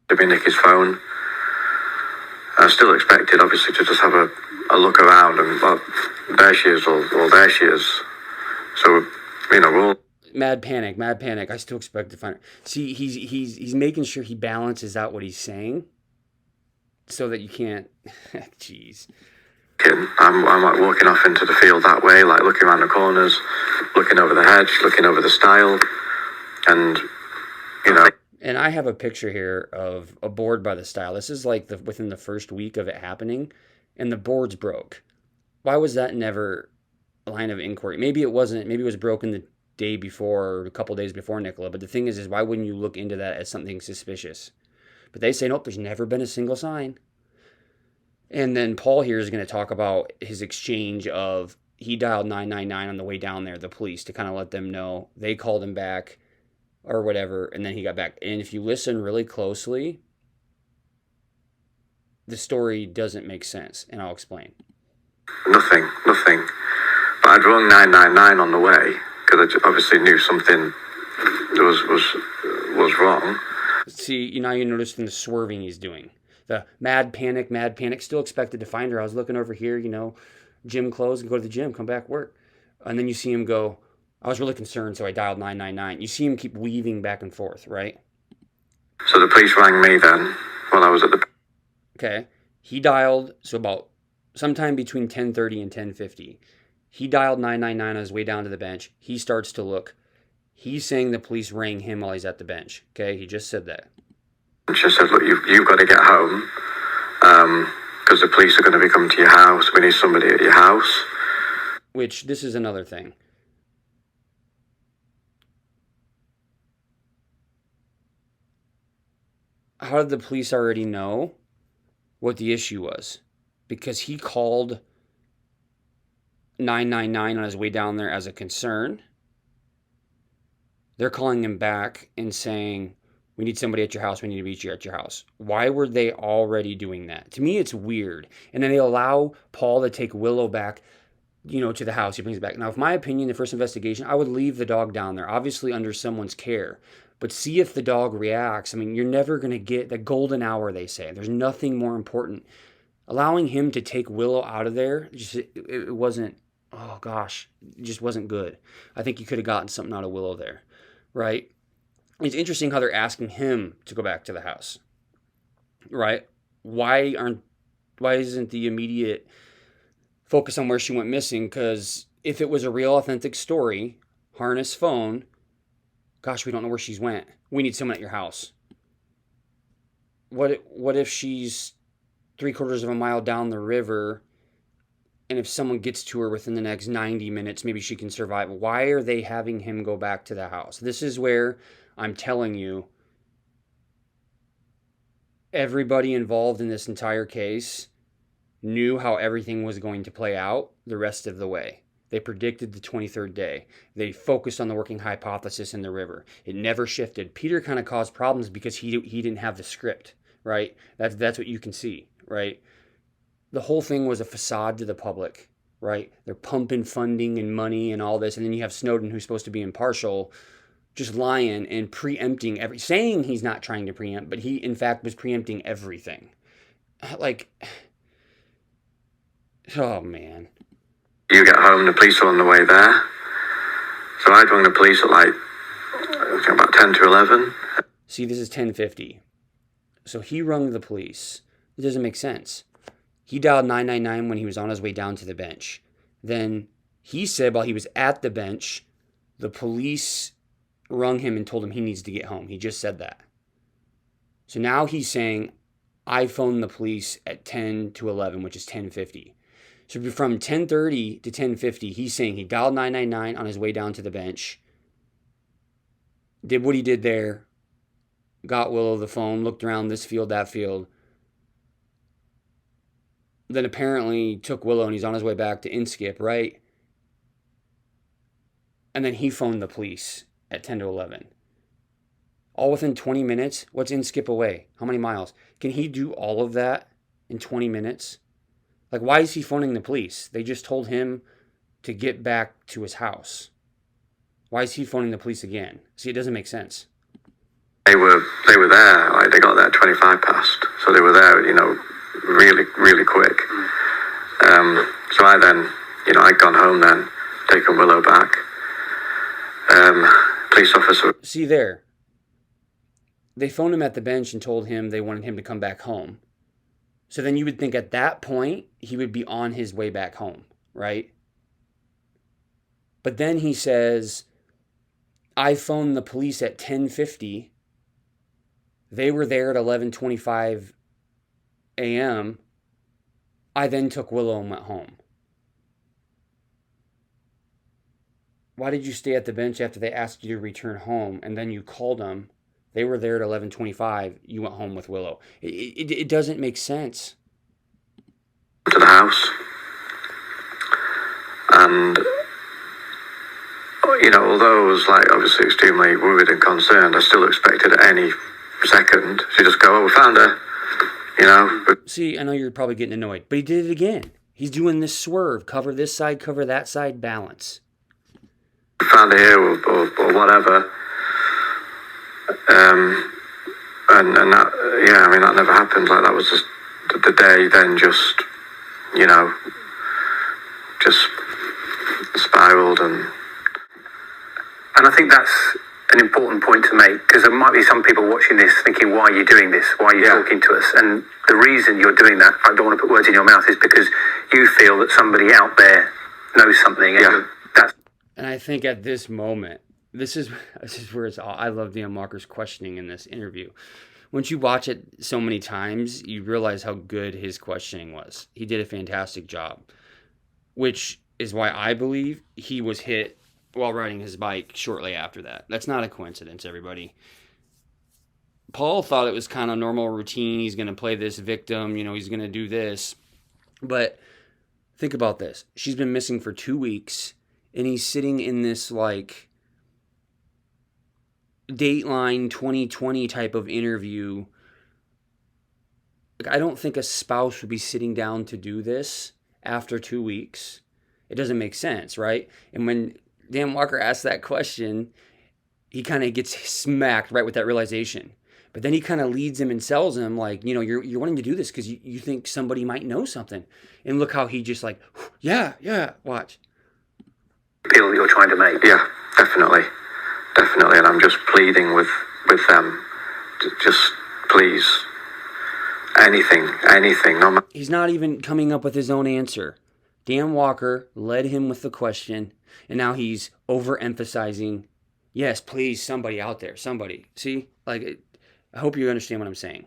Give me Nikki's phone. I still expected, obviously, to just have a look around, and well, there she is, or there she is. So, we're all... Mad panic. I still expect to find her. See, he's making sure he balances out what he's saying, so that you can't. Jeez. I'm like walking off into the field that way, like looking around the corners, looking over the hedge, looking over the stile, and And I have a picture here of a board by the stile. This is like within the first week of it happening, and the board's broke. Why was that never a line of inquiry? Maybe it wasn't. Maybe it was broken the day before or a couple days before, Nicola. But the thing is why wouldn't you look into that as something suspicious? But they say, nope, there's never been a single sign. And then Paul here is going to talk about his exchange of he dialed 999 on the way down there, the police, to kind of let them know. They called him back or whatever, and then he got back. And if you listen really closely, the story doesn't make sense, and I'll explain. Nothing. But I'd rung 999 on the way, because I obviously knew something was wrong. See, now you're noticing the swerving he's doing. The mad panic, still expected to find her. I was looking over here, gym clothes, and go to the gym, come back, work. And then you see him go, I was really concerned, so I dialed 999. You see him keep weaving back and forth, right? So the police rang me then, while I was at the... Okay. He dialed, so about sometime between 10:30 and 10:50. He dialed 999 on his way down to the bench. He starts to look. He's saying the police rang him while he's at the bench. Okay, he just said that. She said, look, you've got to get home because the police are going to be coming to your house. We need somebody at your house. Which, this is another thing. How did the police already know what the issue was? Because he called 999 on his way down there as a concern. They're calling him back and saying, we need somebody at your house. We need to meet you at your house. Why were they already doing that? To me, it's weird. And then they allow Paul to take Willow back, to the house. He brings it back. Now, in my opinion, the first investigation, I would leave the dog down there, obviously under someone's care. But see if the dog reacts. I mean, you're never going to get the golden hour, they say. There's nothing more important. Allowing him to take Willow out of there, it wasn't oh gosh, it just wasn't good. I think you could have gotten something out of Willow there, right? It's interesting how they're asking him to go back to the house, right? Why isn't the immediate focus on where she went missing? Because if it was a real authentic story, harness phone, gosh, we don't know where she's went. We need someone at your house. What if she's 3/4 of a mile down the river, and if someone gets to her within the next 90 minutes, maybe she can survive? Why are they having him go back to the house? This is where I'm telling you, everybody involved in this entire case knew how everything was going to play out the rest of the way. They predicted the 23rd day. They focused on the working hypothesis in the river. It never shifted. Peter kind of caused problems because he didn't have the script, right? That's what you can see, right? The whole thing was a facade to the public, right? They're pumping funding and money and all this, and then you have Snowden, who's supposed to be impartial, just lying and preempting saying he's not trying to preempt, but he in fact was preempting everything. Like, oh man. You get home, the police are on the way there. So I'd rung the police at like, I think about 10 to 11. See, this is 10:50. So he rung the police. It doesn't make sense. He dialed 999 when he was on his way down to the bench. Then he said while he was at the bench, the police rung him and told him he needs to get home. He just said that. So now he's saying, I phoned the police at 10 to 11, which is 10:50. So from 10:30 to 10:50, he's saying he dialed 999 on his way down to the bench, did what he did there, got Willow the phone, looked around this field, that field, then apparently took Willow and he's on his way back to Inskip, right? And then he phoned the police at 10 to 11. All within 20 minutes? What's Inskip away? How many miles? Can he do all of that in 20 minutes? Like, why is he phoning the police? They just told him to get back to his house. Why is he phoning the police again? See, it doesn't make sense. They were there, like they got there 25 past. So they were there, really, really quick. So I then, I'd gone home then, taken Willow back. Police officer. See there. They phoned him at the bench and told him they wanted him to come back home. So then you would think at that point, he would be on his way back home, right? But then he says, I phoned the police at 10:50. They were there at 11:25 a.m. I then took Willow and went home. Why did you stay at the bench after they asked you to return home and then you called them? They were there at 11:25. You went home with Willow. It doesn't make sense. To the house. And, although I was obviously extremely worried and concerned, I still expected at any second to just go, we found her, But see, I know you're probably getting annoyed, but he did it again. He's doing this swerve, cover this side, cover that side, balance. Found her here or whatever. And that, that never happened. Like, that was just the day then just spiraled. And I think that's an important point to make, because there might be some people watching this thinking, why are you doing this? Why are you talking to us? And the reason you're doing that, I don't want to put words in your mouth, is because you feel that somebody out there knows something. And I think at this moment, this is where it's all. I love Dan Walker's questioning in this interview. Once you watch it so many times, you realize how good his questioning was. He did a fantastic job, which is why I believe he was hit while riding his bike shortly after that. That's not a coincidence, everybody. Paul thought it was kind of normal routine. He's going to play this victim, he's going to do this. But think about this. She's been missing for 2 weeks, and he's sitting in this, Dateline 2020 type of interview. I don't think a spouse would be sitting down to do this after 2 weeks. It doesn't make sense, right? And when Dan Walker asks that question, he kind of gets smacked right with that realization. But then he kind of leads him and sells him you're wanting to do this because you think somebody might know something. And look how he just yeah, watch. appeal that you're trying to make. Yeah, definitely. And I'm just pleading with them. Just please, anything. No matter. He's not even coming up with his own answer. Dan Walker led him with the question, and now he's overemphasizing, yes, please, somebody out there, somebody. See? Like, I hope you understand what I'm saying.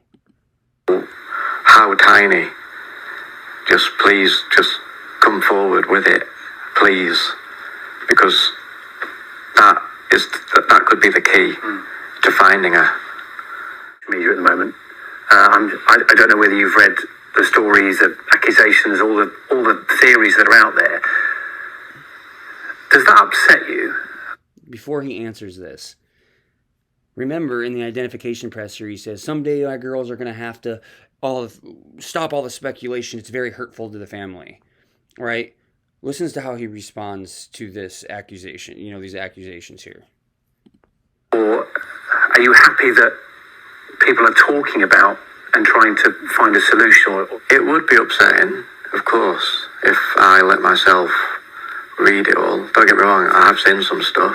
How tiny. Just please, just come forward with it, please. Because that could be the key to finding her. Media at the moment. I don't know whether you've read the stories, the accusations, all the theories that are out there. Does that upset you? Before he answers this, remember in the identification presser, he says, someday our girls are going to have to stop all the speculation. It's very hurtful to the family, right? Listens to how he responds to this accusation, these accusations here. Or are you happy that people are talking about and trying to find a solution? It would be upsetting, of course, if I let myself read it all. Don't get me wrong, I have seen some stuff.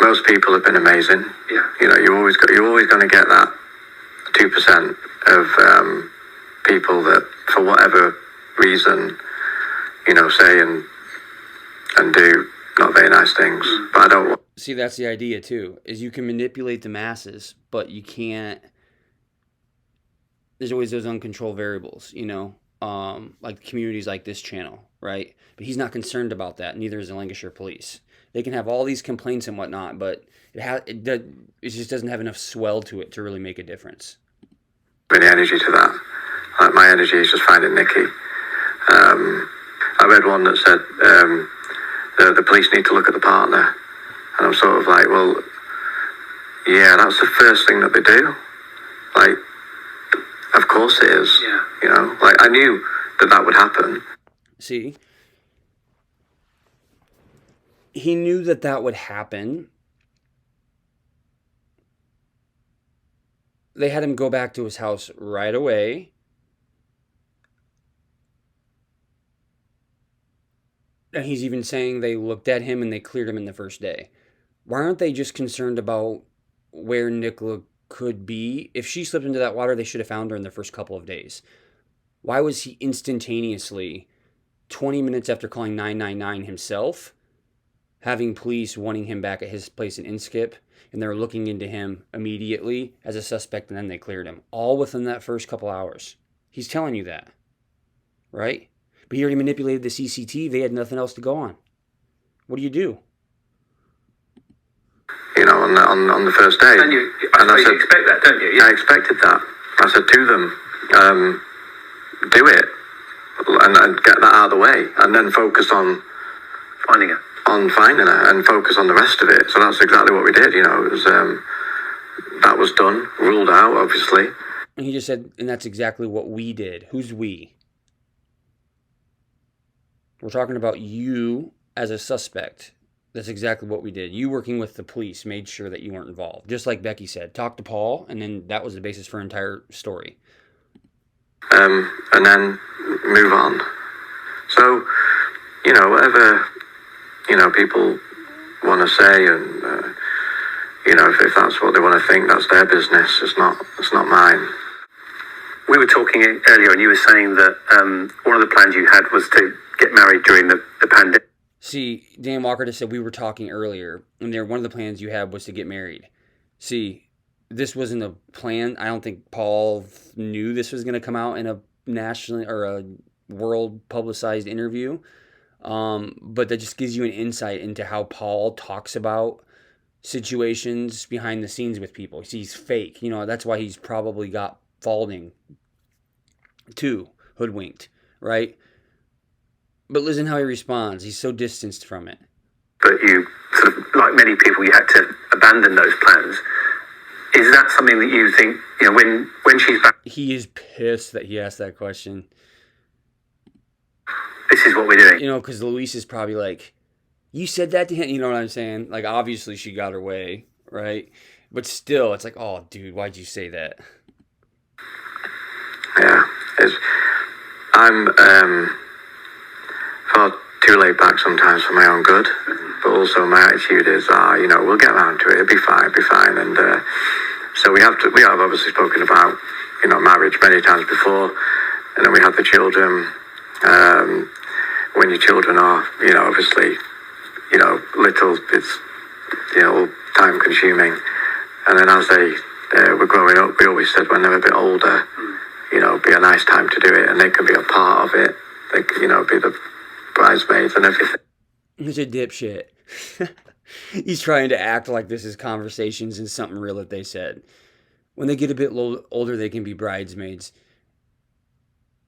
Most people have been amazing. Yeah. You're always going to get that 2% of people that, for whatever reason, say and do not very nice things. But I don't. See, that's the idea too. Is you can manipulate the masses, but you can't. There's always those uncontrolled variables, like communities like this channel, right? But he's not concerned about that. Neither is the Lancashire police. They can have all these complaints and whatnot, but it just doesn't have enough swell to it to really make a difference. Any energy to that? Like my energy is just finding Nikki. I read one that said the police need to look at the partner, and I'm sort of like, well, yeah, that's the first thing that they do. Like, of course it is. Yeah. Like I knew that would happen. See, he knew that would happen. They had him go back to his house right away. And he's even saying they looked at him and they cleared him in the first day. Why aren't they just concerned about where Nicola could be? If she slipped into that water, they should have found her in the first couple of days. Why was he instantaneously, 20 minutes after calling 999 himself, having police wanting him back at his place in Inskip, and they're looking into him immediately as a suspect, and then they cleared him, all within that first couple hours? He's telling you that, right? But he already manipulated the CCTV. They had nothing else to go on. What do you do? On the first day. And you expect that, don't you? Yeah. I expected that. I said to them, do it and get that out of the way, and then focus on finding her. And focus on the rest of it. So that's exactly what we did. It was that was done, ruled out, obviously. And he just said, and that's exactly what we did. Who's we? We're talking about you as a suspect. That's exactly what we did. You working with the police made sure that you weren't involved. Just like Becky said, talk to Paul, and then that was the basis for her entire story. And then move on. So, whatever, people want to say, and, if that's what they want to think, that's their business. It's not mine. We were talking earlier, and you were saying that one of the plans you had was to get married during the pandemic. See, Dan Walker just said we were talking earlier, and one of the plans you had was to get married. See, this wasn't a plan. I don't think Paul knew this was going to come out in a national or a world publicized interview. But that just gives you an insight into how Paul talks about situations behind the scenes with people. He's fake. That's why he's probably got Faulding too, hoodwinked, right? But listen how he responds. He's so distanced from it. But you, sort of, like many people, you had to abandon those plans. Is that something that you think, when she's back? He is pissed that he asked that question. This is what we're doing. Because Luis is probably like, you said that to him? You know what I'm saying? Like, obviously she got her way, right? But still, it's like, oh, dude, why'd you say that? Yeah. I'm, too laid back sometimes for my own good. But also my attitude is, we'll get around to it. It'll be fine. And so we have obviously spoken about, marriage many times before, and then we have the children. When your children are, obviously, little, it's, all time consuming. And then as they were growing up, we always said when they're a bit older, be a nice time to do it, and they can be a part of it. They can, be the bridesmaids and everything. He's a dipshit. He's trying to act like this is conversations and something real that they said. When they get a bit older, they can be bridesmaids.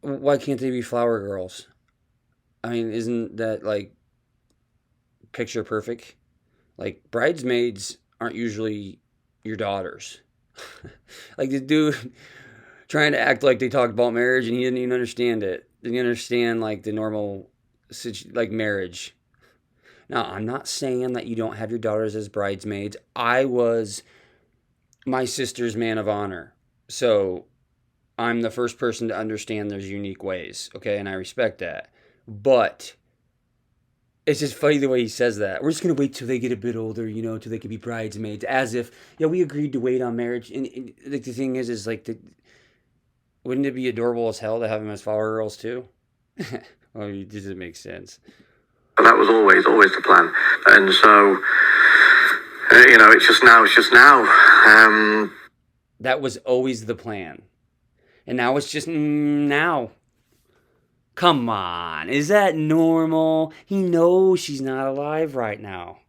Why can't they be flower girls? I mean, isn't that, like, picture perfect? Like, bridesmaids aren't usually your daughters. Like, the dude trying to act like they talked about marriage, and he didn't even understand it. Didn't understand, like, the normal, like, marriage. Now, I'm not saying that you don't have your daughters as bridesmaids. I was my sister's man of honor. So I'm the first person to understand there's unique ways, okay? And I respect that. But it's just funny the way he says that. We're just going to wait till they get a bit older, till they can be bridesmaids. As if, we agreed to wait on marriage. And like, the thing is like, wouldn't it be adorable as hell to have them as flower girls too? Well, it doesn't make sense. That was always the plan. And so, it's just now. That was always the plan. And now it's just now. Come on. Is that normal? He knows she's not alive right now.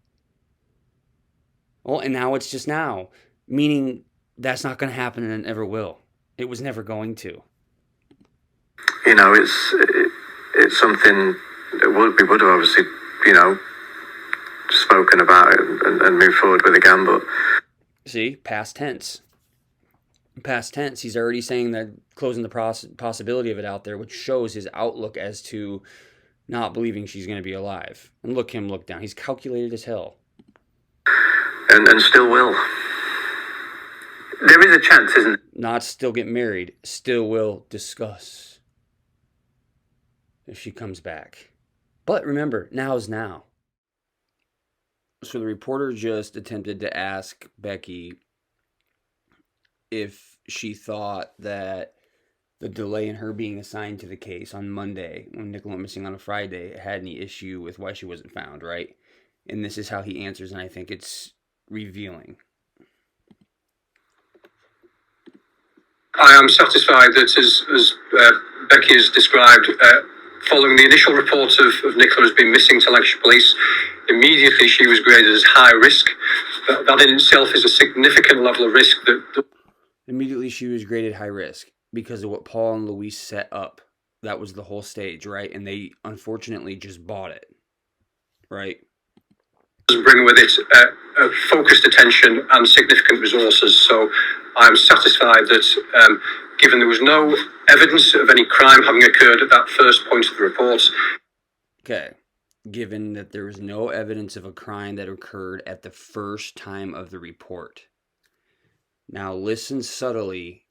Well, and now it's just now. Meaning that's not going to happen and it never will. It was never going to. It's something that we would have obviously, spoken about it and moved forward with again, but... See, past tense. Past tense, he's already saying that, closing the possibility of it out there, which shows his outlook as to not believing she's going to be alive. And look down. He's calculated as hell. And still will. There is a chance, isn't it? Not still get married. Still will discuss if she comes back. But remember, now's now. So the reporter just attempted to ask Becky if she thought that the delay in her being assigned to the case on Monday, when Nicola went missing on a Friday, had any issue with why she wasn't found, right? And this is how he answers, and I think it's revealing. I am satisfied that, as Becky has described, following the initial report of Nicola as being missing to Lancashire Police, immediately she was graded as high risk. That in itself is a significant level of risk. Immediately she was graded high risk because of what Paul and Louise set up. That was the whole stage, right? And they unfortunately just bought it, right? Bring with it a focused attention and significant resources. So I'm satisfied that given there was no evidence of any crime having occurred at that first point of the report. Okay. Given that there was no evidence of a crime that occurred at the first time of the report. Now listen subtly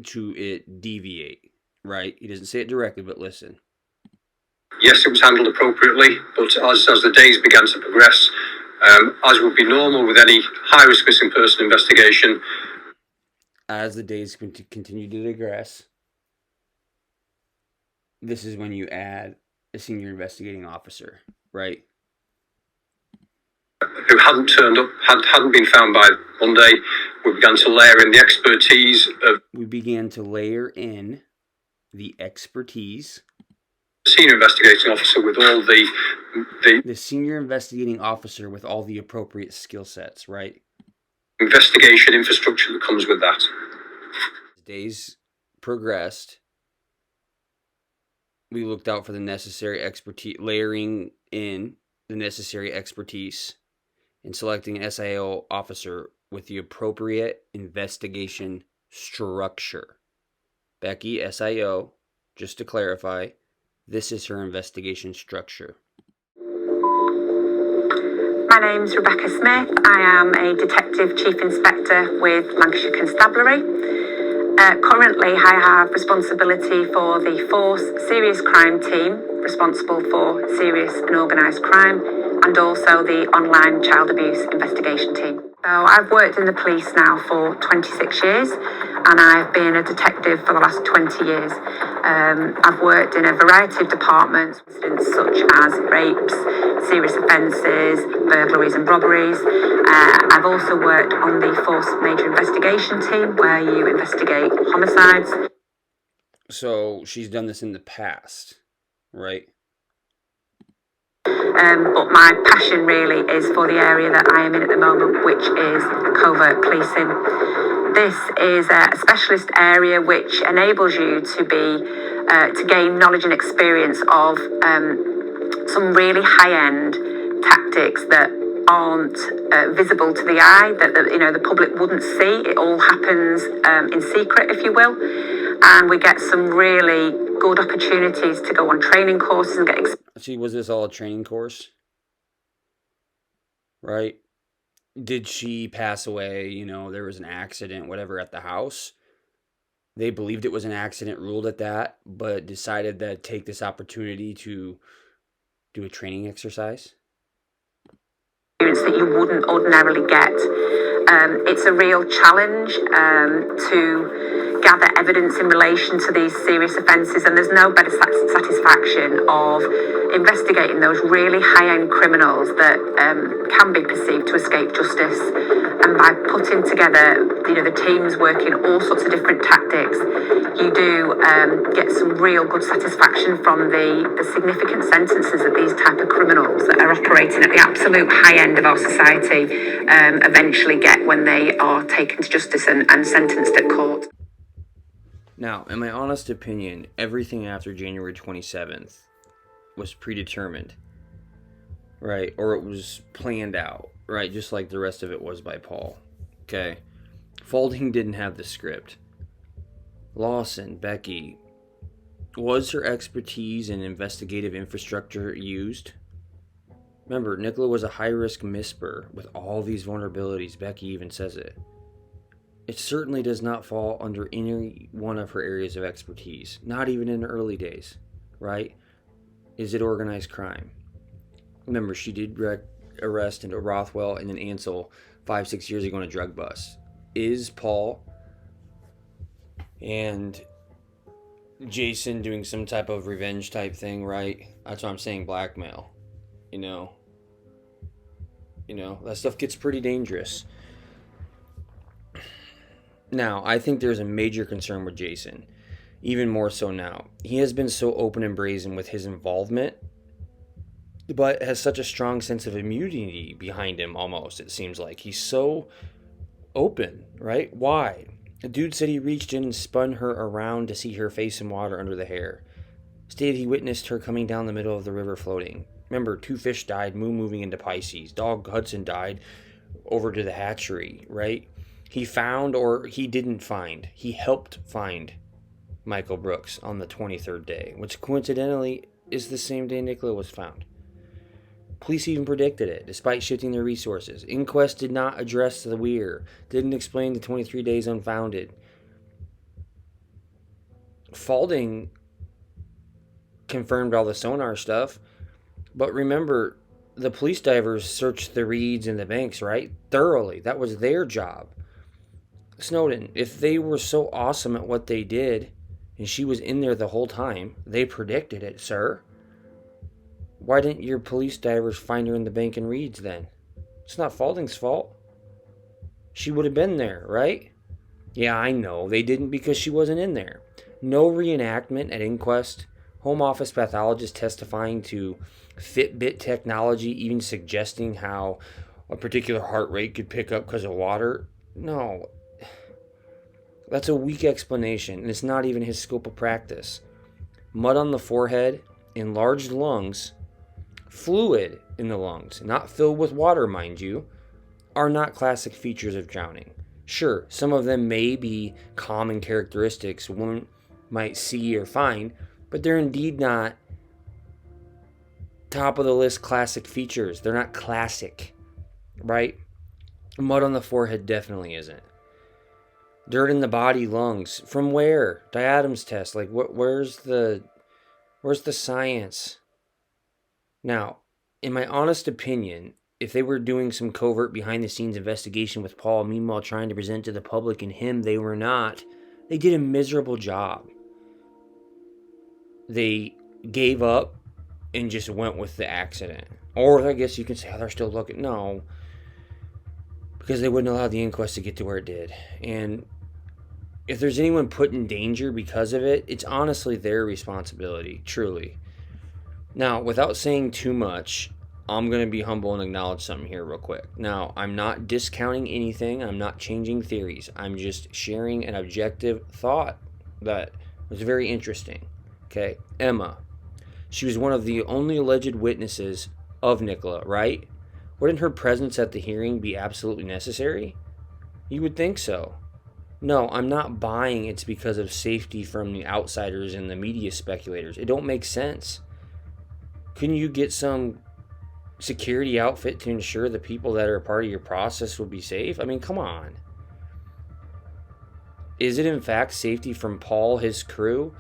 to it deviate, right? He doesn't say it directly, but listen. Yes, it was handled appropriately, but as the days began to progress, as would be normal with any high-risk missing person investigation. As the days continue to digress, this is when you add a senior investigating officer, right? Who hadn't turned up, hadn't been found by Monday. We began to layer in the expertise of... Senior investigating officer with all the senior investigating officer with all the appropriate skill sets, right? Investigation infrastructure that comes with that. As days progressed, we looked out for the necessary expertise, layering in the necessary expertise in selecting an SIO officer with the appropriate investigation structure. Becky, SIO, just to clarify, this is her investigation structure. My name's Rebecca Smith. I am a Detective Chief Inspector with Lancashire Constabulary. Currently, I have responsibility for the Force Serious Crime Team responsible for serious and organised crime, and also the online child abuse investigation team. So I've worked in the police now for 26 years, and I've been a detective for the last 20 years. I've worked in a variety of departments, such as rapes, serious offences, burglaries and robberies. I've also worked on the Force Major Investigation team, where you investigate homicides. So she's done this in the past, right? But my passion really is for the area that I am in at the moment, which is covert policing. This is a specialist area which enables you to gain knowledge and experience of some really high-end tactics that aren't visible to the eye, that the public wouldn't see. It all happens in secret, if you will. And we get some really good opportunities to go on training courses and get See, was this all a training course? Right? Did she pass away? There was an accident, whatever, at the house. They believed it was an accident, ruled at that, but decided to take this opportunity to do a training exercise. That you wouldn't ordinarily get. It's a real challenge to gather evidence in relation to these serious offences, and there's no better satisfaction of investigating those really high-end criminals that can be perceived to escape justice. And by putting together, the teams working all sorts of different tactics, you do get some real good satisfaction from the significant sentences that these type of criminals that are operating at the absolute high end of our society eventually get when they are taken to justice and sentenced at court. Now, in my honest opinion, everything after January 27th was predetermined, right? Or it was planned out, right? Just like the rest of it was by Paul, okay? Faulding didn't have the script. Lawson, Becky, was her expertise in investigative infrastructure used? Remember, Nicola was a high-risk misper with all these vulnerabilities. Becky even says it. It certainly does not fall under any one of her areas of expertise, not even in the early days, right? Is it organized crime? Remember, she did arrest into Rothwell and then Ansell 5-6 years ago in a drug bust. Is Paul and Jason doing some type of revenge type thing, right? That's what I'm saying, blackmail. That stuff gets pretty dangerous. Now, I think there's a major concern with Jason, even more so now. He has been so open and brazen with his involvement, but has such a strong sense of immunity behind him almost, it seems like. He's so open, right? Why? The dude said he reached in and spun her around to see her face in water under the hair. Stated he witnessed her coming down the middle of the river floating. Remember, 2 fish died, moon moving into Pisces. Dog Hudson died over to the hatchery, right? He found, or he didn't find, he helped find Michael Brooks on the 23rd day, which coincidentally is the same day Nicola was found. Police even predicted it, despite shifting their resources. Inquest did not address the weir, didn't explain the 23 days unfounded. Faulding confirmed all the sonar stuff, but remember, the police divers searched the reeds and the banks, right? Thoroughly. That was their job. Snowden, if they were so awesome at what they did, and she was in there the whole time, they predicted it, sir. Why didn't your police divers find her in the bank and reeds then? It's not Faulding's fault. She would have been there, right? Yeah, I know. They didn't because she wasn't in there. No reenactment at Inquest. Home office pathologist testifying to Fitbit technology, even suggesting how a particular heart rate could pick up because of water. No. That's a weak explanation, and it's not even his scope of practice. Mud on the forehead, enlarged lungs, fluid in the lungs, not filled with water, mind you, are not classic features of drowning. Sure, some of them may be common characteristics one might see or find, but they're indeed not top of the list classic features. They're not classic, right? Mud on the forehead definitely isn't. Dirt in the body, lungs. From where? Diatoms test. Like, where's the Where's the science? Now, in my honest opinion, if they were doing some covert behind-the-scenes investigation with Paul, meanwhile trying to present to the public and him, they were not. They did a miserable job. They gave up and just went with the accident. Or I guess you can say, oh, they're still looking. No. Because they wouldn't allow the inquest to get to where it did. And if there's anyone put in danger because of it, it's honestly their responsibility, truly. Now, without saying too much, I'm going to be humble and acknowledge something here real quick. Now, I'm not discounting anything. I'm not changing theories. I'm just sharing an objective thought that was very interesting. Okay, Emma. She was one of the only alleged witnesses of Nicola, right? Wouldn't her presence at the hearing be absolutely necessary? You would think so. No, I'm not buying it's because of safety from the outsiders and the media speculators. It don't make sense. Couldn't you get some security outfit to ensure the people that are a part of your process would be safe? I mean, come on. Is it in fact safety from Paul, his crew?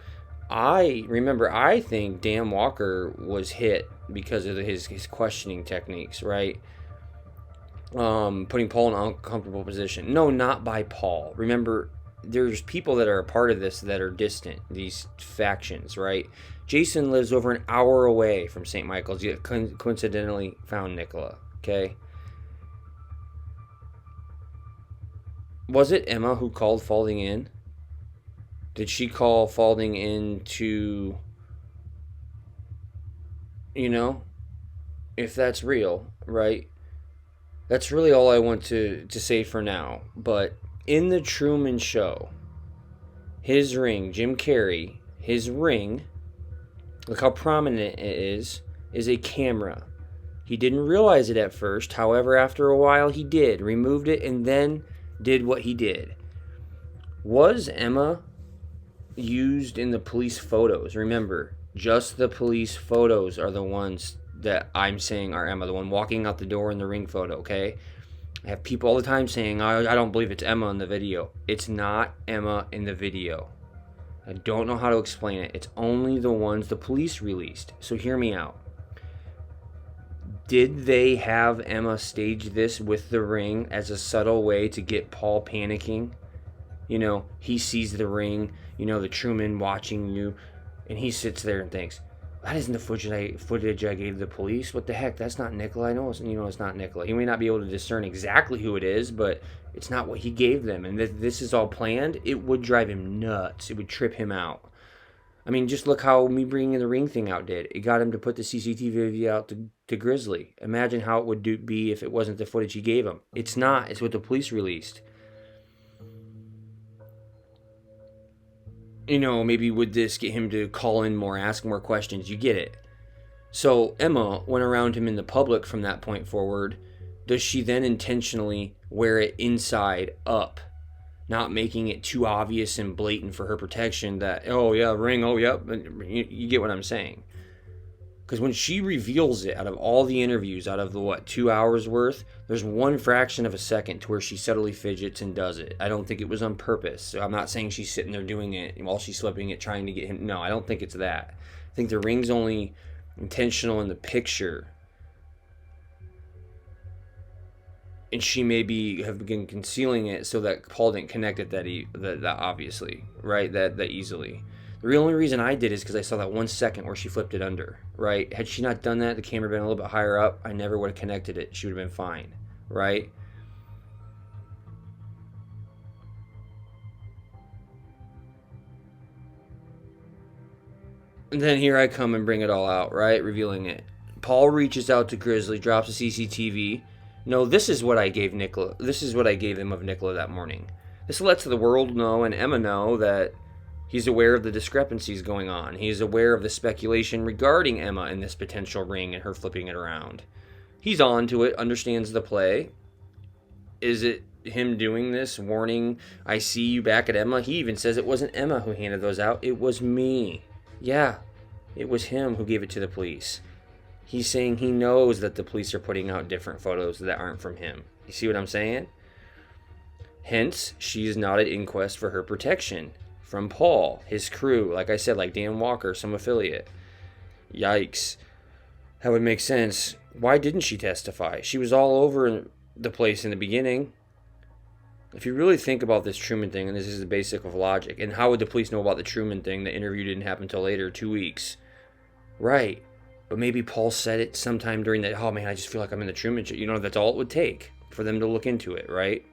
I think Dan Walker was hit because of his questioning techniques, right? Putting Paul in an uncomfortable position. No, not by Paul. Remember, there's people that are a part of this that are distant, these factions, right? Jason lives over an hour away from St. Michael's, yet coincidentally found Nicola, okay? Was it Emma who called Faulding in? Did she call Faulding in to, if that's real, right? That's really all I want to say for now. But in the Truman Show, his ring, Jim Carrey, his ring, look how prominent it is a camera. He didn't realize it at first. However, after a while, he did. Removed it and then did what he did. Was Emma used in the police photos? Remember, just the police photos are the ones that I'm saying are Emma, the one walking out the door in the ring photo, okay? I have people all the time saying, I don't believe it's Emma in the video. It's not Emma in the video. I don't know how to explain it. It's only the ones the police released. So hear me out. Did they have Emma stage this with the ring as a subtle way to get Paul panicking? He sees the ring, the Truman watching you, and he sits there and thinks, that isn't the footage I gave the police. What the heck? That's not Nicola. I know it's not Nicola. He may not be able to discern exactly who it is, but it's not what he gave them. And this is all planned. It would drive him nuts. It would trip him out. I mean, just look how me bringing the ring thing out did. It got him to put the CCTV out to Grizzly. Imagine how it would be if it wasn't the footage he gave him. It's not. It's what the police released. Maybe would this get him to call in more, ask more questions? You get it. So Emma went around him in the public from that point forward. Does she then intentionally wear it inside up, not making it too obvious and blatant for her protection that, oh yeah, ring, oh yep, you get what I'm saying? Because when she reveals it, out of all the interviews, out of the 2 hours worth, there's one fraction of a second to where she subtly fidgets and does it. I don't think it was on purpose. So I'm not saying she's sitting there doing it while she's flipping it, trying to get him. No, I don't think it's that. I think the ring's only intentional in the picture. And she maybe have been concealing it so that Paul didn't connect it that obviously, right? That easily. The only reason I did is because I saw that 1 second where she flipped it under, right? Had she not done that, the camera been a little bit higher up, I never would have connected it. She would have been fine, right? And then here I come and bring it all out, right? Revealing it. Paul reaches out to Grizzly, drops a CCTV. No, this is what I gave Nicola. This is what I gave him of Nicola that morning. This lets the world know and Emma know that he's aware of the discrepancies going on. He's aware of the speculation regarding Emma and this potential ring and her flipping it around. He's on to it, understands the play. Is it him doing this, warning, I see you back at Emma? He even says it wasn't Emma who handed those out. It was me. Yeah, it was him who gave it to the police. He's saying he knows that the police are putting out different photos that aren't from him. You see what I'm saying? Hence, she is not at inquest for her protection from Paul, his crew, like I said, like Dan Walker, some affiliate. Yikes. That would make sense. Why didn't she testify? She was all over the place in the beginning. If you really think about this Truman thing, and this is the basic of logic, and how would the police know about the Truman thing? The interview didn't happen until later, 2 weeks. Right. But maybe Paul said it sometime during that, oh man, I just feel like I'm in the Truman Show. You know, that's all it would take for them to look into it, right?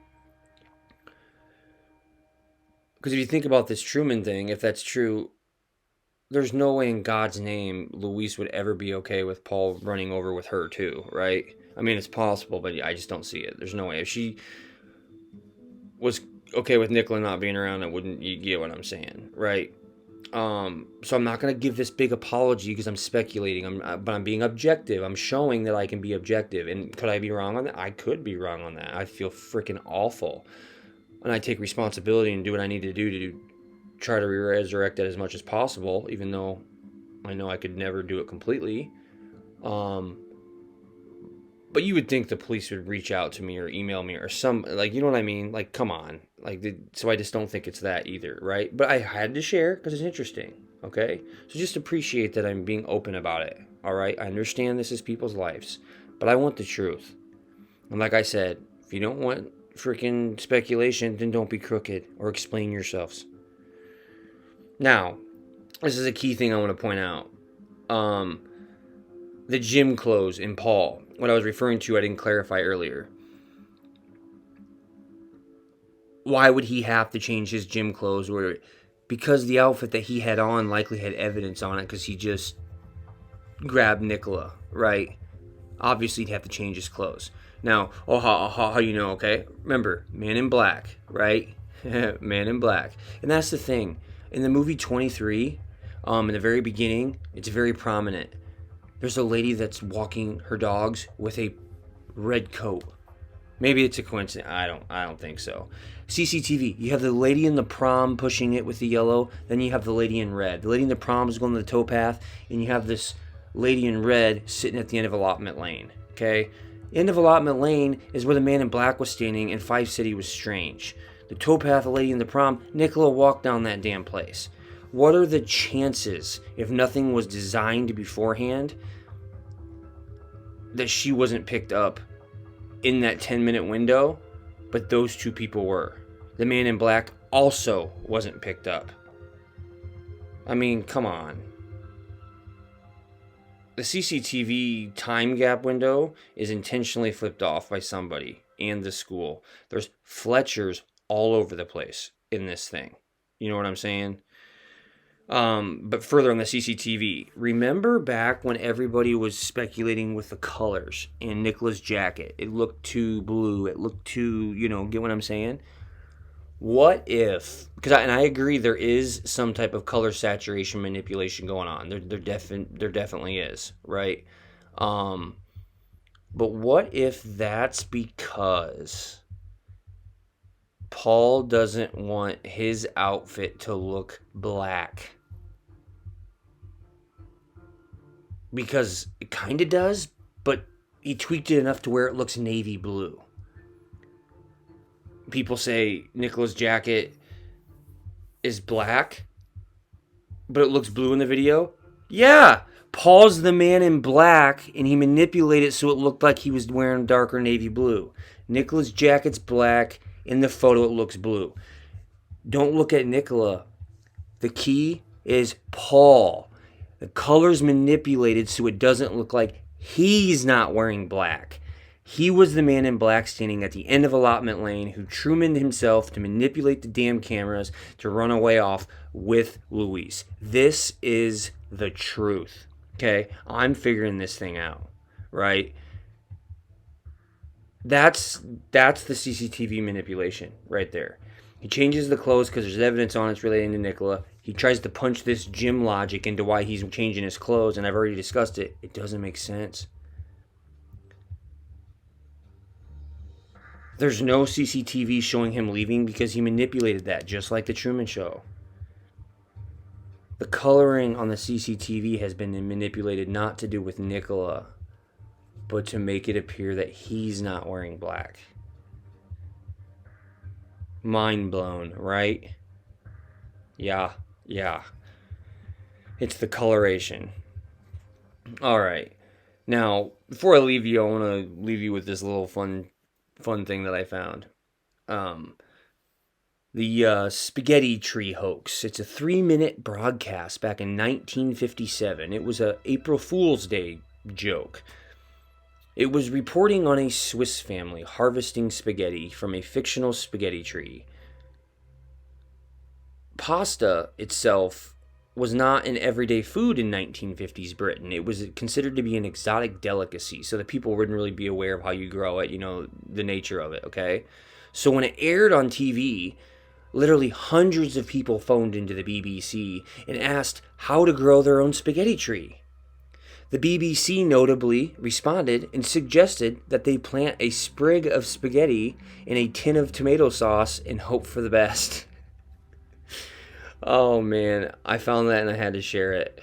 Because if you think about this Truman thing, if that's true, there's no way in God's name Louise would ever be okay with Paul running over with her too, right? I mean, it's possible, but I just don't see it. There's no way. If she was okay with Nicola not being around, you get what I'm saying, right? So I'm not going to give this big apology because I'm speculating, but I'm being objective. I'm showing that I can be objective. And could I be wrong on that? I could be wrong on that. I feel freaking awful. And I take responsibility and do what I need to do to try to resurrect it as much as possible, even though I know I could never do it completely. But you would think the police would reach out to me or email me or you know what I mean? Like, come on. So I just don't think it's that either, right? But I had to share because it's interesting, okay? So just appreciate that I'm being open about it, all right? I understand this is people's lives, but I want the truth. And like I said, if you don't want freaking speculation, then don't be crooked or explain yourselves. Now, this is a key thing I want to point out. The gym clothes in Paul. What I was referring to, I didn't clarify earlier. Why would he have to change his gym clothes? Because the outfit that he had on likely had evidence on it because he just grabbed Nicola, right? Obviously, he'd have to change his clothes. Now, how you know, okay? Remember, Man in Black, right? Man in Black. And that's the thing. In the movie 23, in the very beginning, it's very prominent. There's a lady that's walking her dogs with a red coat. Maybe it's a coincidence. I don't think so. CCTV. You have the lady in the prom pushing it with the yellow. Then you have the lady in red. The lady in the prom is going to the towpath, and you have this lady in red sitting at the end of allotment lane. Okay, end of allotment lane is where the Man in Black was standing, and Five said he was strange. The towpath, the lady in the prom, Nicola walked down that damn place. What are the chances, if nothing was designed beforehand, that she wasn't picked up in that 10-minute window, but those two people were? The Man in Black also wasn't picked up. I mean, come on. The CCTV time gap window is intentionally flipped off by somebody and the school. There's Fletchers all over the place in this thing. You know what I'm saying? But further on the CCTV, remember back when everybody was speculating with the colors in Nicola's jacket? It looked too blue. It looked too, get what I'm saying? What if, I agree there is some type of color saturation manipulation going on. There definitely is, right? But what if that's because Paul doesn't want his outfit to look black? Because it kind of does, but he tweaked it enough to where it looks navy blue. People say Nicola's jacket is black, but it looks blue in the video. Yeah, Paul's the Man in Black, and he manipulated it so it looked like he was wearing darker navy blue. Nicola's jacket's black. In the photo, it looks blue. Don't look at Nicola. The key is Paul. The color's manipulated so it doesn't look like he's not wearing black. He was the Man in Black standing at the end of allotment lane who Trumaned himself to manipulate the damn cameras to run away off with Louise. This is the truth. Okay? I'm figuring this thing out. Right? That's the CCTV manipulation right there. He changes the clothes because there's evidence on it's relating to Nicola. He tries to punch this gym logic into why he's changing his clothes, and I've already discussed it. It doesn't make sense. There's no CCTV showing him leaving because he manipulated that, just like the Truman Show. The coloring on the CCTV has been manipulated not to do with Nicola, but to make it appear that he's not wearing black. Mind blown, right? Yeah. It's the coloration. All right. Now, before I leave you, I want to leave you with this little fun thing that I found. The spaghetti tree hoax. It's a 3-minute broadcast back in 1957. It was a April Fool's Day joke. It was reporting on a Swiss family harvesting spaghetti from a fictional spaghetti tree. Pasta itself was not an everyday food in 1950s Britain. It was considered to be an exotic delicacy, so that people wouldn't really be aware of how you grow it, the nature of it, okay? So when it aired on TV, literally hundreds of people phoned into the BBC and asked how to grow their own spaghetti tree. The BBC notably responded and suggested that they plant a sprig of spaghetti in a tin of tomato sauce and hope for the best. Oh man, I found that and I had to share it.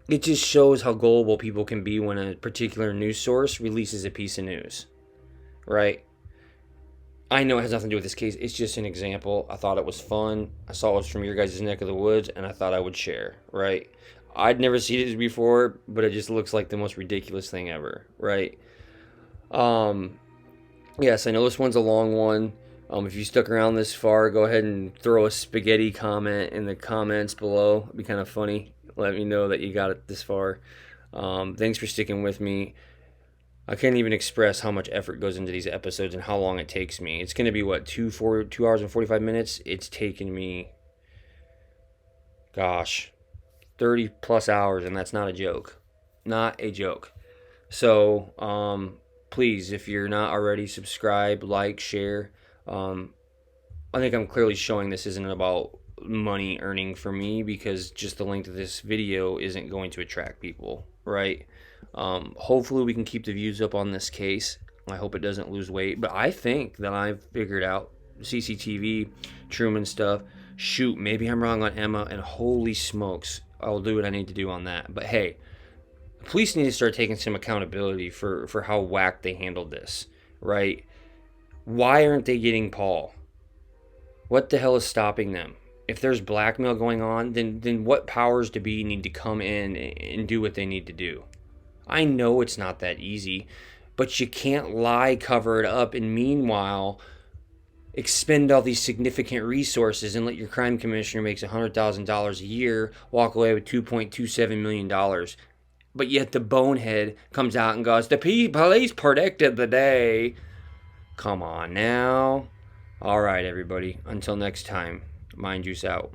It just shows how gullible people can be when a particular news source releases a piece of news, right? I know it has nothing to do with this case. It's just an example. I thought it was fun. I saw it was from your guys' neck of the woods, and I thought I would share, right? I'd never seen it before, but it just looks like the most ridiculous thing ever, right? Yes, I know this one's a long one. If you stuck around this far, go ahead and throw a spaghetti comment in the comments below. It'd be kind of funny. Let me know that you got it this far. Thanks for sticking with me. I can't even express how much effort goes into these episodes and how long it takes me. It's going to be, 2 hours and 45 minutes? It's taken me, 30 plus hours, and that's not a joke. Not a joke. So, please, if you're not already, subscribe, like, share. I think I'm clearly showing this isn't about money earning for me, because just the length of this video isn't going to attract people, right? Hopefully we can keep the views up on this case. I hope it doesn't lose weight, but I think that I've figured out CCTV, Truman stuff. Shoot, maybe I'm wrong on Emma, and holy smokes, I'll do what I need to do on that. But hey, the police need to start taking some accountability for how whack they handled this, right? Why aren't they getting Paul? What the hell is stopping them? If there's blackmail going on, then what powers to be need to come in and do what they need to do? I know it's not that easy, but you can't lie, cover it up, and meanwhile expend all these significant resources and let your crime commissioner makes $100,000 a year walk away with $2.27 million. But yet the bonehead comes out and goes, the police predicted the day. Come on now. All right, everybody. Until next time, mind juice out.